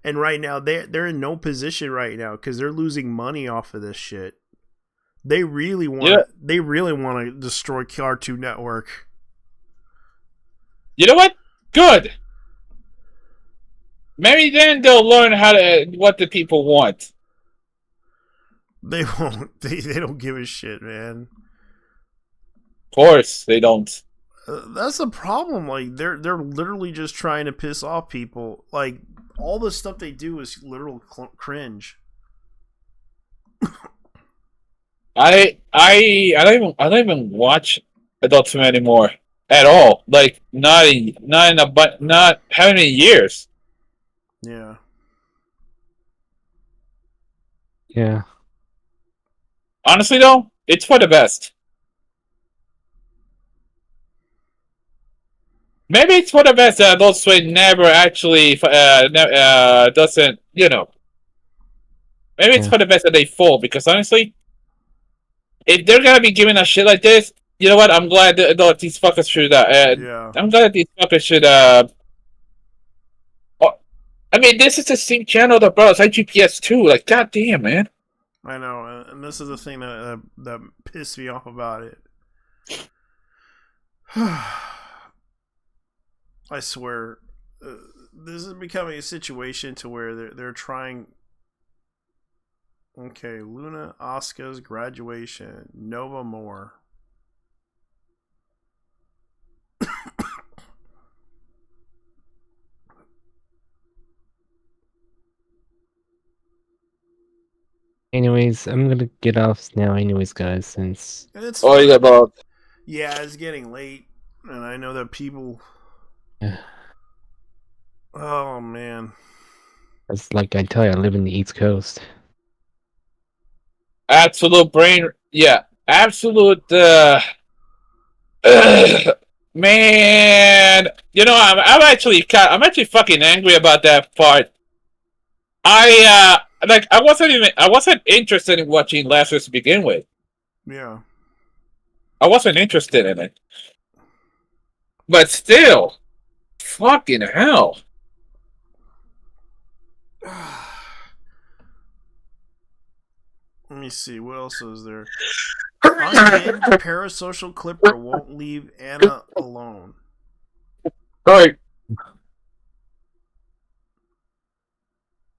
and right now they're in no position right now because they're losing money off of this shit. They really want to destroy Cartoon Network. You know what? Good. Maybe then they'll learn what the people want. They won't. They don't give a shit, man. Of course they don't. That's the problem. Like, they're literally just trying to piss off people. Like, all the stuff they do is literal cringe. I don't even watch Adult Swim anymore at all. Like, not how many years. Yeah. Yeah. Honestly, though, it's for the best. Maybe it's for the best that Adult Swim never actually doesn't, Maybe it's for the best that they fall, because honestly, if they're gonna be giving us shit like this, you know what? I'm glad that these fuckers should. I'm glad that these fuckers should. This is the same channel that brought us IGPS too. Like, goddamn, man. I know, and this is the thing that pissed me off about it. I swear, this is becoming a situation to where they're trying. Okay, Luna Asuka's graduation. Nova More. Anyways, I'm gonna get off now anyways, guys, since... Yeah, it's getting late, and I know that people... Oh, man. It's like I tell you, I live in the East Coast. Absolute brain... Yeah, absolute... Man... I'm actually fucking angry about that part. I wasn't interested in watching Lazarus to begin with. Yeah. I wasn't interested in it. But still, fucking hell. Let me see, what else is there? Unhinged parasocial clipper won't leave Anna alone. Alright.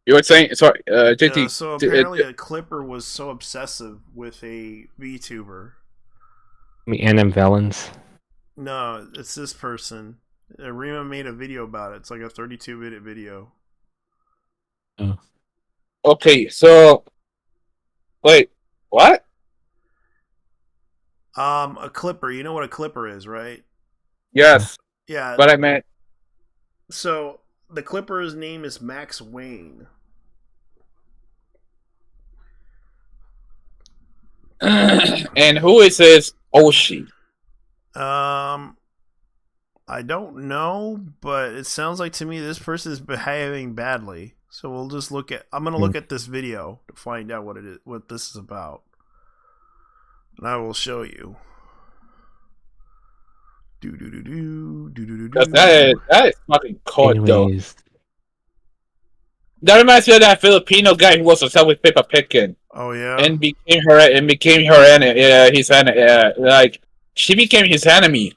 You were saying, sorry, JT. So apparently a clipper was so obsessive with a VTuber. I mean, NM Valens. No, it's this person. Rima made a video about it. It's like a 32-minute video. Oh. Okay, so... Wait, what? A clipper. You know what a clipper is, right? Yes. Yeah. But I meant... So, the clipper's name is Max Wayne. And who is this Oshi? I don't know, but it sounds like to me this person is behaving badly. So we'll just look at. I'm gonna look at this video to find out what it is, what this is about, and I will show you. That is fucking cold, though. That reminds me of that Filipino guy who was obsessed with Peppa Pig. Oh yeah. And became her enemy. His enemy. Like she became his enemy.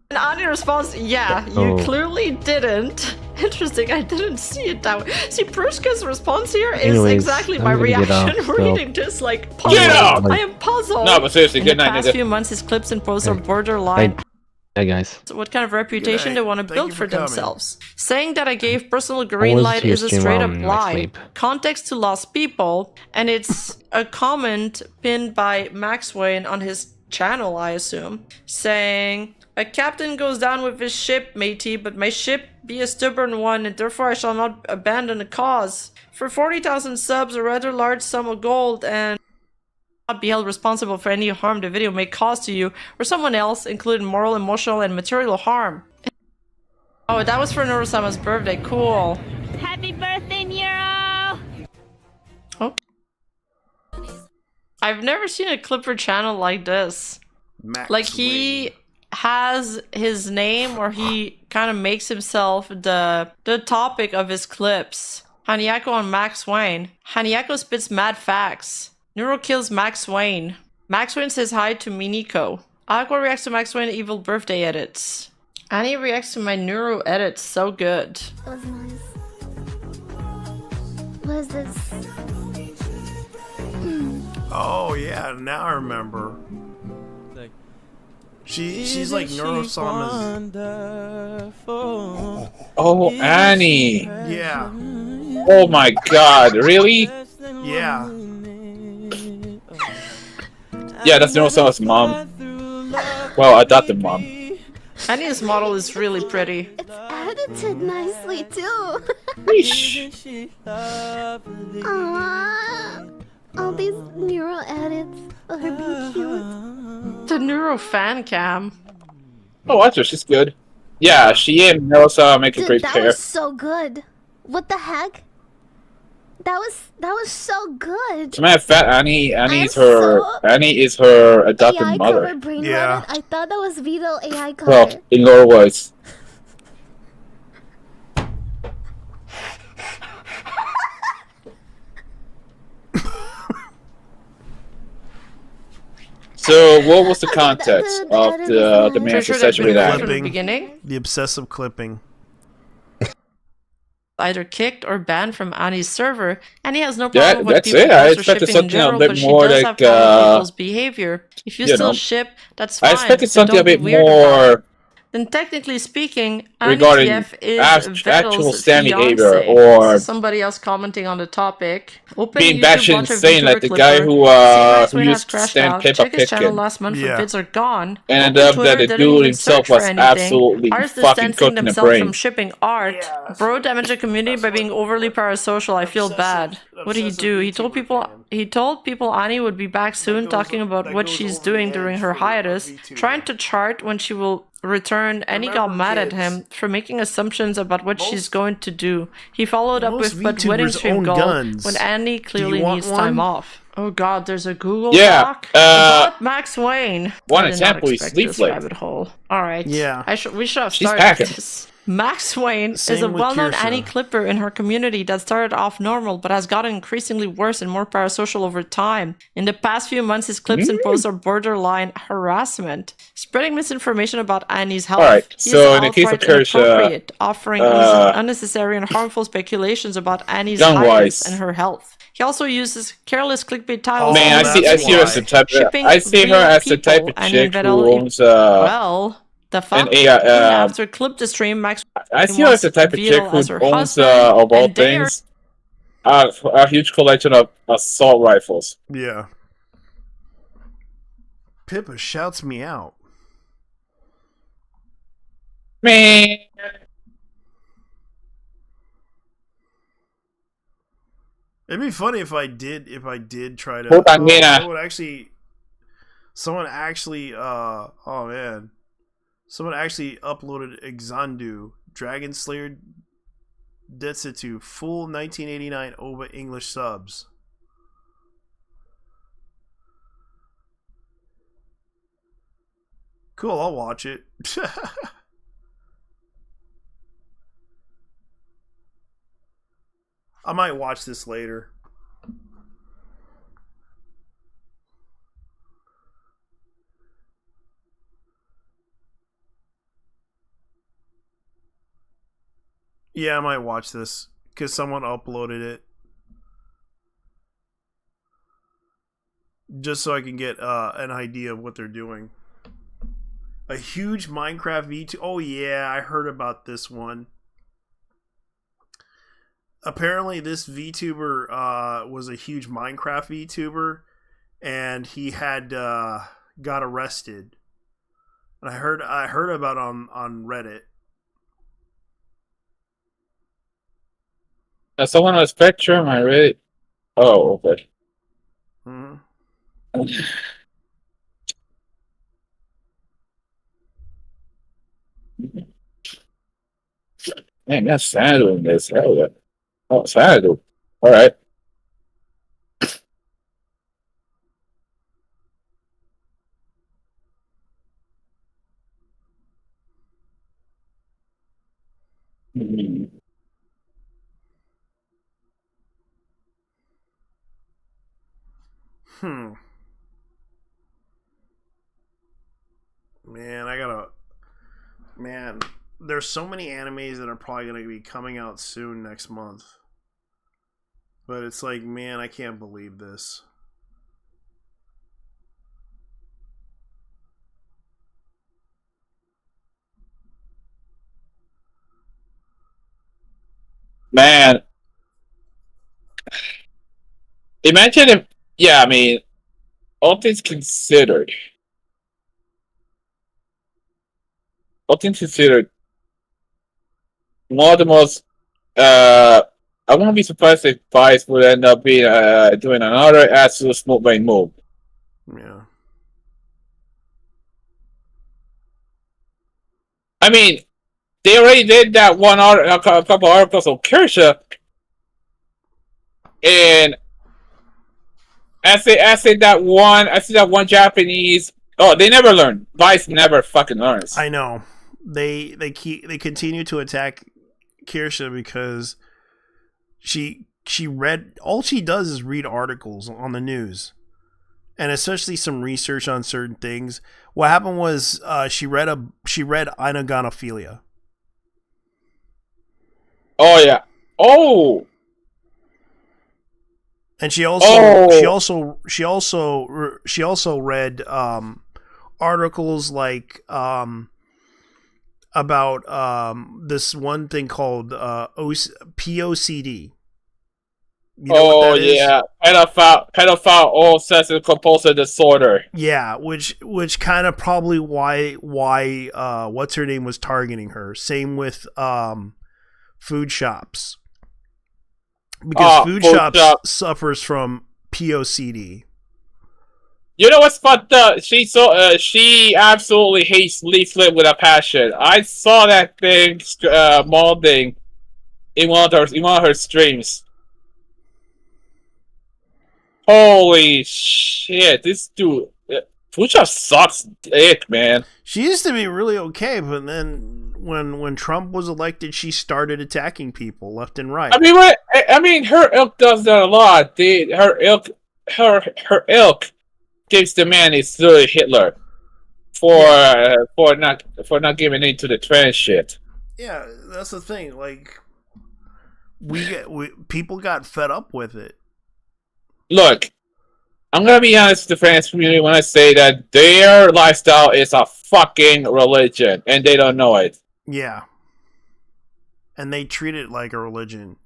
And Ani responds, yeah, you clearly didn't. Interesting, I didn't see it that way. See, Prushka's response here is exactly my reaction reading this, like, puzzled. Get out! I am puzzled. No, but seriously, good night, In the past few months, his clips and posts are borderline. Hey guys. So what kind of reputation they want to build for themselves. Saying that I gave personal green light is a straight up lie. Context to lost people, and it's a comment pinned by Max Wayne on his channel, I assume, saying... A captain goes down with his ship, matey, but my ship be a stubborn one, and therefore I shall not abandon the cause. For 40,000 subs, a rather large sum of gold, and not be held responsible for any harm the video may cause to you or someone else, including moral, emotional, and material harm. Oh, that was for Nurosama's birthday. Cool. Happy birthday, Nero! Oh. I've never seen a Clipper channel like this. Max like he has his name, or he kind of makes himself the topic of his clips. Hanyako and Max Wayne. Hanyako spits mad facts. Neuro kills Max Wayne. Max Wayne says hi to Miniko. Aqua reacts to Max Wayne evil birthday edits. Annie reacts to my Neuro edits. So good. That was nice. What is this? Oh yeah, now I remember. She's like Neurosama's. Oh, Annie. Yeah. Oh my God! Really? Yeah. Yeah, that's Neurosama's mom. Well, adopted mom. Annie's model is really pretty. It's edited nicely too. Aww. All these Neuro edits of her being cute. The Neuro fan cam. Oh, watch her. She's good. Yeah, she and Neurosama make a great that pair. was so good. What the heck? That was so good. As a matter of fact, Annie is her adopted AI mother. cover brain rotted. I thought that was Vito AI cover. Well, in lore was. So, what was the context of the man's essentially that? From the beginning? The obsessive clipping. Either kicked or banned from Annie's server, and he has no problem with That's people it. I post or expected shipping in something a general, bit but she more does like, have problem with people's behavior. If you you still know. ship, that's fine. I expected so something a don't be bit weird about it. more Then technically speaking, regarding Annie is actual Vettel's Stanley fiance. behavior or Somebody else commenting on the topic. Open being YouTube, batshit watch a insane like the VTuber guy clipper. who See how his who win has used to crashed stand out. Peppa Check his channel Pickin. last month for vids are gone. And Open that the Twitter, didn't dude even himself search for was anything. absolutely Artists fucking distancing cooking the themselves brain. from shipping art. Bro damaged the community by being overly parasocial. I feel bad. What did he do? He told people Annie would be back soon, talking about what she's doing during her hiatus, trying to chart when she will return, and he got mad at him for making assumptions about what she's going to do. He followed up with, but wedding stream goal when Annie clearly needs time off. Oh god, there's a Google Doc about Max Wayne. One I did not example is expect this Leaflet. rabbit hole. Alright. Yeah. We should have She's started packing. this. Max Wayne is Same a with well-known Kirsha. Annie Clipper in her community that started off normal but has gotten increasingly worse and more parasocial over time. In the past few months, his clips and posts are borderline harassment, spreading misinformation about Annie's health. Alright, He so is in the case of outright Kirsha, inappropriate, offering unnecessary and harmful speculations about Annie's Young highness Wise. and her health. He also uses careless clickbait titles. Man, I see her as the type. I see her as the type of chick who owns well, the fact after clip the stream, Max. I see her as the type of chick who owns, of all things, a huge collection of assault rifles. Yeah. Pippa shouts me out. Man. It'd be funny if I did try to. Hold on, Nina. Someone actually oh man. Someone actually uploaded Exandu, Dragon Slayer Detsutu, full 1989 OVA English subs. Cool, I'll watch it. I might watch this later. Yeah, I might watch this because someone uploaded it. Just so I can get an idea of what they're doing. A huge Minecraft VTuber. Oh yeah, I heard about this one. Apparently this VTuber was a huge Minecraft VTuber, and he had got arrested. And I heard about on Reddit. Someone on the spectrum, I really. Oh, okay. Mm-hmm. Man, that's Sandu in this. Hell yeah. Oh, Sandu. Alright. Man, there's so many animes that are probably going to be coming out soon next month. But it's like, man, I can't believe this. Man. Imagine if, yeah, I mean, all things considered, one of the most, I won't be surprised if Vice would end up being doing another absolute smoke brain move. Yeah. I mean, they already did that one a couple articles on Kirsha, and I see that one Japanese. Oh, they never learn. Vice never fucking learns. I know. They continue to attack Kirsha because she read, all she does is read articles on the news, and especially some research on certain things. What happened was she read Inogonophilia. Oh yeah. Oh. And she also read articles like about this one thing called POCD. You know what that is? Yeah, pedophile obsessive compulsive disorder. Yeah, which kind of probably why what's her name was targeting her. Same with food shops. Because food shops suffers from POCD. You know what's fucked up? She absolutely hates Leaflet with a passion. I saw that thing molding in one of her streams. Holy shit! This dude, Fucha sucks dick, man. She used to be really okay, but then when Trump was elected, she started attacking people left and right. I mean, her ilk does that a lot. Her ilk thinks the man is really Hitler for not giving in to the trans shit. Yeah, that's the thing. Like, people got fed up with it. Look, I'm gonna be honest with the trans community when I say that their lifestyle is a fucking religion, and they don't know it. Yeah. And they treat it like a religion.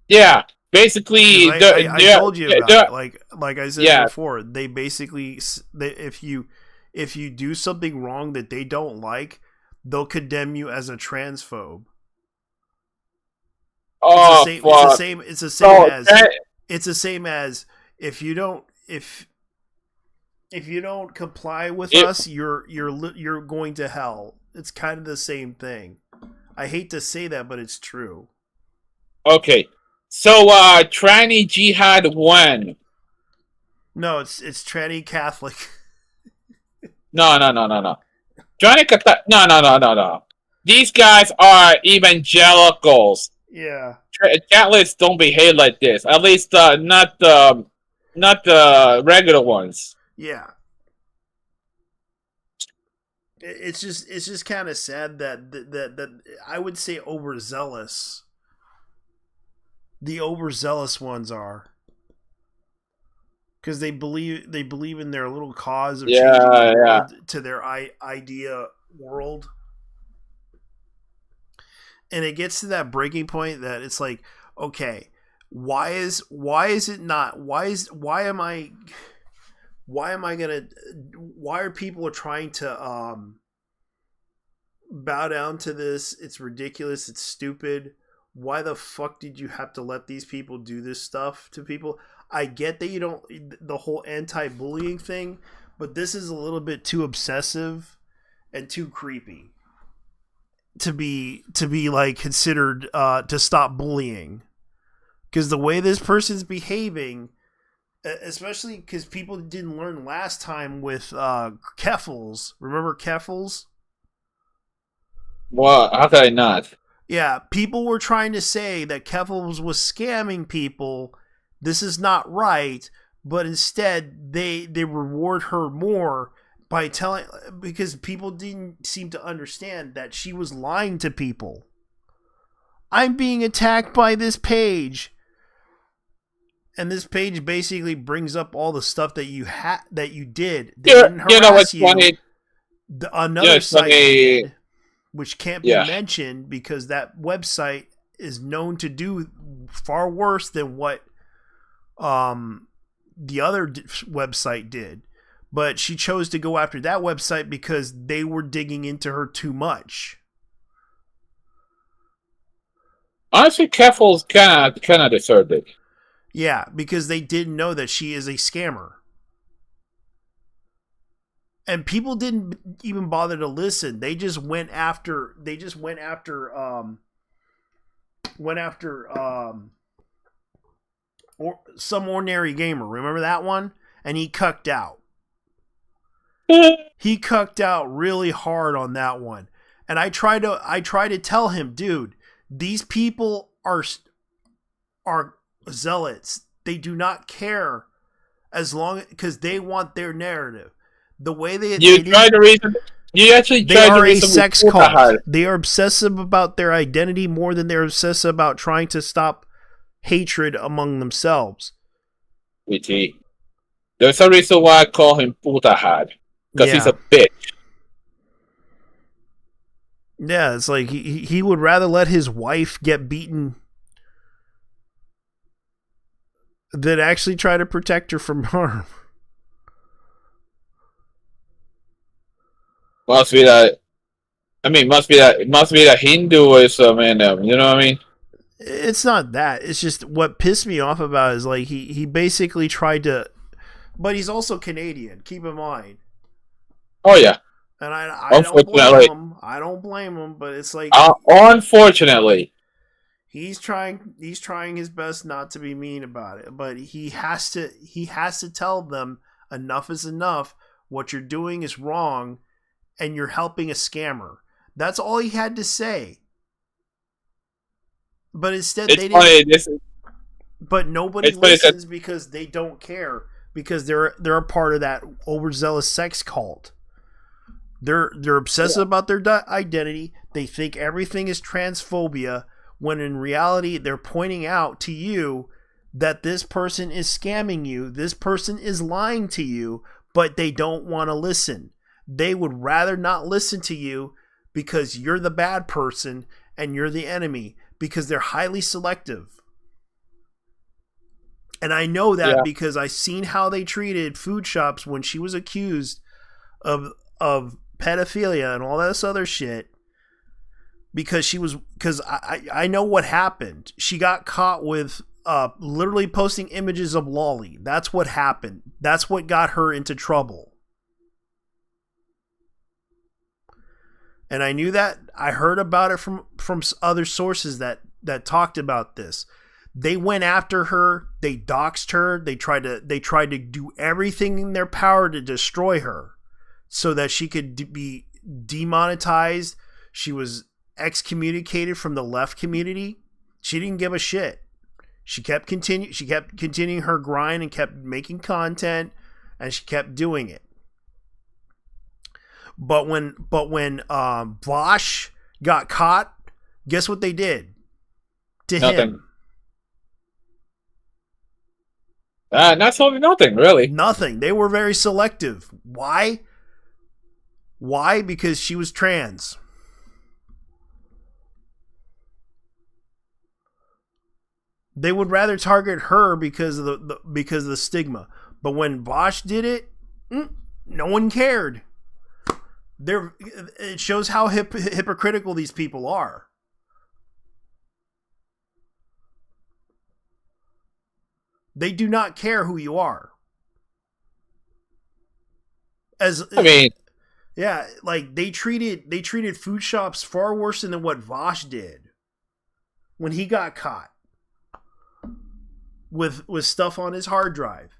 Yeah, basically, I told you about it. Like I said before, they basically, if you do something wrong that they don't like, they'll condemn you as a transphobe. Oh, it's the same as if you don't comply with us, you're going to hell. It's kind of the same thing. I hate to say that, but it's true. Okay, so tranny jihad when? No, it's tranny Catholic. No. Tranny Catholic. No. These guys are evangelicals. Yeah. Catholics don't behave like this. At least not the regular ones. Yeah. It's just kind of sad that I would say overzealous. The overzealous ones are, because they believe in their little cause of changing the world to their idea world. And it gets to that breaking point that it's like, okay, why are people trying to bow down to this? It's ridiculous. It's stupid. Why the fuck did you have to let these people do this stuff to people? I get that you don't, the whole anti-bullying thing, but this is a little bit too obsessive and too creepy to be like considered to stop bullying, because the way this person's behaving, especially because people didn't learn last time with Keffels. Remember Keffels? Well, how could I not? Yeah, people were trying to say that Keffels was scamming people. This is not right, but instead they reward her more by telling, because people didn't seem to understand that she was lying to people. I'm being attacked by this page. And this page basically brings up all the stuff that you did. They didn't harass you. Funny? Another site did, which can't be mentioned because that website is known to do far worse than what the other website did. But she chose to go after that website because they were digging into her too much. Honestly, Keffels kind of deserved it. Yeah, because they didn't know that she is a scammer. And people didn't even bother to listen. They just went after some ordinary gamer. Remember that one? And he cucked out. He cucked out really hard on that one. And I try to tell him, dude, these people are zealots. They do not care as long because they want their narrative. The way they are a sex cult. They are obsessive about their identity more than they're obsessive about trying to stop hatred among themselves. WT. There's a reason why I call him putahad. Because he's a bitch. Yeah, it's like he would rather let his wife get beaten than actually try to protect her from harm. Must be that Hinduism in him, you know what I mean? It's not that. It's just what pissed me off about it is like he basically tried to, but he's also Canadian, keep in mind. Oh yeah. And I don't blame him. I don't blame him, but it's like unfortunately he's trying his best not to be mean about it, but he has to tell them enough is enough. What you're doing is wrong, and you're helping a scammer. That's all he had to say. But instead, they didn't. But nobody listens because they don't care, because they're a part of that overzealous sex cult. They're obsessive about their identity. They think everything is transphobia, when in reality they're pointing out to you that this person is scamming you, this person is lying to you, but they don't want to listen. They would rather not listen to you because you're the bad person and you're the enemy, because they're highly selective. And I know that because I've seen how they treated Food Shops when she was accused of pedophilia and all this other shit. Because I know what happened. She got caught with literally posting images of Lolly. That's what happened. That's what got her into trouble. And I knew that. I heard about it from other sources that talked about this. They went after her. They doxed her. They tried to do everything in their power to destroy her, so that she could be demonetized. She was excommunicated from the left community. She didn't give a shit. She kept continuing her grind and kept making content, and she kept doing it. But when Vosh got caught, guess what they did to him? Not solving nothing, really. Nothing. They were very selective. Why? Because she was trans. They would rather target her because of the stigma. But when Bosch did it, no one cared. It shows how hypocritical these people are. They do not care who you are. Yeah, like they treated Food Shops far worse than what Vosh did when he got caught with stuff on his hard drive.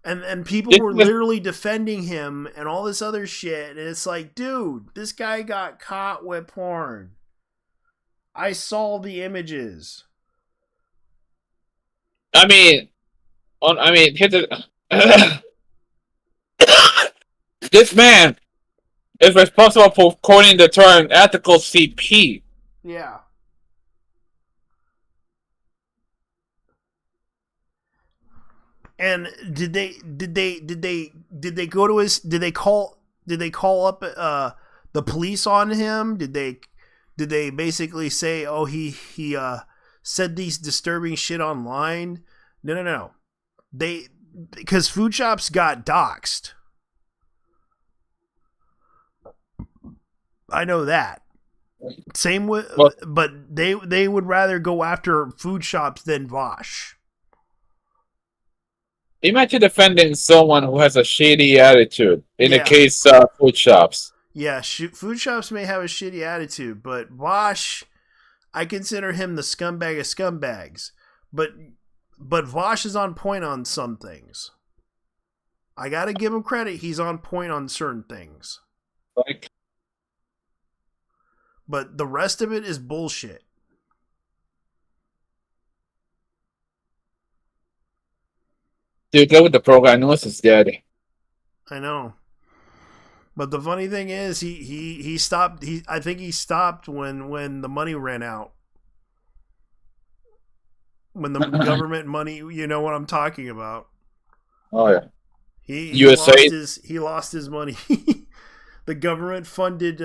And people were literally defending him and all this other shit. And it's like, dude, this guy got caught with porn. I saw the images. This man is responsible for coining the term ethical CP. Yeah. And did they go to his? Did they call up the police on him? Did they basically say, oh, he said these disturbing shit online? No. Because Food Shops got doxxed. I know that. Same with, but they would rather go after Food Shops than Vosh. Imagine defending someone who has a shady attitude. In the case of Food Shops. Yeah, Food Shops may have a shitty attitude, but Vosh, I consider him the scumbag of scumbags. But Vosh is on point on some things. I gotta give him credit. He's on point on certain things. But the rest of it is bullshit. Dude, look at the program. Notice it's dead. I know. But the funny thing is, he stopped. I think he stopped when the money ran out. When the government money, you know what I'm talking about. Oh yeah. He lost his money. The government funded.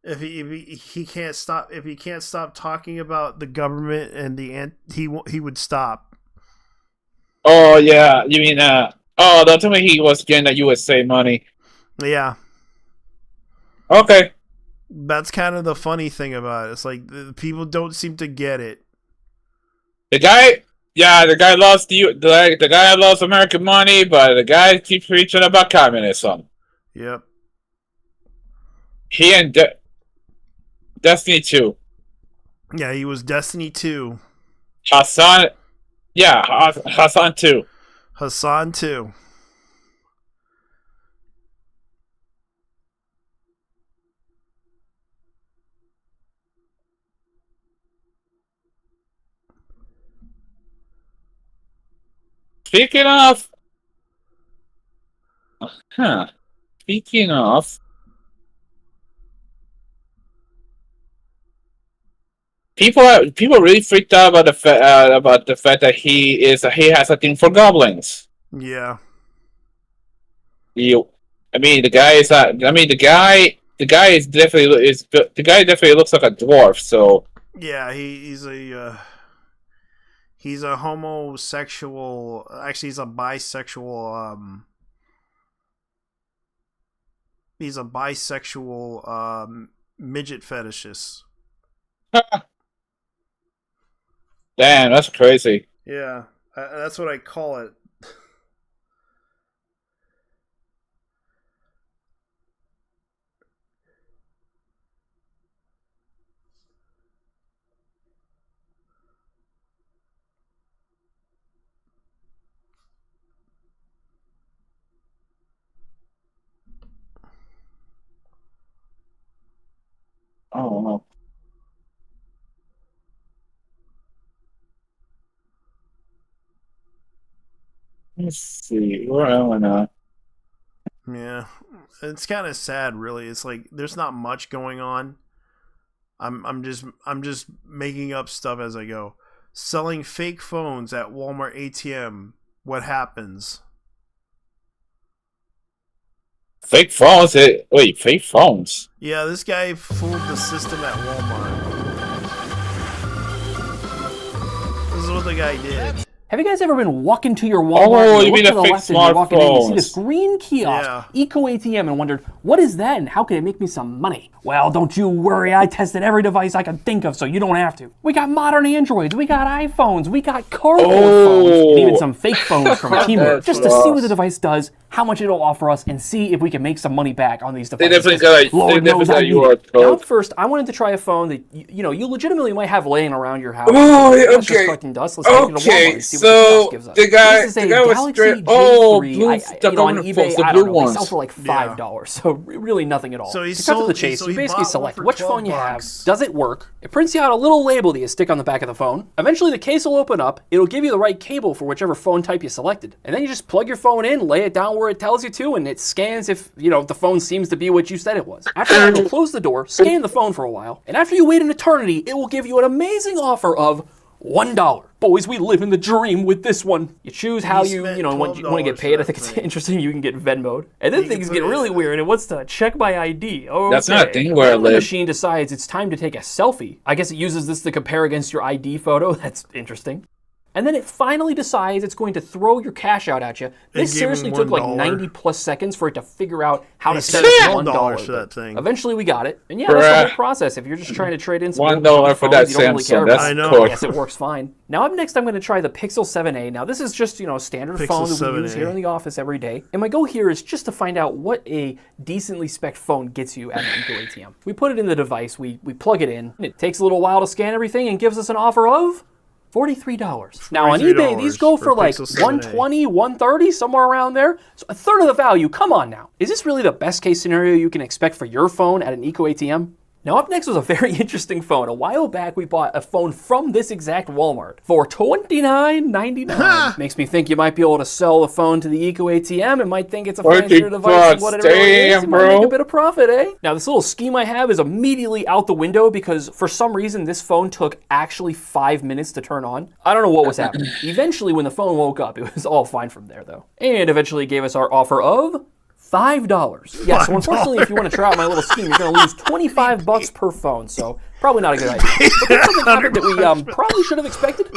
If he can't stop talking about the government and he would stop. Oh yeah, you mean don't tell me he was getting the USA money. Yeah. Okay. That's kind of the funny thing about it. It's like people don't seem to get it. The guy lost the guy lost American money, but the guy keeps preaching about communism. Yep. He and Destiny 2. Yeah, he was Destiny 2. Hassan 2. Hassan too. Speaking of, Speaking of, people really freaked out about the fact that he has a thing for goblins. Yeah. The guy is not. The guy is definitely the guy definitely looks like a dwarf. So yeah, he's a homosexual. Actually, he's a bisexual. He's a bisexual midget fetishist. Damn, that's crazy. Yeah, that's what I call it. Oh no. Let's see. Where am I now? Yeah, it's kind of sad, really. It's like there's not much going on. I'm just making up stuff as I go. Selling fake phones at Walmart ATM. What happens? Fake phones? Fake phones? Yeah, this guy fooled the system at Walmart. This is what the guy did. Have you guys ever been walking to your Walmart and you look to the left as you're walking in, you see this green kiosk, Eco ATM, and wondered, what is that and how can it make me some money? Well, don't you worry, I tested every device I could think of so you don't have to. We got modern Androids, we got iPhones, we got cardboard phones, and even some fake phones from Temu, just to see what the device does, how much it'll offer us, and see if we can make some money back on these devices. They definitely got you. Now, up first, I wanted to try a phone that you legitimately might have laying around your house. Okay. Just collecting dust. Let's take it to Walmart and see what the kiosk gives us. The guy This is a was Galaxy straight. J3. On eBay, phones, the I blue don't know, they ones. sell for like $5, so really nothing at all. So he to cut to sold- the chase, so you he basically bought one select for which phone you $12. have. Does it work? It prints you out a little label that you stick on the back of the phone. Eventually the case will open up, it'll give you the right cable for whichever phone type you selected. And then you just plug your phone in, lay it down where it tells you to, and it scans if, the phone seems to be what you said it was. After that, it'll close the door, scan the phone for a while, and after you wait an eternity, it will give you an amazing offer of $1. Boys, we live in the dream with this one. You choose how you want to get paid. I think it's interesting. You can get Venmo'd. And then things get really weird. It wants to check my ID. Oh, That's not a thing where I the live. machine decides it's time to take a selfie. I guess it uses this to compare against your ID photo. That's interesting. And then it finally decides it's going to throw your cash out at you. This gave seriously him took like $1. 90 plus seconds for it to figure out how to They set said up $1 for that thing. Eventually we got it. And yeah, that's the whole process. If you're just trying to trade in some $1 for that phones you don't really care Samsung. about, That's I know. cool. yes, it works fine. Now up next, I'm going to try the Pixel 7a. Now this is just, a standard Pixel phone that we use 7a. here in the office every day. And my goal here is just to find out what a decently spec'd phone gets you at an Eco ATM. We put it in the device, we plug it in. It takes a little while to scan everything and gives us an offer of $43. Now on eBay, these go for like Pixel 7a. $120, $130, somewhere around there. So a third of the value, come on now. Is this really the best case scenario you can expect for your phone at an Eco ATM? Now up next was a very interesting phone. A while back we bought a phone from this exact Walmart for $29.99. Makes me think you might be able to sell the phone to the Eco ATM and might think it's a fancier device than what it really is. You might make a bit of profit, eh? Now this little scheme I have is immediately out the window because for some reason this phone took actually 5 minutes to turn on. I don't know what was happening. Eventually when the phone woke up, it was all fine from there though. And eventually gave us our offer of $5. Yeah, so unfortunately, if you want to try out my little scheme, you're going to lose $25 per phone, so probably not a good idea. But then something happened that we probably should have expected.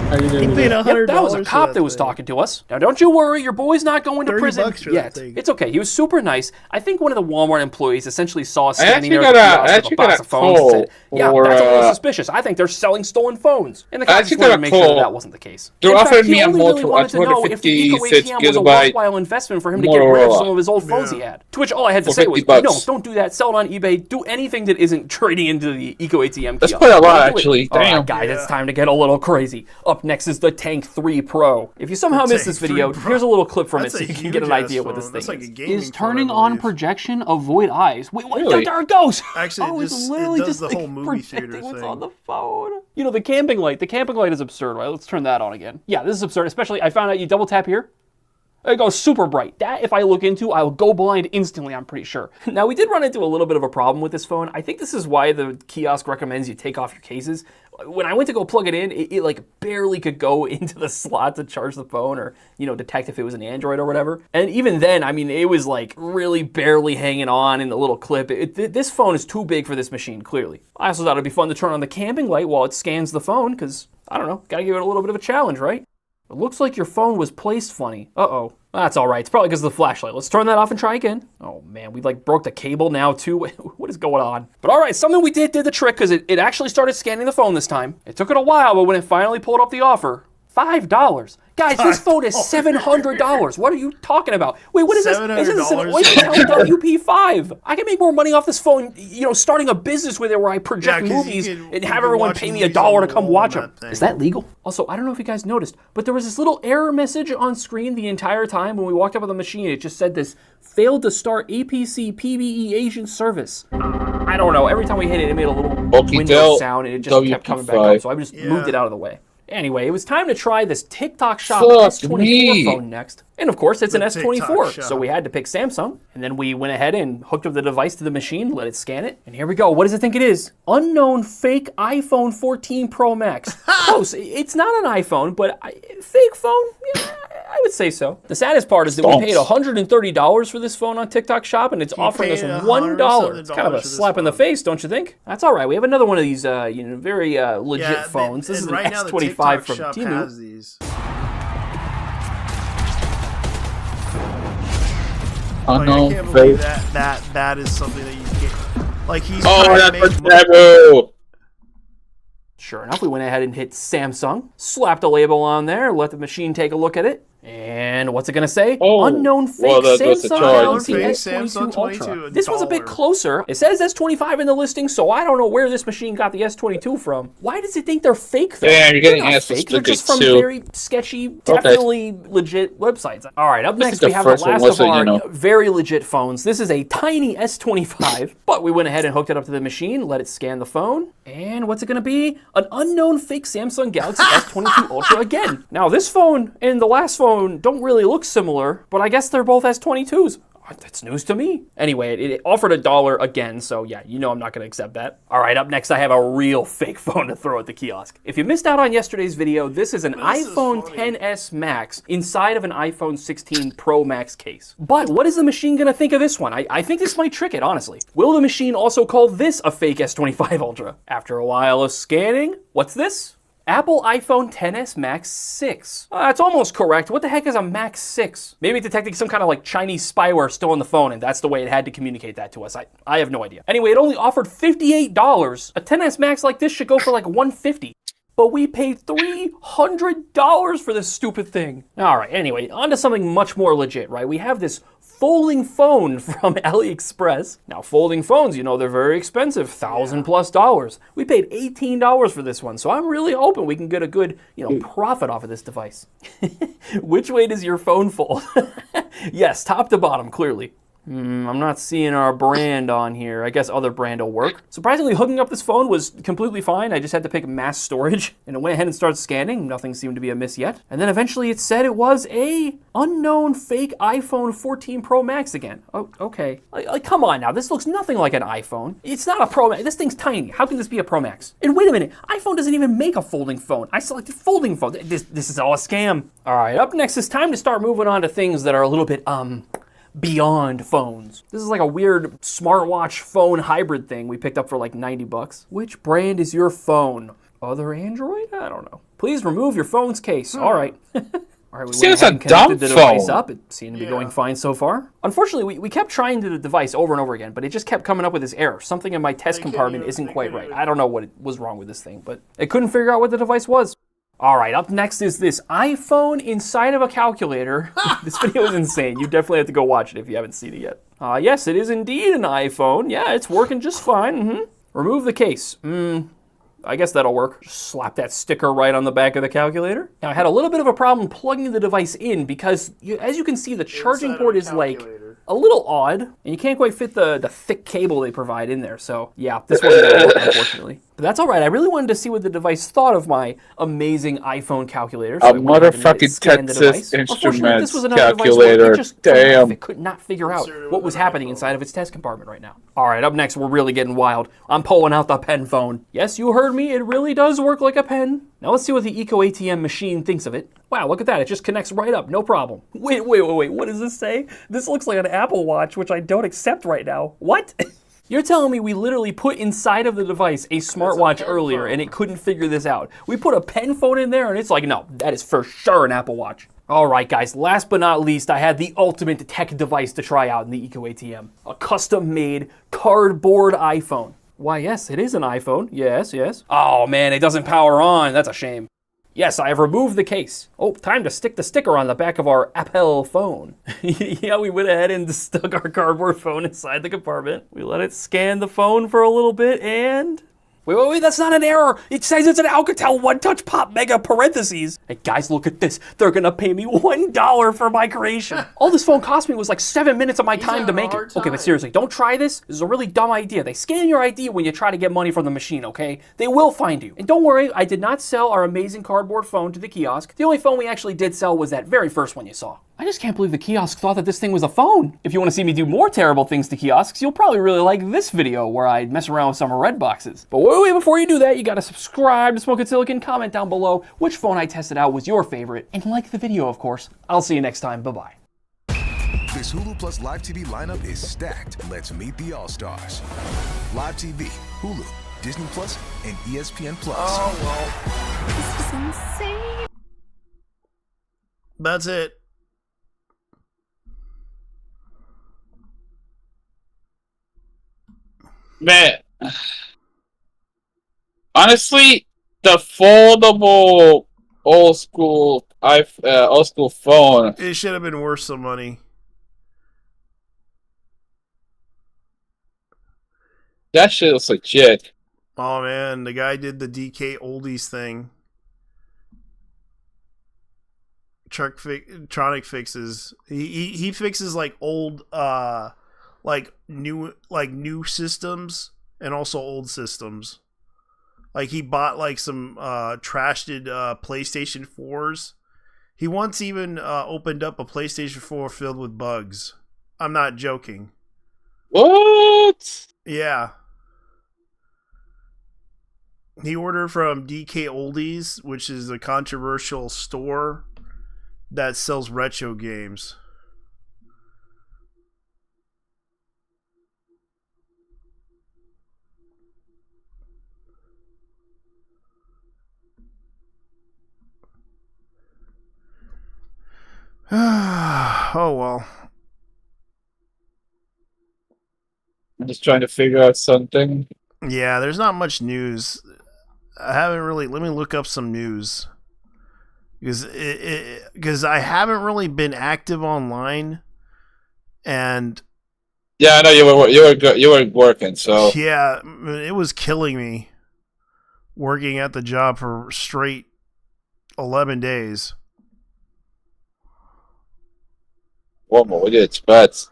He paid $100 Yep, that was a for cop that was thing. talking to us. Now, don't you worry, your boy's not going to prison $30 for that yet. thing. It's okay. He was super nice. I think one of the Walmart employees essentially saw us I standing actually there got at the kiosk with a box of phones and said, "Yeah, for, that's a little suspicious. I think they're selling stolen phones." And the I cop actually just wanted got to a make sure call. that wasn't the case. They In fact, offered he me a only really wanted to know if the Eco 256 ATM was a gigabyte worthwhile investment for him to get rid of Motorola. some of his old phones he had. To which all I had to For say was, $50. "No, don't do that. Sell it on eBay. Do anything that isn't trading into the Eco ATM." That's kiosk. quite a lot, Don't do it. actually. All right, Damn. guys, it's time to get a little crazy. Up Up next is the Tank 3 Pro. If you somehow missed this video, here's a little clip from it so you can get an idea what this thing is. Is turning on projection avoid eyes? Wait, what? Really? There it goes! Actually, it's literally it does just the whole movie theater what's thing. on the phone. You know, the camping light is absurd, right? Let's turn that on again. Yeah, this is absurd, especially I found out you double tap here. It goes super bright. That, if I look into, I will go blind instantly, I'm pretty sure. Now, we did run into a little bit of a problem with this phone. I think this is why the kiosk recommends you take off your cases. When I went to go plug it in, it like barely could go into the slot to charge the phone or, you know, detect if it was an Android or whatever. And even then, I mean, it was like really barely hanging on in the little clip. This phone is too big for this machine, clearly. I also thought it'd be fun to turn on the camping light while it scans the phone, because, I don't know, gotta give it a little bit of a challenge, right? It looks like your phone was placed funny. Uh-oh. That's all right. It's probably because of the flashlight. Let's turn that off and try again. Oh, man. We, like, broke the cable now, too. What is going on? But all right, something we did the trick, because it actually started scanning the phone this time. It took it a while, but when it finally pulled up the offer, $5. Guys, this phone is $700. What are you talking about? Wait, what is this? Is this an Oyster WP5? I can make more money off this phone, you know, starting a business with it where I project movies and have everyone pay me $1 to come watch them. Is that legal? Also, I don't know if you guys noticed, but there was this little error message on screen the entire time when we walked up on the machine. It just said this, failed to start APC PBE agent service. I don't know. Every time we hit it, it made a little Windows sound and it just kept coming back up. So I just moved it out of the way. Anyway, it was time to try this TikTok Shop S24 phone next. And of course, it's an S24, so we had to pick Samsung. And then we went ahead and hooked up the device to the machine, let it scan it. And here we go. What does it think it is? Unknown fake iPhone 14 Pro Max. Close. It's not an iPhone, but fake phone? Yeah, I would say so. The saddest part is that we paid $130 for this phone on TikTok Shop, and it's offering us $1. It's kind of a slap in the face, don't you think? That's all right. We have another one of these, very legit phones. This is an S25 from Temu. Unknown I can't believe that is something that you get. Like he's Sure enough, we went ahead and hit Samsung, slapped a label on there, let the machine take a look at it. And what's it going to say? Unknown fake Samsung Galaxy S22 Ultra. This one's a bit closer. It says S25 in the listing, so I don't know where this machine got the S22 from. Why does it think they're fake, though? Yeah, you're getting fake. They're just from very sketchy, definitely legit websites. All right, up next we have the last of our very legit phones. This is a tiny S25, but we went ahead and hooked it up to the machine, let it scan the phone. And what's it going to be? An unknown fake Samsung Galaxy S22 Ultra again. Now, this phone and the last phone don't really look similar, but I guess they're both S22s. That's news to me. Anyway, it offered $1 again, so yeah, you know I'm not going to accept that. All right, up next I have a real fake phone to throw at the kiosk. If you missed out on yesterday's video, this is an iPhone XS Max inside of an iPhone 16 Pro Max case. But what is the machine going to think of this one? I think this might trick it, honestly. Will the machine also call this a fake S25 Ultra? After a while of scanning, what's this? Apple iPhone XS Max 6. That's almost correct. What the heck is a Max 6? Maybe detecting some kind of like Chinese spyware still on the phone, and that's the way it had to communicate that to us. I have no idea. Anyway, it only offered $58. A XS Max like this should go for like $150. But we paid $300 for this stupid thing. All right, anyway, on to something much more legit, right? We have this folding phone from AliExpress. Now, folding phones, you know, they're very expensive, $1,000+. We paid $18 for this one, so I'm really hoping we can get a good, profit off of this device. Which way does your phone fold? Yes, top to bottom, clearly. I'm not seeing our brand on here. I guess other brand will work. Surprisingly, hooking up this phone was completely fine. I just had to pick mass storage, and it went ahead and started scanning. Nothing seemed to be amiss yet. And then eventually it said it was a unknown fake iPhone 14 Pro Max again. Oh, okay. Like, come on now. This looks nothing like an iPhone. It's not a Pro Max. This thing's tiny. How can this be a Pro Max? And wait a minute. iPhone doesn't even make a folding phone. I selected folding phone. This is all a scam. All right, up next, it's time to start moving on to things that are a little bit, beyond phones. This is like a weird smartwatch phone hybrid thing we picked up for like $90. Which brand is your phone? Other Android? I don't know. Please remove your phone's case. All right. All right, we went ahead and connected the device up. It seemed to be going fine so far. Unfortunately, we kept trying the device over and over again, but it just kept coming up with this error. Something in my test compartment isn't quite right. I don't know what was wrong with this thing, but it couldn't figure out what the device was. All right, up next is this iPhone inside of a calculator. This video is insane. You definitely have to go watch it if you haven't seen it yet. Yes, it is indeed an iPhone. Yeah, it's working just fine. Remove the case. I guess that'll work. Just slap that sticker right on the back of the calculator. Now, I had a little bit of a problem plugging the device in because, as you can see, the charging port is like a little odd, and you can't quite fit the thick cable they provide in there. So, yeah, this wasn't going to work, unfortunately. But that's all right. I really wanted to see what the device thought of my amazing iPhone calculator. So a motherfucking Texas Instruments this was another calculator. Device where it just Damn. it could not figure out what was happening inside of its test compartment right now. All right, up next, we're really getting wild. I'm pulling out the pen phone. Yes, you heard me. It really does work like a pen. Now let's see what the Eco ATM machine thinks of it. Wow, look at that. It just connects right up. No problem. Wait. What does this say? This looks like an Apple Watch, which I don't accept right now. What? You're telling me we literally put inside of the device a smartwatch earlier and it couldn't figure this out. We put a pen phone in there and it's like, no, that is for sure an Apple Watch. All right, guys, last but not least, I had the ultimate tech device to try out in the Eco ATM. A custom-made cardboard iPhone. Why, yes, it is an iPhone. Yes. Oh, man, it doesn't power on. That's a shame. Yes, I have removed the case. Oh, time to stick the sticker on the back of our Apple phone. Yeah, we went ahead and stuck our cardboard phone inside the compartment. We let it scan the phone for a little bit and... Wait, that's not an error. It says it's an Alcatel one-touch pop mega parentheses. Hey, guys, look at this. They're gonna pay me $1 for my creation. All this phone cost me was like 7 minutes of my time to make it. Okay, but seriously, don't try this. This is a really dumb idea. They scan your ID when you try to get money from the machine, okay? They will find you. And don't worry, I did not sell our amazing cardboard phone to the kiosk. The only phone we actually did sell was that very first one you saw. I just can't believe the kiosk thought that this thing was a phone. If you want to see me do more terrible things to kiosks, you'll probably really like this video where I mess around with some red boxes. But wait, before you do that, you gotta subscribe to Smokin' Silicon, comment down below which phone I tested out was your favorite, and like the video, of course. I'll see you next time. Bye-bye. This Hulu Plus Live TV lineup is stacked. Let's meet the All-Stars. Live TV, Hulu, Disney Plus, and ESPN Plus. Oh, well. This is insane. That's it. Man, honestly, the foldable old school phone. It should have been worth some money. That shit looks legit. Oh man, the guy did the DK oldies thing. Tronic fixes. He fixes like old like new systems and also old systems. Like he bought like some trashed PlayStation 4s. He once even opened up a PlayStation 4 filled with bugs. I'm not joking. What? Yeah. He ordered from DK Oldies, which is a controversial store that sells retro games. Oh well. I'm just trying to figure out something. Yeah, there's not much news. I haven't really. Let me look up some news because I haven't really been active online, and yeah, I know you were working, so yeah, it was killing me working at the job for straight 11 days. What more? We did spats.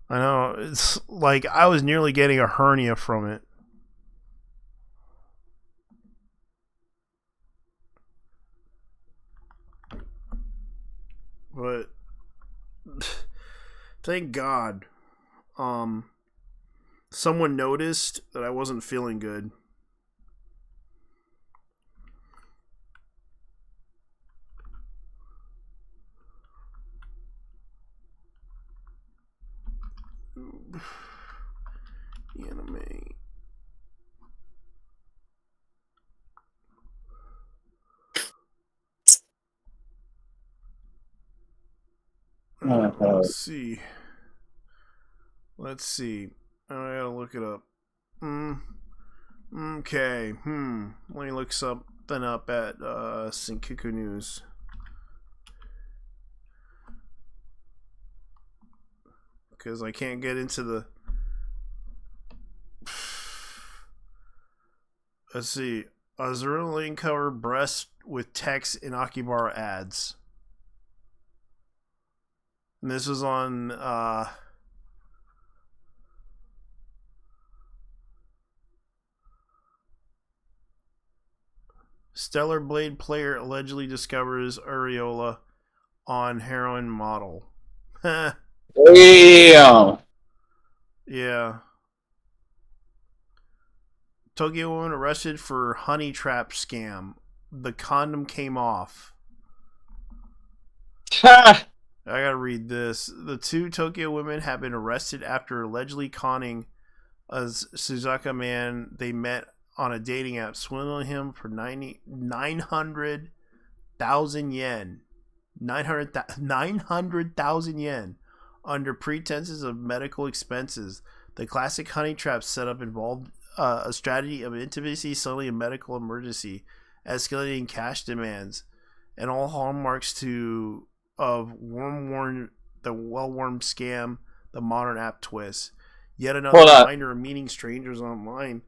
I know, it's like I was nearly getting a hernia from it. But thank God someone noticed that I wasn't feeling good. Anime. Let's see. I gotta look it up. Okay. Let me look something up at Senkiku News. Because I can't get into the... Let's see. Azura Lane cover breast with text and Akihabara ads. And this was on Stellar Blade player allegedly discovers areola on heroin model. Damn. Yeah. Tokyo woman arrested for honey trap scam. The condom came off. I gotta read this. The two Tokyo women have been arrested after allegedly conning a Suzuka man they met on a dating app, swindling him for 900,000 yen. 900,000 yen under pretenses of medical expenses. The classic honey trap setup involved a strategy of intimacy, solely a medical emergency, escalating cash demands, and all hallmarks of the well-worn scam, the modern app twist. Yet another reminder of meeting strangers online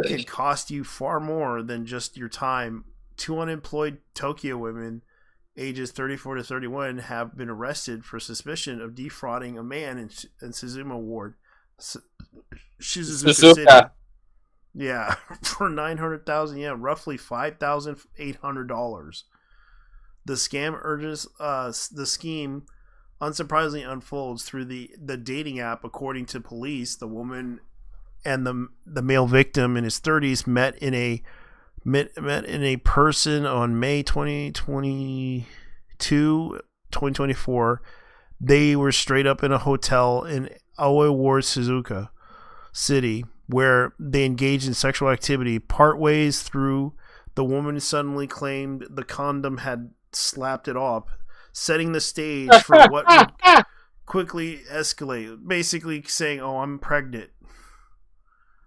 can cost you far more than just your time. Two unemployed Tokyo women, ages 34 to 31, have been arrested for suspicion of defrauding a man in Suzuka Ward, Shizuoka City. Yeah, for 900,000 yen, roughly $5,800. The scam urges the scheme unsurprisingly unfolds through the dating app. According to police, the woman and the male victim in his 30s met in a person on May 2024. They were straight up in a hotel in Aoi Ward, Suzuka City, where they engaged in sexual activity. Part ways through, the woman suddenly claimed the condom had slapped it off, setting the stage for what would quickly escalate. Basically saying, "Oh, I'm pregnant."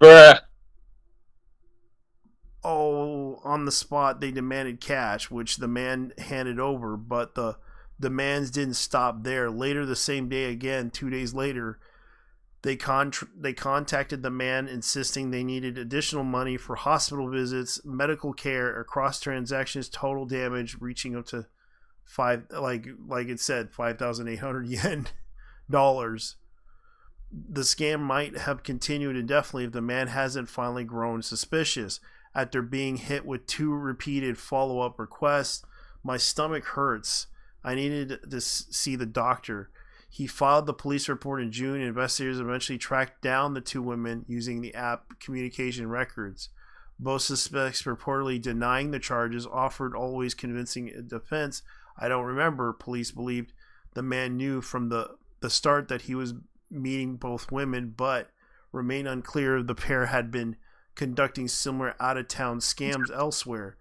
Bruh. Oh, on the spot, they demanded cash, which the man handed over, but the demands didn't stop there. Later the same day, again, 2 days later, they contacted the man, insisting they needed additional money for hospital visits, medical care, across transactions, total damage reaching up to $5,800 yen dollars. The scam might have continued indefinitely if the man hasn't finally grown suspicious. After being hit with 2 repeated follow-up requests, "My stomach hurts. I needed to see the doctor." He filed the police report in June, and investigators eventually tracked down the 2 women using the app communication records. Both suspects reportedly denying the charges, offered always convincing defense. "I don't remember." Police believed the man knew from the start that he was meeting both women, but remained unclear if the pair had been conducting similar out-of-town scams elsewhere.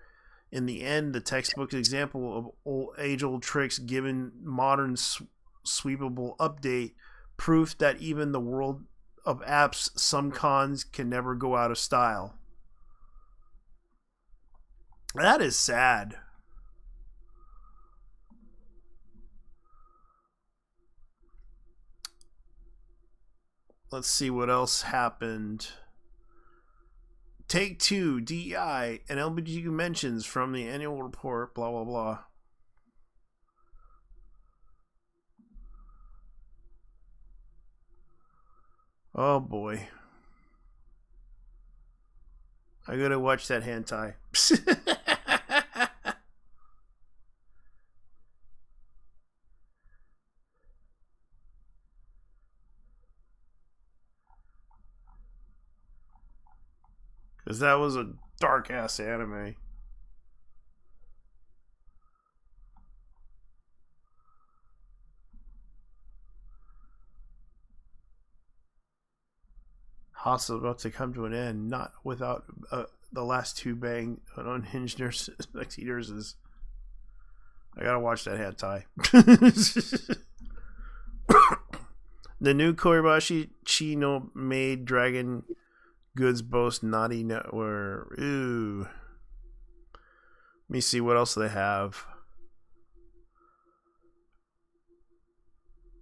In the end, the textbook example of age-old tricks given modern sweepable update, proof that even the world of apps, some cons can never go out of style. That is sad. Let's see what else happened. Take-Two, DEI, and LGBTQ mentions from the annual report, blah, blah, blah. Oh boy. I gotta watch that hentai. Because that was a dark ass anime. Hostile about to come to an end, not without the last 2 bang an unhinged nurses. I gotta watch that hentai. The new Koibashi Chino made dragon goods boast naughty network. Ooh. Let me see what else they have.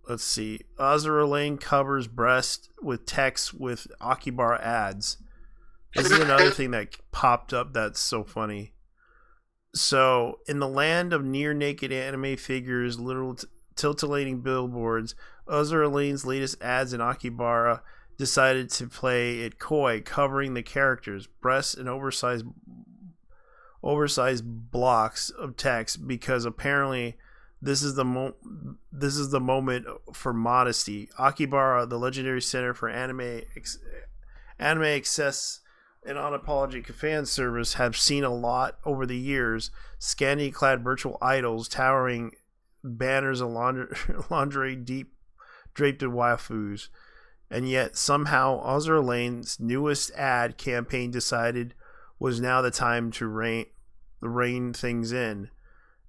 Let's see. Azura Lane covers breast with text with Akihabara ads. This is another thing that popped up that's so funny. So, in the land of near-naked anime figures, literal titillating billboards, Azur Lane's latest ads in Akibara decided to play it coy, covering the characters' breasts and oversized blocks of text because apparently this is the moment for modesty. Akibara, the legendary center for anime access and unapologetic fan service, have seen a lot over the years. Scantily-clad virtual idols towering banners of lingerie deep draped in waifus. And yet, somehow, Azur Lane's newest ad campaign decided was now the time to rein things in.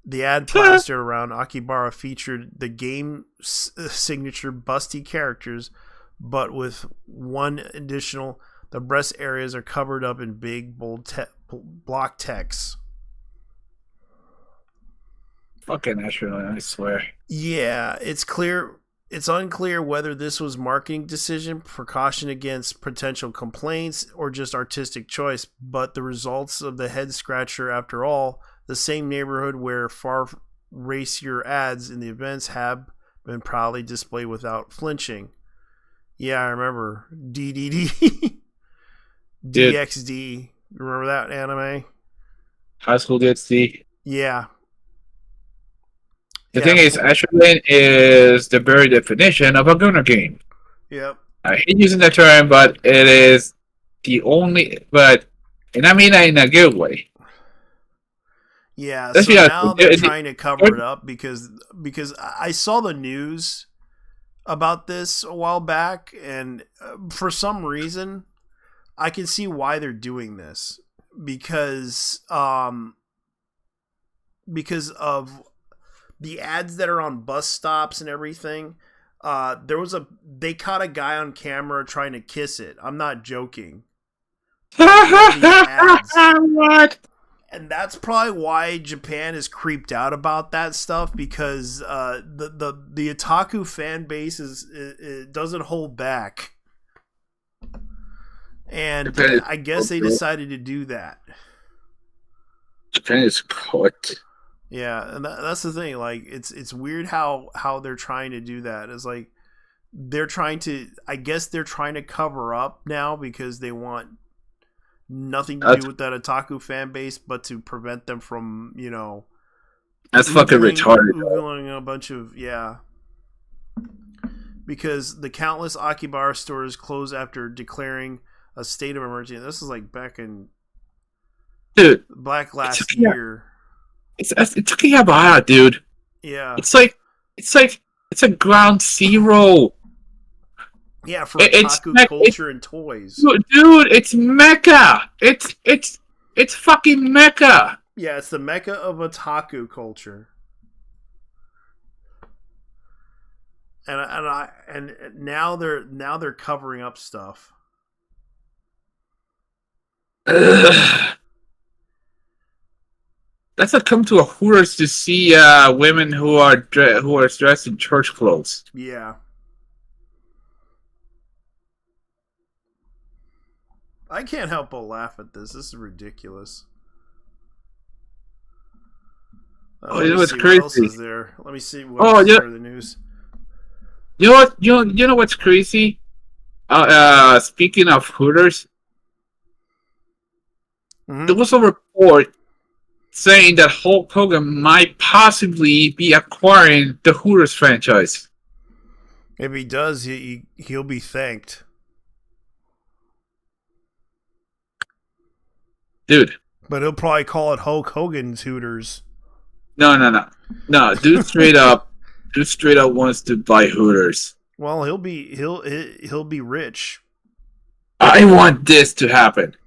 The ad plastered around Akibara featured the game signature busty characters, but with one additional: the breast areas are covered up in big, bold block text. Fucking astronaut, I swear. Yeah, it's unclear whether this was marketing decision, precaution against potential complaints, or just artistic choice, but the results of the head scratcher, after all, the same neighborhood where far racier ads in the events have been proudly displayed without flinching. Yeah, I remember. DDD. DXD. Remember that anime? High School DxD. Yeah. The thing is, Astronaut is the very definition of a gunner game. Yep. I hate using that term, but it is the only. And I mean that in a good way. Yeah, so now they're trying to cover it up because I saw the news about this a while back, and for some reason, I can see why they're doing this because of the ads that are on bus stops and everything. They caught a guy on camera trying to kiss it. I'm not joking. What? And that's probably why Japan is creeped out about that stuff, because the otaku fan base it doesn't hold back, and I guess they decided to do that. Japan is caught. Yeah, and that's the thing. Like, it's weird how they're trying to do that. It's like they're trying to. I guess they're trying to cover up now because they want nothing to do with that otaku fan base, but to prevent them from, that's fucking retarded. Googling a bunch of because the countless Akibara stores closed after declaring a state of emergency. This is like back in last year. It's Akihabara, dude. Yeah. It's a ground zero. Yeah, for otaku culture and toys. Dude, it's Mecca. It's fucking Mecca. Yeah, it's the Mecca of otaku culture. And now they're covering up stuff. That's a come to a Hooters to see women who are dressed in church clothes. Yeah. I can't help but laugh at this. This is ridiculous. You know what's crazy? What else is there? Let me see what else is the news. You know what? You know what's crazy? Speaking of Hooters, there was a report saying that Hulk Hogan might possibly be acquiring the Hooters franchise. If he does, he'll be thanked. Dude. But he'll probably call it Hulk Hogan's Hooters. No. Dude straight up wants to buy Hooters. Well, he'll be rich. I want this to happen.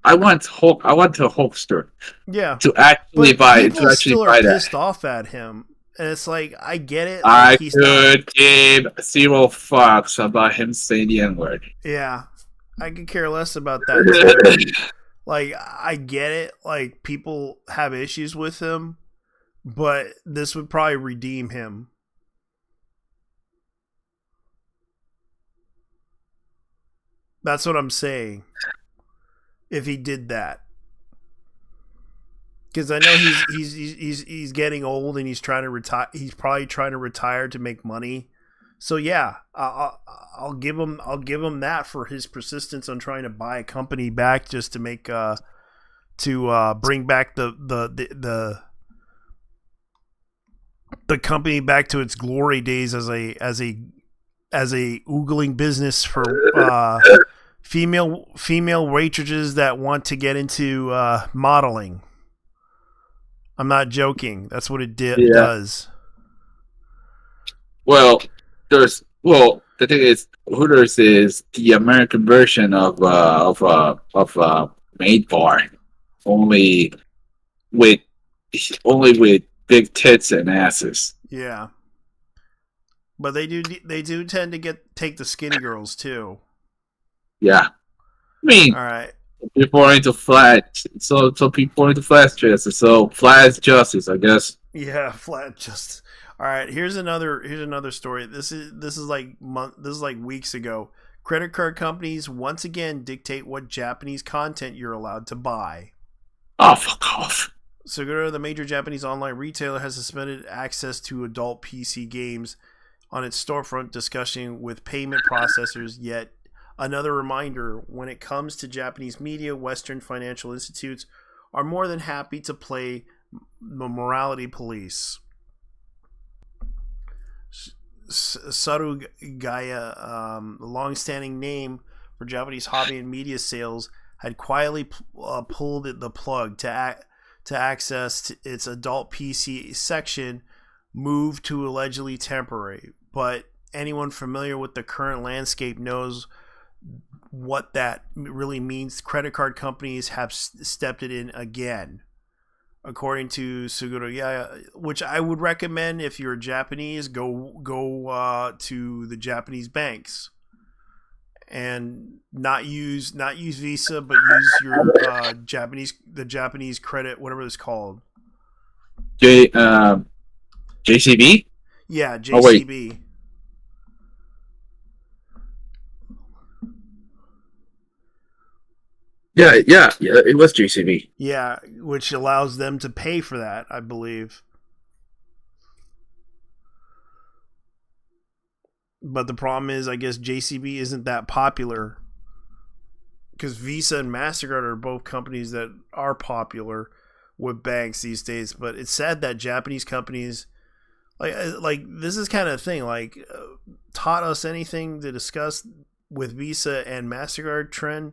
I want the Hulkster. Yeah. To actually buy it. People still are pissed off at him. And it's like, I get it. I could give zero fucks about him saying the N-word. Yeah. I could care less about that too. Like, I get it. Like, people have issues with him, but this would probably redeem him. That's what I'm saying. if he did that. Because I know he's getting old and he's trying to retire. He's probably trying to retire to make money. So yeah, I'll give him that for his persistence on trying to buy a company back just to make bring back the company back to its glory days as a oogling business for female waitresses that want to get into modeling. I'm not joking. That's what it does. Well, the thing is, Hooters is the American version of Maid Bar, only with big tits and asses. Yeah, but they do tend to take the skinny girls too. Yeah, I mean, all right. People are into flat, so people are into flat dresses. So flat is justice, I guess. Yeah, flat justice. All right, here's another story. This is like weeks ago. Credit card companies once again dictate what Japanese content you're allowed to buy. Oh, fuck off. Seguro, the major Japanese online retailer, has suspended access to adult PC games on its storefront, discussing with payment processors. Yet another reminder, when it comes to Japanese media, Western financial institutes are more than happy to play the morality police. Sarugaya, the long-standing name for Japanese hobby and media sales, had quietly pulled the plug to access its adult PC section, moved to allegedly temporary. But anyone familiar with the current landscape knows what that really means. Credit card companies have stepped it in again. According to Suguro, which I would recommend if you're Japanese, go to the Japanese banks and not use Visa, but use your Japanese credit, whatever it's called. JCB? Yeah, JCB. Oh, Yeah, it was JCB. Yeah, which allows them to pay for that, I believe. But the problem is, I guess JCB isn't that popular because Visa and MasterCard are both companies that are popular with banks these days. But it's sad that Japanese companies, like this is kind of thing, taught us anything to discuss with Visa and MasterCard trend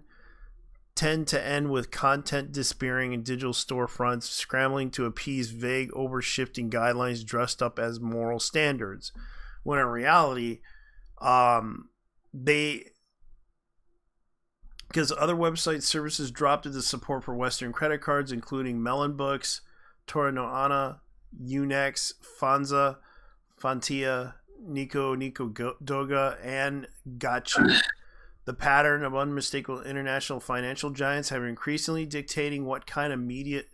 tend to end with content disappearing in digital storefronts, scrambling to appease vague, overshifting guidelines dressed up as moral standards. When in reality, because other website services dropped into support for Western credit cards, including Melon Books, Toranoana, Unex, Fanza, Fantia, Nico Doga, and Gachu. The pattern of unmistakable international financial giants have increasingly dictating what kind of media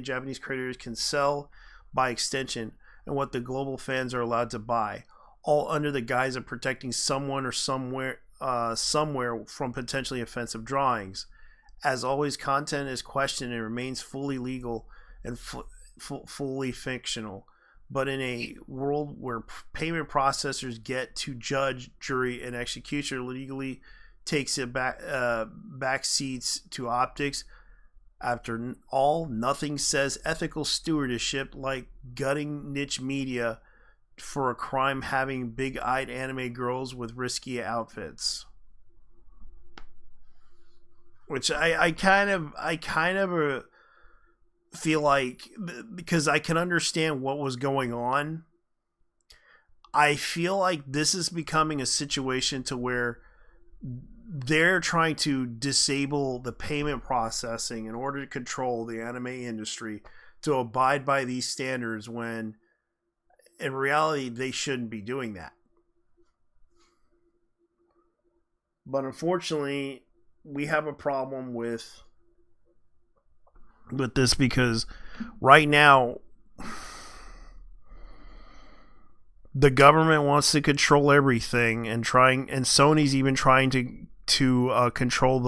Japanese creators can sell by extension, and what the global fans are allowed to buy, all under the guise of protecting someone or somewhere from potentially offensive drawings. As always, content is questioned and remains fully legal and fully fictional. But in a world where payment processors get to judge, jury, and executioner legally takes it back seats to optics, after all, nothing says ethical stewardship like gutting niche media for a crime having big-eyed anime girls with risky outfits. Which I kind of feel like, because I can understand what was going on, I feel like this is becoming a situation to where they're trying to disable the payment processing in order to control the anime industry to abide by these standards, when in reality they shouldn't be doing that. But unfortunately, we have a problem with this, because right now the government wants to control everything, and Sony's even trying to control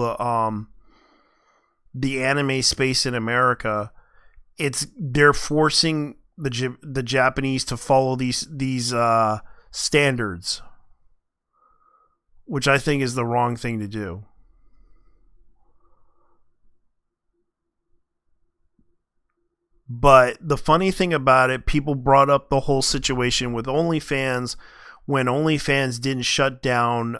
the anime space in America, they're forcing the Japanese to follow these standards, which I think is the wrong thing to do. But the funny thing about it, people brought up the whole situation with OnlyFans when OnlyFans didn't shut down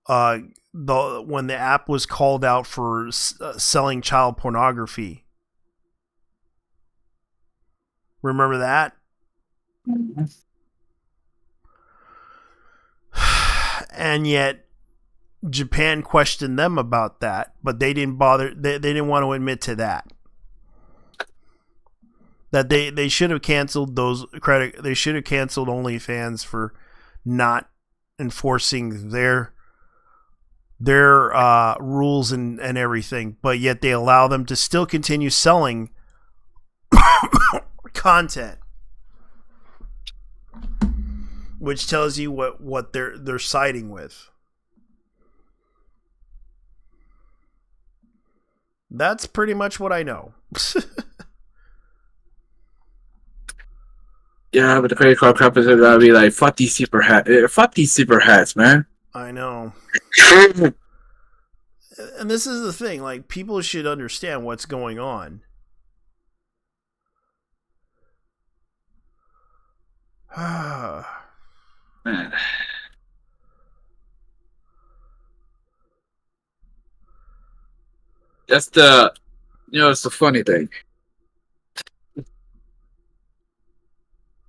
when the app was called out for selling child pornography. Remember that? And yet Japan questioned them about that, but they didn't bother. They didn't want to admit to that. That they should have canceled those credit. They should have canceled OnlyFans for not enforcing their rules and everything, but yet they allow them to still continue selling content, which tells you what they're siding with. That's pretty much what I know. Yeah, but the credit card companies are gonna be like, fuck these super hats, man. I know. And this is the thing, like, people should understand what's going on. Man. That's it's the funny thing.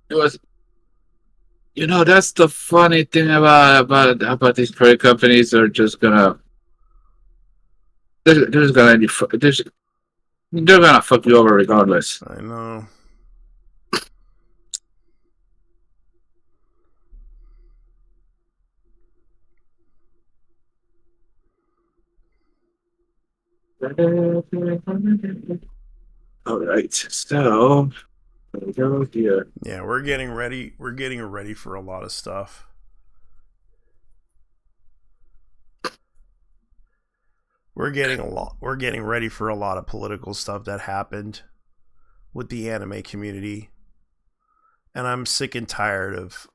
That's the funny thing about these credit companies are just gonna they're gonna fuck you over regardless. I know. All right, so go here. Yeah, we're getting ready. We're getting ready for a lot of stuff. We're getting ready for a lot of political stuff that happened with the anime community, and I'm sick and tired of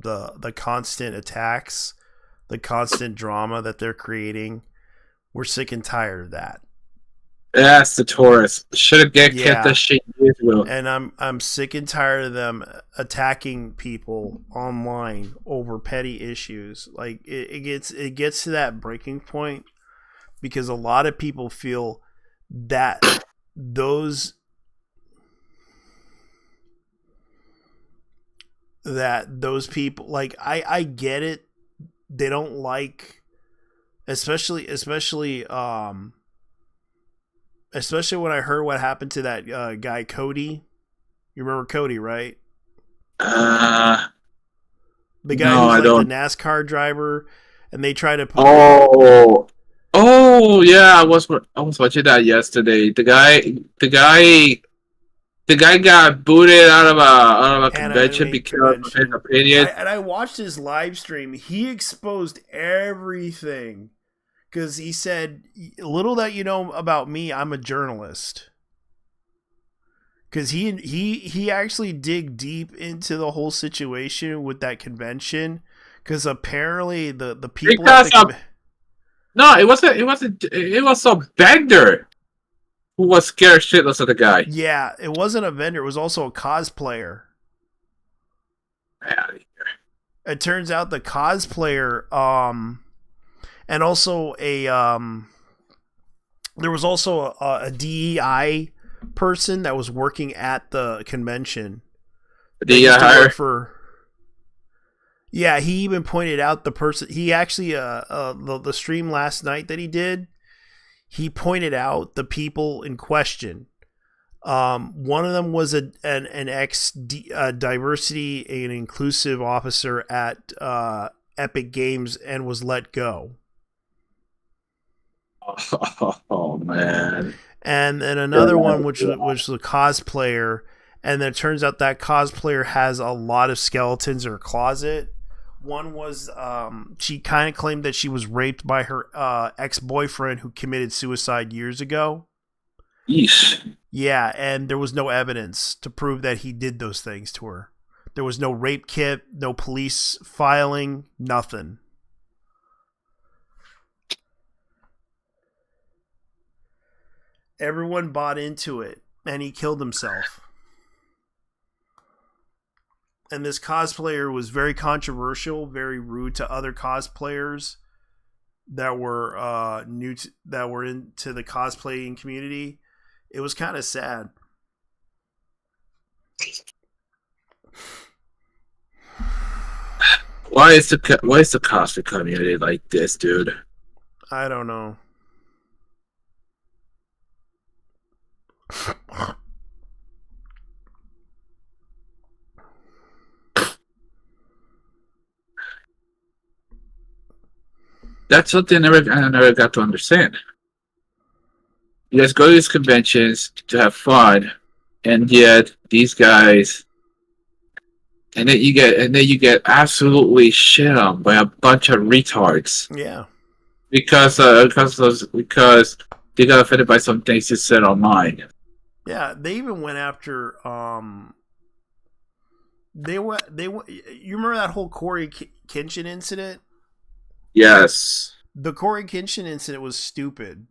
the constant attacks, the constant drama that they're creating. We're sick and tired of that. That's the tourists. Should have kept that shit in Israel. And I'm sick and tired of them attacking people online over petty issues. Like it gets to that breaking point because a lot of people feel that those people, like, I get it. They don't like, especially when I heard what happened to that guy Cody. You remember Cody, right? The guy who's like the NASCAR driver, and they try to. Oh yeah, I was watching that yesterday. The guy got booted out of a convention because of his opinion. And I watched his live stream. He exposed everything. Because he said, little that you know about me, I'm a journalist. Because he actually dig deep into the whole situation with that convention. Because apparently the people... No, it was a vendor who was scared shitless of the guy. Yeah, it wasn't a vendor. It was also a cosplayer. It turns out the cosplayer... and also there was also a DEI person that was working at the convention. DEI Yeah, he even pointed out the person. He actually the stream last night that he did. He pointed out the people in question. One of them was an ex diversity and inclusive officer at Epic Games and was let go. Oh man! And then another one, which was a cosplayer, and then it turns out that cosplayer has a lot of skeletons in her closet, One was she kind of claimed that she was raped by her ex-boyfriend who committed suicide years ago. Yeesh. Yeah, and there was no evidence to prove that he did those things to her. There was no rape kit, no police filing, nothing. Everyone bought into it, and he killed himself. And this cosplayer was very controversial, very rude to other cosplayers that were that were into the cosplaying community. It was kind of sad. Why is the cosplay community like this, dude? I don't know. That's something I never got to understand. You guys go to these conventions to have fun, and yet these guys, and then you get absolutely shit on by a bunch of retards. Yeah. Because they got offended by some things you said online. Yeah, they even went after you remember that whole Corey Kenshin incident? Yes. The Corey Kenshin incident was stupid.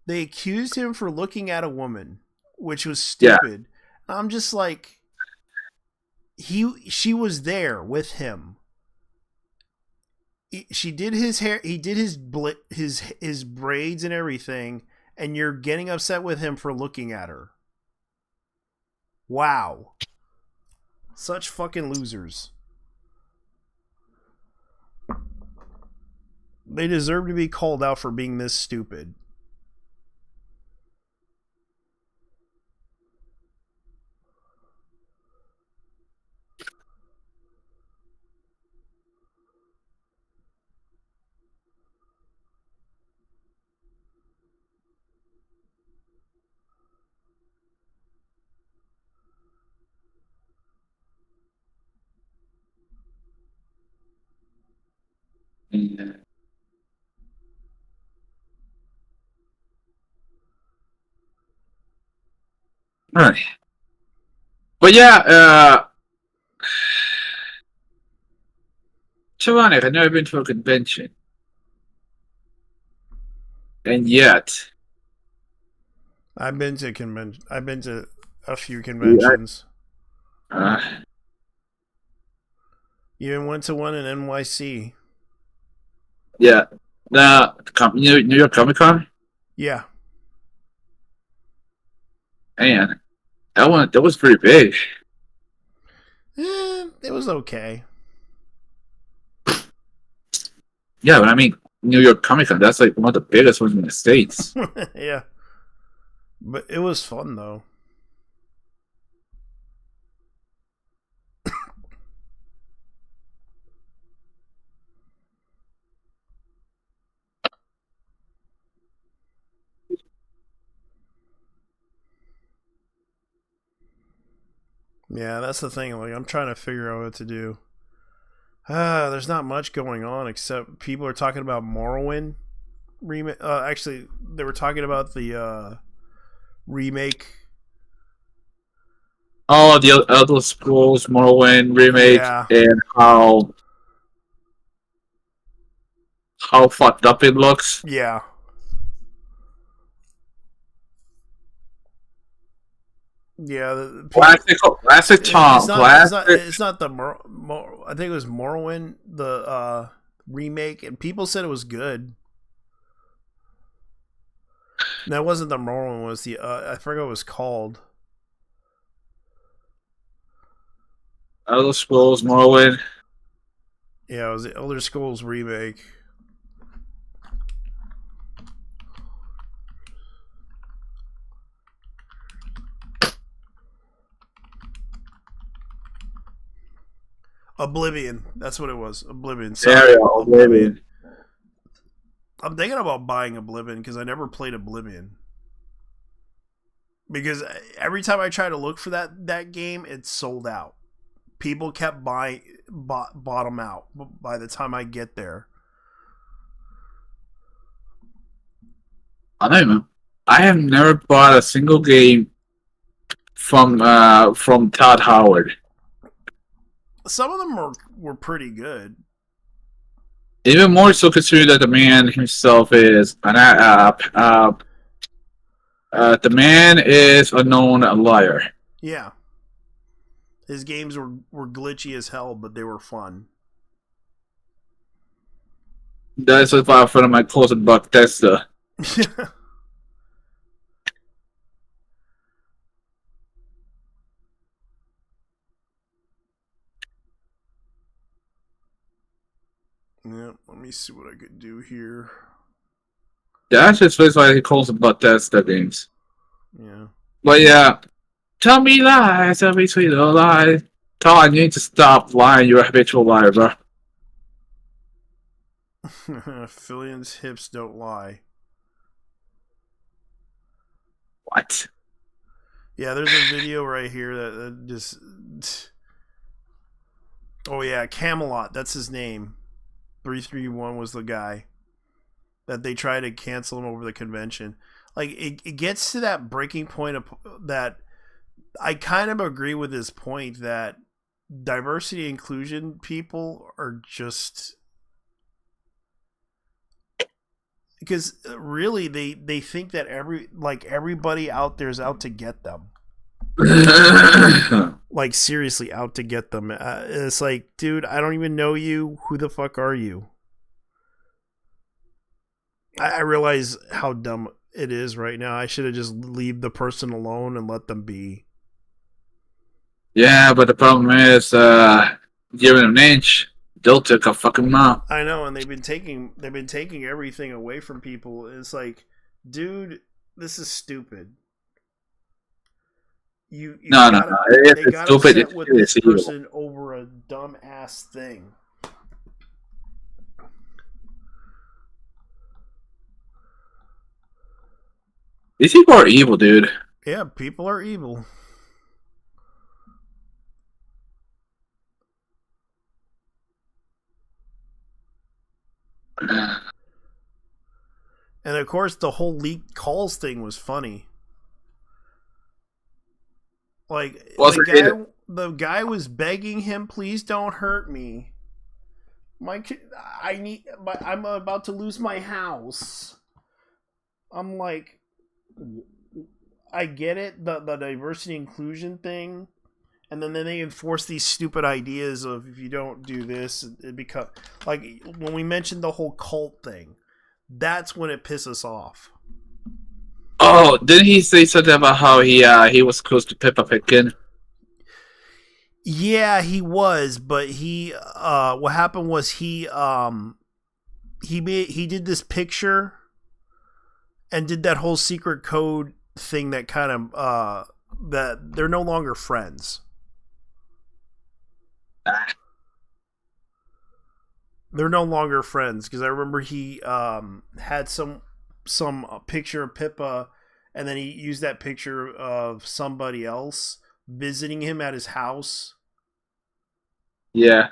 They accused him for looking at a woman, which was stupid. Yeah. I'm just like, she was there with him. She did his hair, he did his braids and everything, and you're getting upset with him for looking at her. Wow. Such fucking losers. They deserve to be called out for being this stupid. Yeah. Right. But yeah, it's ironic. I've never been to a convention. And yet I've been to a few conventions. You even went to one in NYC. Yeah. New York Comic Con? Yeah. Man, that was pretty big. It was okay. Yeah, but I mean, New York Comic Con, that's like one of the biggest ones in the States. Yeah. But it was fun, though. Yeah, that's the thing. Like, I'm trying to figure out what to do. There's not much going on except people are talking about Morrowind remake. Actually, they were talking about the remake. Oh, the Elder Scrolls Morrowind remake, and how fucked up it looks. Yeah. Yeah, classic Tom. It's not the I think it was Morrowind, the remake, and people said it was good. No, it wasn't the Morrowind. It was the I forgot what it was called. Elder Scrolls Morrowind. Yeah, it was the Elder Scrolls remake. Oblivion. That's what it was. Oblivion. Sorry. Oblivion. I'm thinking about buying Oblivion because I never played Oblivion. Because every time I try to look for that game, it's sold out. People kept buying. bottom out by the time I get there. I don't know. I have never bought a single game from Todd Howard. Some of them were pretty good. Even more so considering that the man himself is the man is a known liar. Yeah. His games were glitchy as hell, but they were fun. That's about one of my closest buck Tesla. Yeah, let me see what I could do here. That's just like he calls it Bethesda games. Yeah. But yeah, tell me lies, tell me sweet little lies. Todd, you need to stop lying. You're a habitual liar, bro. Fillian's hips don't lie. What? Yeah, there's a video right here that just... Oh yeah, Camelot, that's his name. 331 was the guy that they tried to cancel him over the convention. Like, it gets to that breaking point of that I kind of agree with his point that diversity inclusion people are just... Because really, they think that everybody out there is out to get them. Like, seriously, out to get them. It's like, dude, I don't even know you. Who the fuck are you? I realize how dumb it is right now. I should have just leave the person alone and let them be. Yeah, but the problem is, giving them an inch, they'll take a fucking mile. I know, and they've been taking everything away from people. It's like, dude, this is stupid. You no. They got upset with this person over a dumb ass thing. These people are evil, dude. Yeah, people are evil. And of course, the whole leaked calls thing was funny. Like, the guy was begging him, "Please don't hurt me. I'm about to lose my house." I'm like, I get it, the diversity inclusion thing, and then they enforce these stupid ideas of if you don't do this, it becomes like when we mentioned the whole cult thing. That's when it pisses off. Oh, didn't he say something about how he was close to Peppa Pig? Yeah, he was, but what happened was he did this picture and did that whole secret code thing that kind of that they're no longer friends. They're no longer friends because I remember he had some picture of Pippa, and then he used that picture of somebody else visiting him at his house. Yeah.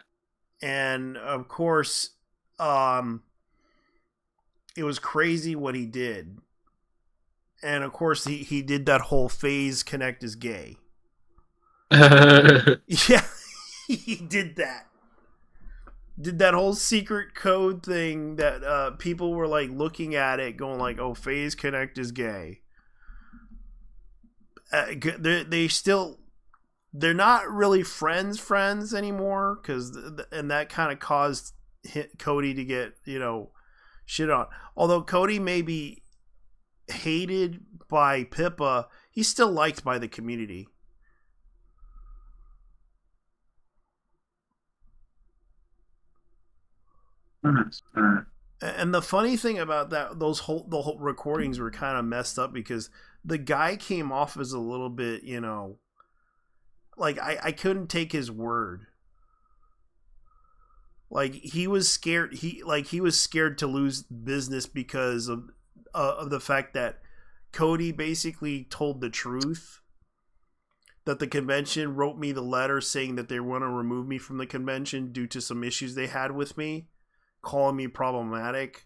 And of course, it was crazy what he did. And of course, he did that whole phase connect is gay. Yeah, he did that. Did that whole secret code thing that people were like looking at it going like, oh, phase connect is gay. They're not really friends anymore, and that kind of caused Cody to get, shit on. Although Cody may be hated by Pippa, he's still liked by the community. And the funny thing about that, the whole recordings were kind of messed up because the guy came off as a little bit, like I couldn't take his word. Like he was scared. He was scared to lose business because of the fact that Cody basically told the truth, that the convention wrote me the letter saying that they want to remove me from the convention due to some issues they had with me, calling me problematic.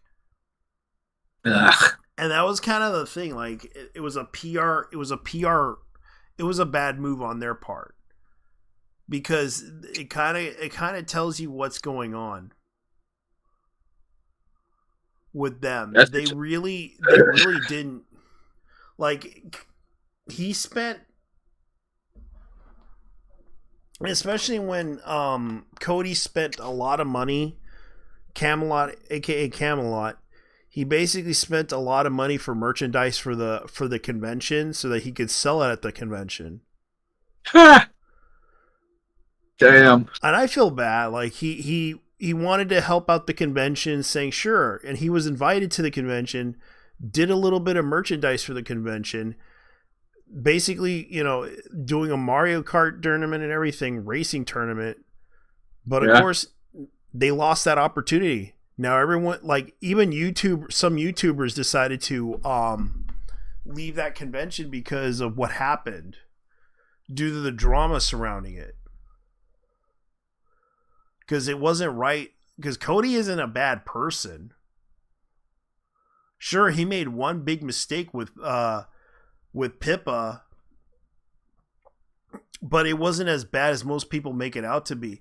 Ugh. And that was kind of the thing. Like, it was a PR. It was a bad move on their part, because it kind of tells you what's going on with them. They really didn't, like, he spent, especially when Cody spent a lot of money, Camelot, aka Camelot, he basically spent a lot of money for merchandise for the convention so that he could sell it at the convention. Ha! Damn. And I feel bad. Like, he wanted to help out the convention, saying sure, and he was invited to the convention, did a little bit of merchandise for the convention, basically, doing a Mario Kart tournament and everything, racing tournament. But of course, they lost that opportunity. Now everyone, like, even some YouTubers decided to leave that convention because of what happened, due to the drama surrounding it. Because it wasn't right. Because Cody isn't a bad person. Sure, he made one big mistake with Pippa, but it wasn't as bad as most people make it out to be.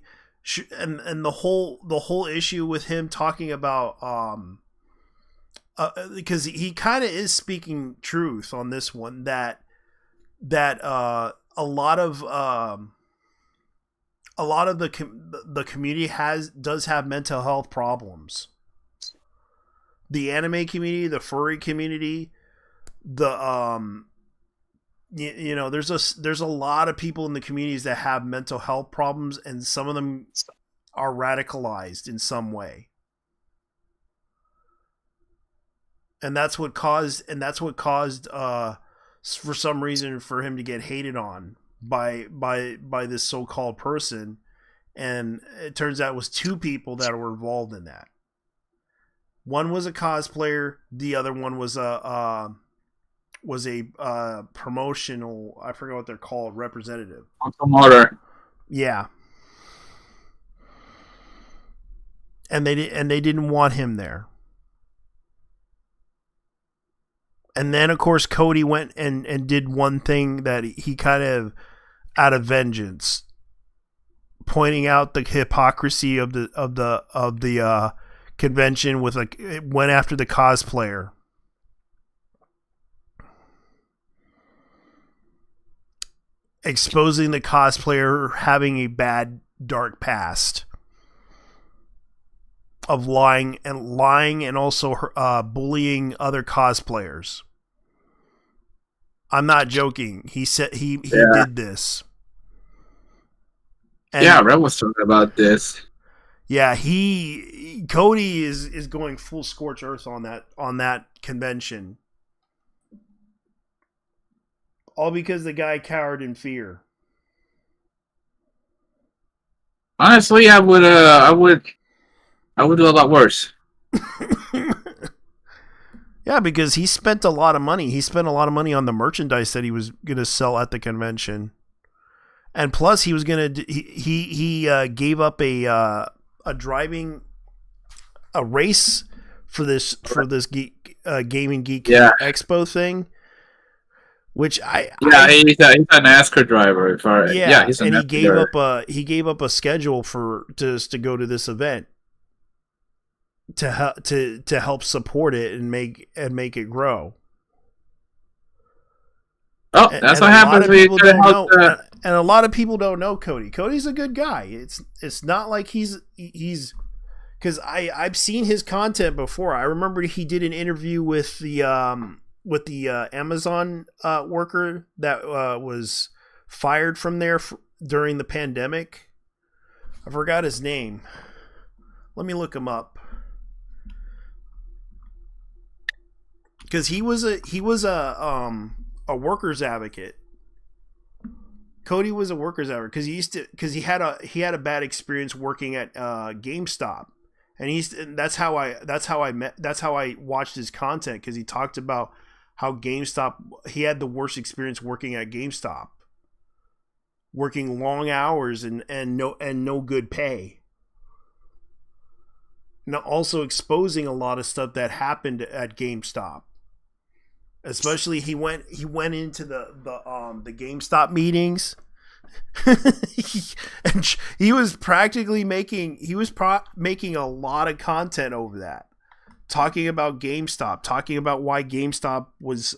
And the whole issue with him talking about because he kind of is speaking truth on this one, that a lot of the community does have mental health problems. The anime community, the furry community, there's a lot of people in the communities that have mental health problems, and some of them are radicalized in some way. And that's what caused for some reason for him to get hated on by this so-called person. And it turns out it was two people that were involved in that. One was a cosplayer, the other one was a promotional, I forget what they're called, representative. Promoter. Yeah. And they didn't want him there. And then, of course, Cody went and did one thing that he kind of, out of vengeance, pointing out the hypocrisy of the convention went after the cosplayer. Exposing the cosplayer having a bad, dark past of lying and also bullying other cosplayers. I'm not joking. He said he did this. And Red was talking about this. Yeah, Cody is going full scorched earth on that convention. All because the guy cowered in fear. Honestly, I would do a lot worse. Yeah, because he spent a lot of money. He spent a lot of money on the merchandise that he was going to sell at the convention, and plus he was going to he gave up a race for this Gaming Geek Expo thing. Which he's a NASCAR driver. He's and he gave up a schedule to go to this event to help support it and make it grow. Oh, that's what happens when you help. And a lot of people don't know Cody. Cody's a good guy. It's not like he's because I've seen his content before. I remember he did an interview with the Amazon worker that was fired from there during the pandemic. I forgot his name. Let me look him up. Because he was a workers advocate. Cody was a workers advocate because he had a bad experience working at GameStop. And that's how I watched his content, because he talked about how he had the worst experience working at GameStop. working long hours and no good pay. Now also exposing a lot of stuff that happened at GameStop. Especially he went into the GameStop meetings. And he was practically making a lot of content over that, talking about GameStop, talking about why GameStop was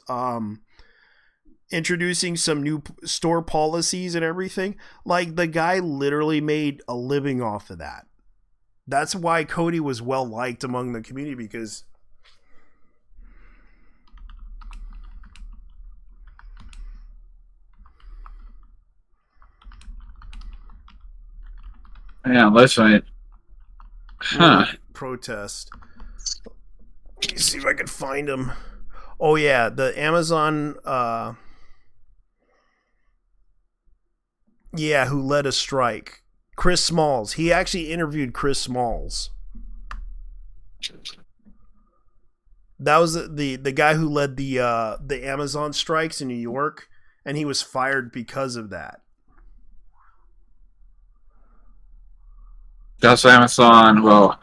introducing some new store policies and everything. Like, the guy literally made a living off of that. That's why Cody was well liked among the community, because yeah, let's find. Huh. Protest. Let me see if I can find him. Oh yeah, the Amazon who led a strike. Chris Smalls. He actually interviewed Chris Smalls. That was the guy who led the Amazon strikes in New York, and he was fired because of that. That's Amazon. Well,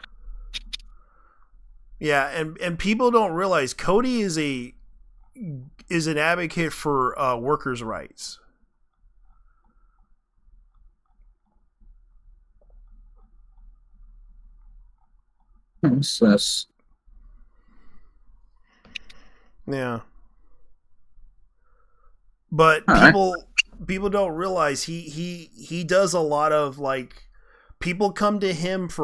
yeah, and people don't realize Cody is an advocate for workers' rights. Yeah, but people don't realize he does a lot of, like, people come to him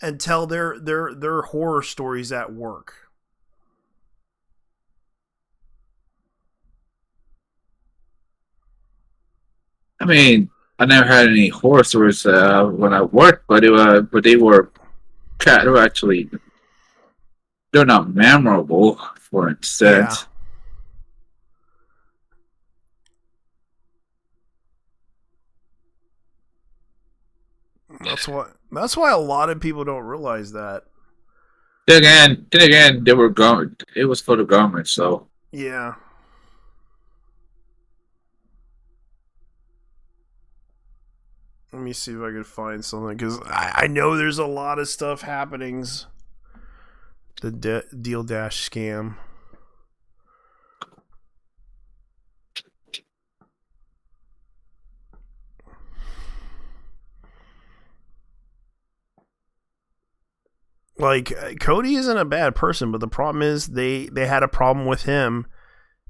and tell their horror stories at work. I mean, I never had any horror stories when I worked, but they were actually, they're not memorable. For instance, That's why a lot of people don't realize that. Then again, they were government. It was for the government, so yeah. Let me see if I can find something, because I know there's a lot of stuff happenings. The Deal Dash scam. Like, Cody isn't a bad person, but the problem is they had a problem with him,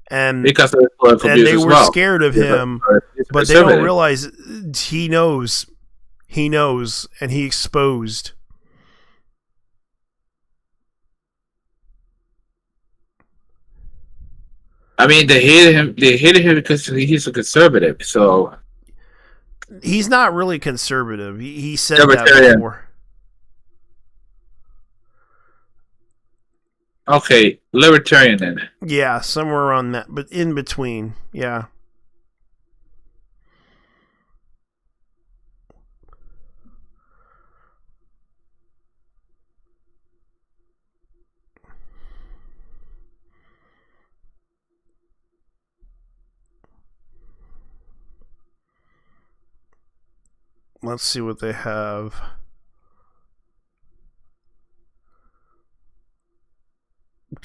and because they were scared of him, but they don't realize he knows, and he exposed. I mean, they hated him because he's a conservative. So he's not really conservative. He said that before. Okay, libertarian then. Yeah, somewhere around that, but in between. Yeah. Let's see what they have.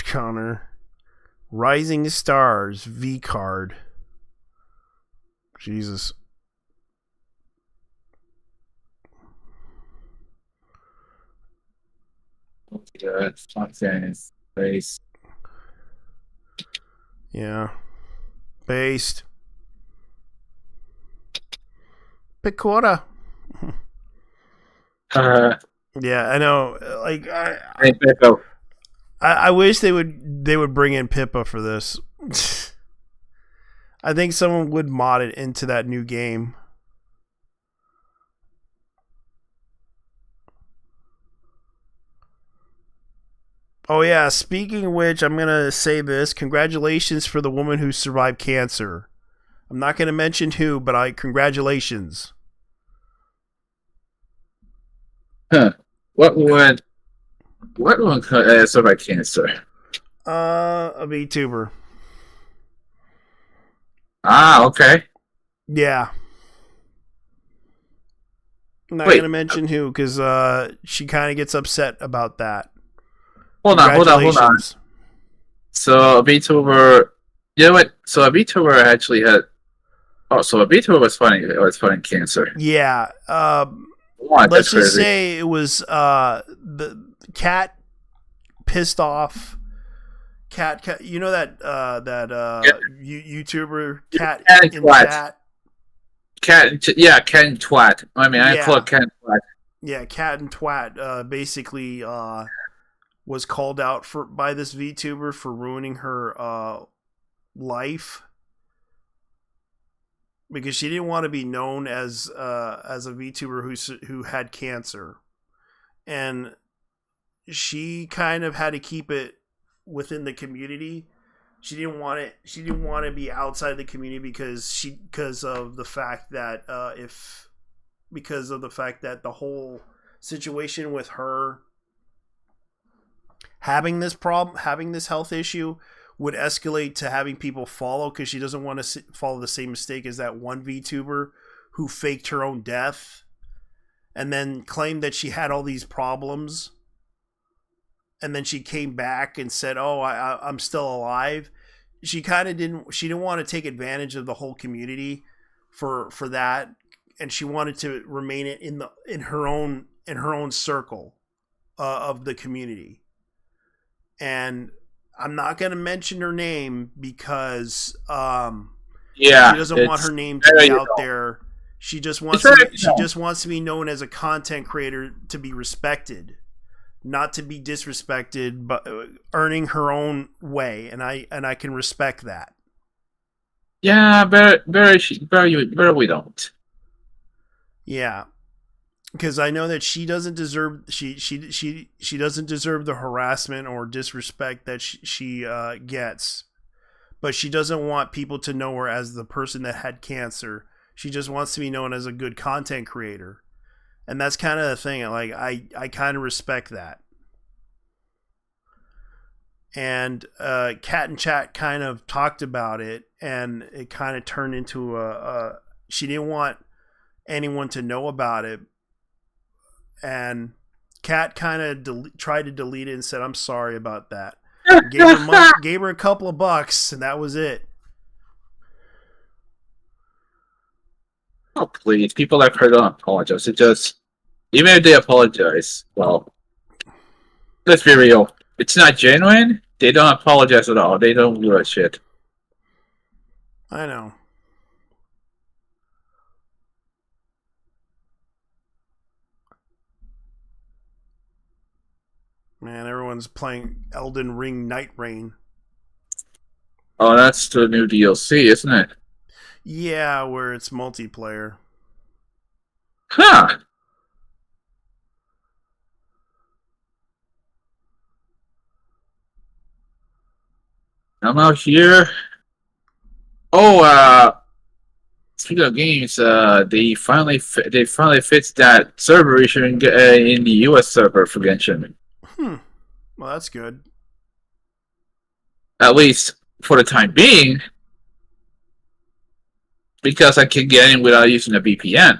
Connor. Rising Stars V card. Jesus. Yeah, it's base. Yeah. Based. Picora. Yeah, I know. Like, I wish they would bring in Pippa for this. I think someone would mod it into that new game. Oh yeah, speaking of which, I'm gonna say this. Congratulations for the woman who survived cancer. I'm not gonna mention who, but congratulations. Huh. What one survived cancer? A VTuber. Ah, okay. Yeah. I'm not going to mention who, because she kind of gets upset about that. Hold on. So a VTuber, you know what? So a VTuber actually had. Oh, so a VTuber was fighting cancer. Yeah. Wow, Let's just crazy. say it was the cat pissed off. Cat, you know that YouTuber cat in chat. Cat and twat. I mean, I call it cat and twat. Yeah, cat and twat. Basically, was called out by this VTuber for ruining her life because she didn't want to be known as a VTuber who had cancer, and she kind of had to keep it within the community. She didn't want it. She didn't want to be outside the community because of the fact that the whole situation with her having this health issue would escalate to having people follow, because she doesn't want to follow the same mistake as that one VTuber who faked her own death and then claimed that she had all these problems. And then she came back and said, "Oh, I'm still alive." She kind of didn't. She didn't want to take advantage of the whole community for that, and she wanted to remain in her own circle of the community. And I'm not going to mention her name because she doesn't want her name to be out there. She just wants to be known as a content creator, to be respected, not to be disrespected, but earning her own way, and I can respect that. Yeah, better we don't. Yeah, because I know that she doesn't deserve she doesn't deserve the harassment or disrespect that she gets, but she doesn't want people to know her as the person that had cancer. She just wants to be known as a good content creator. And that's kind of the thing. Like, I kind of respect that. And Cat and Chat kind of talked about it, and it kind of turned into she didn't want anyone to know about it. And Cat kind of tried to delete it and said, "I'm sorry about that." Gave her a couple of bucks, and that was it. Oh, please. People like her don't apologize. It just... Even if they apologize, well... Let's be real. It's not genuine. They don't apologize at all. They don't do a shit. I know. Man, everyone's playing Elden Ring Night Rain. Oh, that's the new DLC, isn't it? Yeah, where it's multiplayer. Huh. I'm out here. Oh, speaking of games, they finally fixed that server issue in the US server for Genshin. Well, that's good. At least for the time being, because I can get in without using a VPN.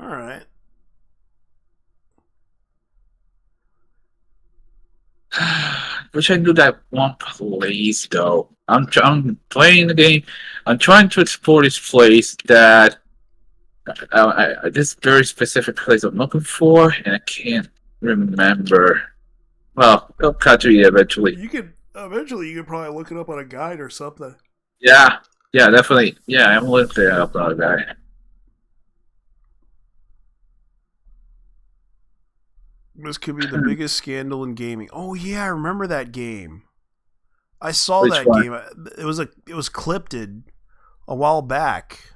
All right. Wish I knew that one place though. I'm playing the game. I'm trying to explore this place that this very specific place I'm looking for, and I can't remember. Well, I'll cut to you eventually. You could probably look it up on a guide or something. Yeah, definitely. Yeah, I'm looking it up on a guide. This could be the biggest scandal in gaming. Oh yeah, I remember that game. I saw Which that one? game. It was clipped a while back.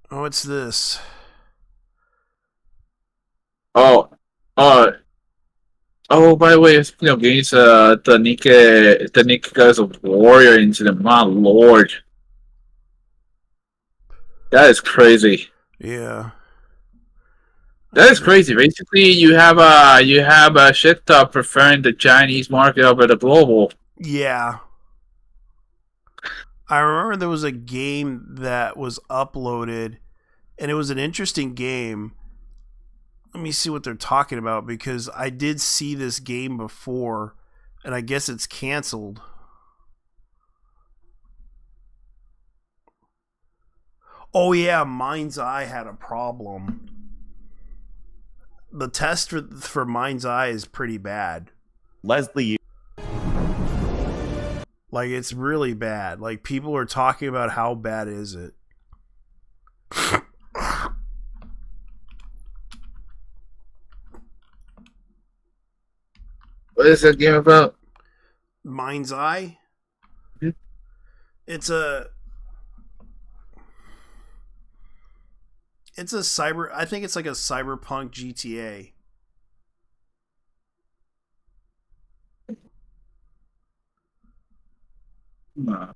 Oh, it's this. Oh, by the way, speaking of games, the Nick guy's a warrior incident. My lord, that is crazy. Yeah. That is crazy. Basically, you have a shit top preferring the Chinese market over the global. Yeah. I remember there was a game that was uploaded, and it was an interesting game. Let me see what they're talking about, because I did see this game before, and I guess it's canceled. Oh yeah, Mind's Eye had a problem. The test for Mind's Eye is pretty bad. Leslie, like, it's really bad. Like, people are talking about how bad is it. What is that game about? Mind's Eye? Mm-hmm. It's a cyber, I think it's like a cyberpunk GTA. No.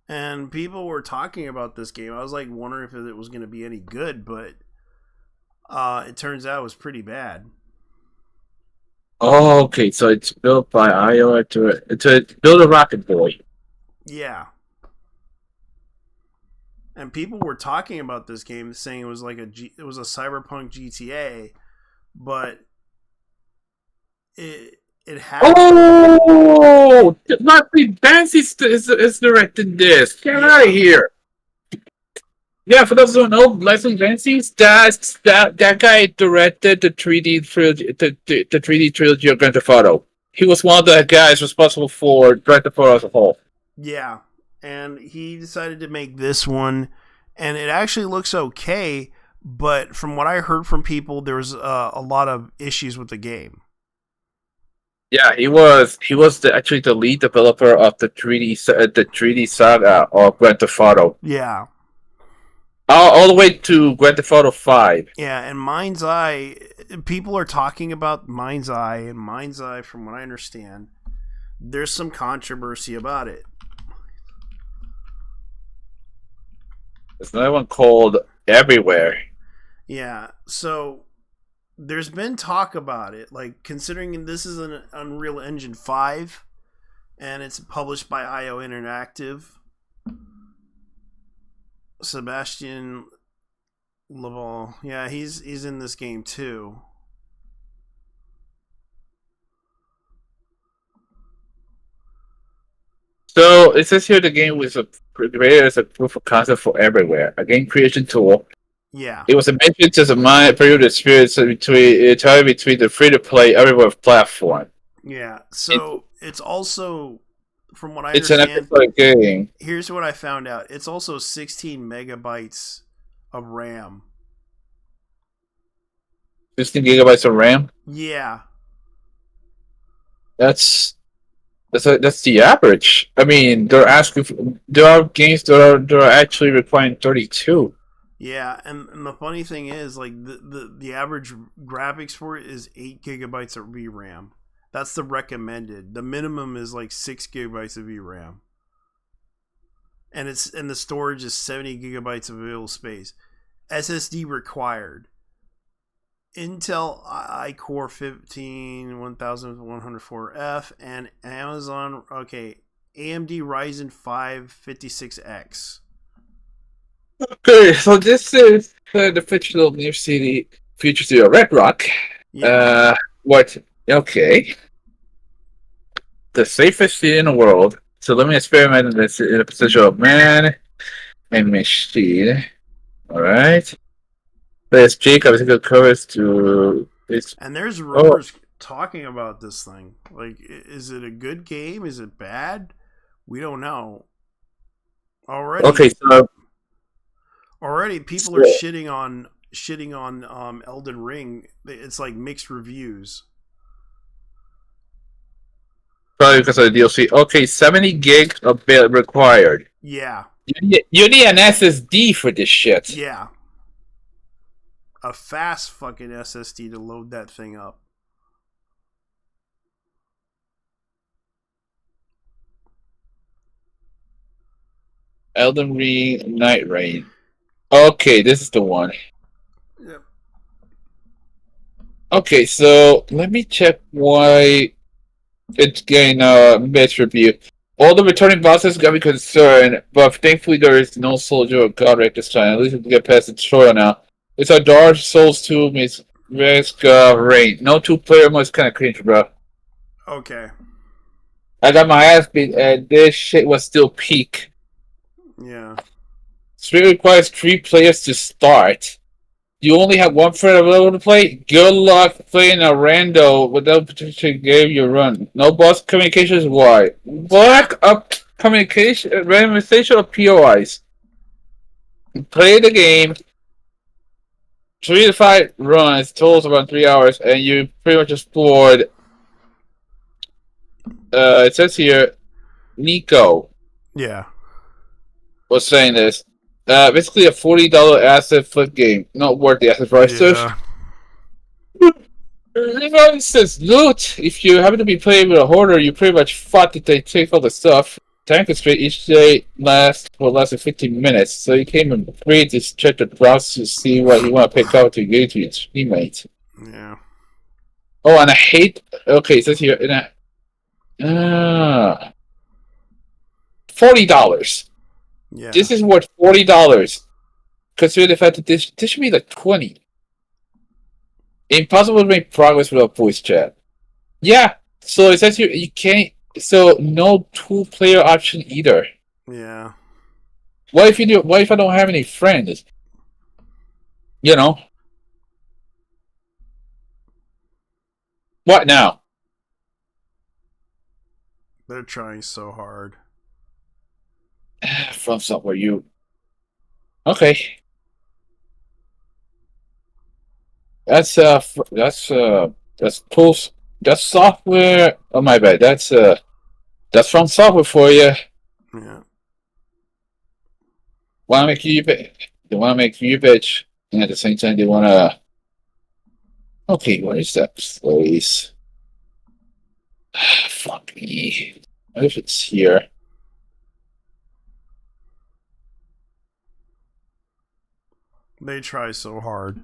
And people were talking about this game. I was like wondering if it was going to be any good, but it turns out it was pretty bad. Oh, okay. So it's built by IO to build a Rocket Boy. Yeah. And people were talking about this game, saying it was like it was a cyberpunk GTA, but it had. Oh, Leslie Bancy is directed this. Get out of here. Yeah, for those who don't know, Leslie Bancy, that guy directed the 3D trilogy, the 3D trilogy of Grand Theft Auto. He was one of the guys responsible for Grand Theft Auto as a whole. Yeah, and he decided to make this one, and it actually looks okay. But from what I heard from people, there was a lot of issues with the game. Yeah, he was actually the lead developer of the 3D saga of Grand Theft Auto. Yeah. All the way to Grand Theft Auto 5. Yeah, and Mind's Eye, people are talking about Mind's Eye, and Mind's Eye, from what I understand, there's some controversy about it. There's another one called Everywhere. Yeah, so there's been talk about it, like, considering this is an Unreal Engine 5, and it's published by IO Interactive. Sebastian Laval, yeah, he's in this game too. So it says here the game was created as a proof of concept for Everywhere, a game creation tool. Yeah. It was a method as a mind period experience between the free-to-play Everywhere platform. Yeah, so it's also, from what I it's understand, an episodic game. Here's what I found out. It's also 16 megabytes of RAM. 16 gigabytes of RAM? Yeah. That's the average. I mean, there are games that are actually requiring 32. Yeah, and the funny thing is, like, the average graphics for it is 8 gigabytes of VRAM. That's the recommended. The minimum is like 6 gigabytes of VRAM. And the storage is 70 gigabytes of available space. SSD required. Intel iCore 15 1104F and AMD Ryzen 5 56X. Okay, so this is the fictional New City Future Studio Red Rock. Yeah. Okay. The safest city in the world. So let me experiment in this in the position of man and machine. Alright. There's Jacob is good covers to this. And there's rumors talking about this thing. Like, is it a good game? Is it bad? We don't know. Already people are shitting on Elden Ring. It's like mixed reviews. Probably because of the DLC. Okay, 70 gigs of bit required. Yeah. You need an SSD for this shit. Yeah. A fast fucking SSD to load that thing up. Elden Ring Night Rain. Okay, this is the one. Yep. Okay, so let me check why it's getting mixed review. All the returning bosses got me concerned, but thankfully there is no soldier or godwreck this time. At least we can get past the tutorial now. It's a Dark Souls 2 meets Risk Rain. No two-player mode is kind of cringe, bro. Okay. I got my ass beat, and this shit was still peak. Yeah. Spirit requires 3 players to start. You only have one friend available to play? Good luck playing a rando without potentially give you a run. No boss communications, why? Lack of communication, randomization of POIs. Play the game. 3 to 5 runs, totals around 3 hours, and you pretty much explored. It says here, Nico Yeah. was saying this. Basically a $40 asset flip game. Not worth the asset prices. Yeah. It says loot. If you happen to be playing with a hoarder, you pretty much fought that they take all the stuff. Time constraint each day lasts for less than 15 minutes, so you came in free to check the browser to see what you want to pick out to engage with your teammates. Yeah. Oh, and I hate. Okay, it says here. $40. Yeah. This is worth $40. Consider the fact that this should be like 20. Impossible to make progress without voice chat. Yeah. So it says here you can't. So no 2-player option either. Yeah. What if you do? What if I don't have any friends? You know. What now? They're trying so hard. From somewhere you. Okay. That's tools. That's software. Oh my bad. That's from software for you. Yeah. Want to make you bitch. They want to make you bitch, and at the same time they want to. Okay, what is that place? Fuck me. What if it's here? They try so hard.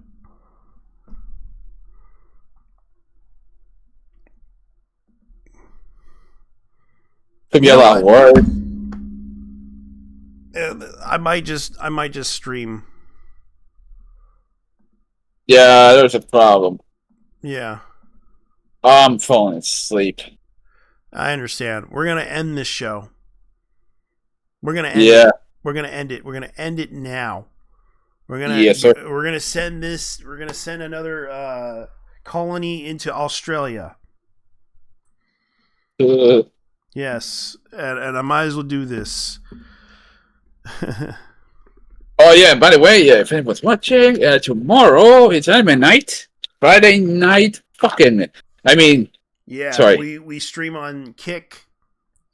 Could be a lot worse. I might just stream. Yeah, there's a problem. Yeah. I'm falling asleep. I understand. We're gonna end this show. We're gonna end Yeah. it. We're gonna end it. We're gonna end it now. We're gonna Yes, sir. We're gonna send this. We're gonna send another colony into Australia. Yes, and I might as well do this. Oh yeah, by the way, if anyone's watching, tomorrow it's anime night. Friday night, fucking. I mean, Yeah, sorry. we stream on Kick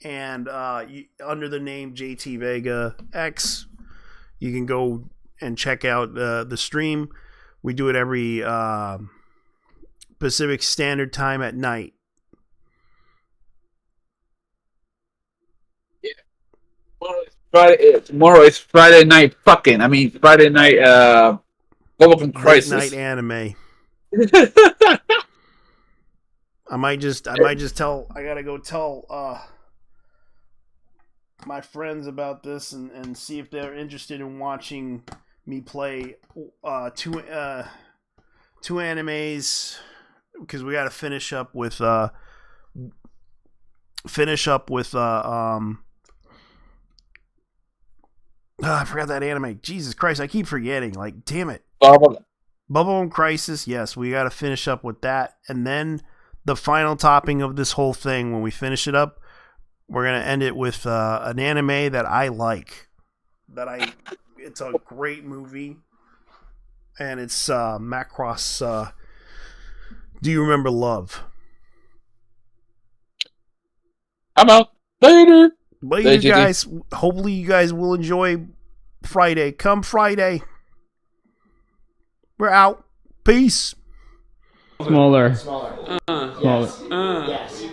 and under the name JT Vega X. You can go and check out the stream. We do it every Pacific Standard Time at night. Tomorrow is Friday night fucking. I mean Friday night Bubblegum Crisis. Late night anime. I might just tell. I gotta go tell my friends about this and see if they're interested in watching me play two animes, because we gotta finish up with I forgot that anime. Jesus Christ, I keep forgetting. Like, damn it. Bubblegum Crisis. Yes, we got to finish up with that. And then the final topping of this whole thing, when we finish it up, we're going to end it with an anime that I like. It's a great movie. And it's Macross. Do You Remember Love? I'm out. Later. Later, guys. Hopefully you guys will enjoy Friday. Come Friday. We're out. Peace. Smaller. Smaller. Yes. Yes.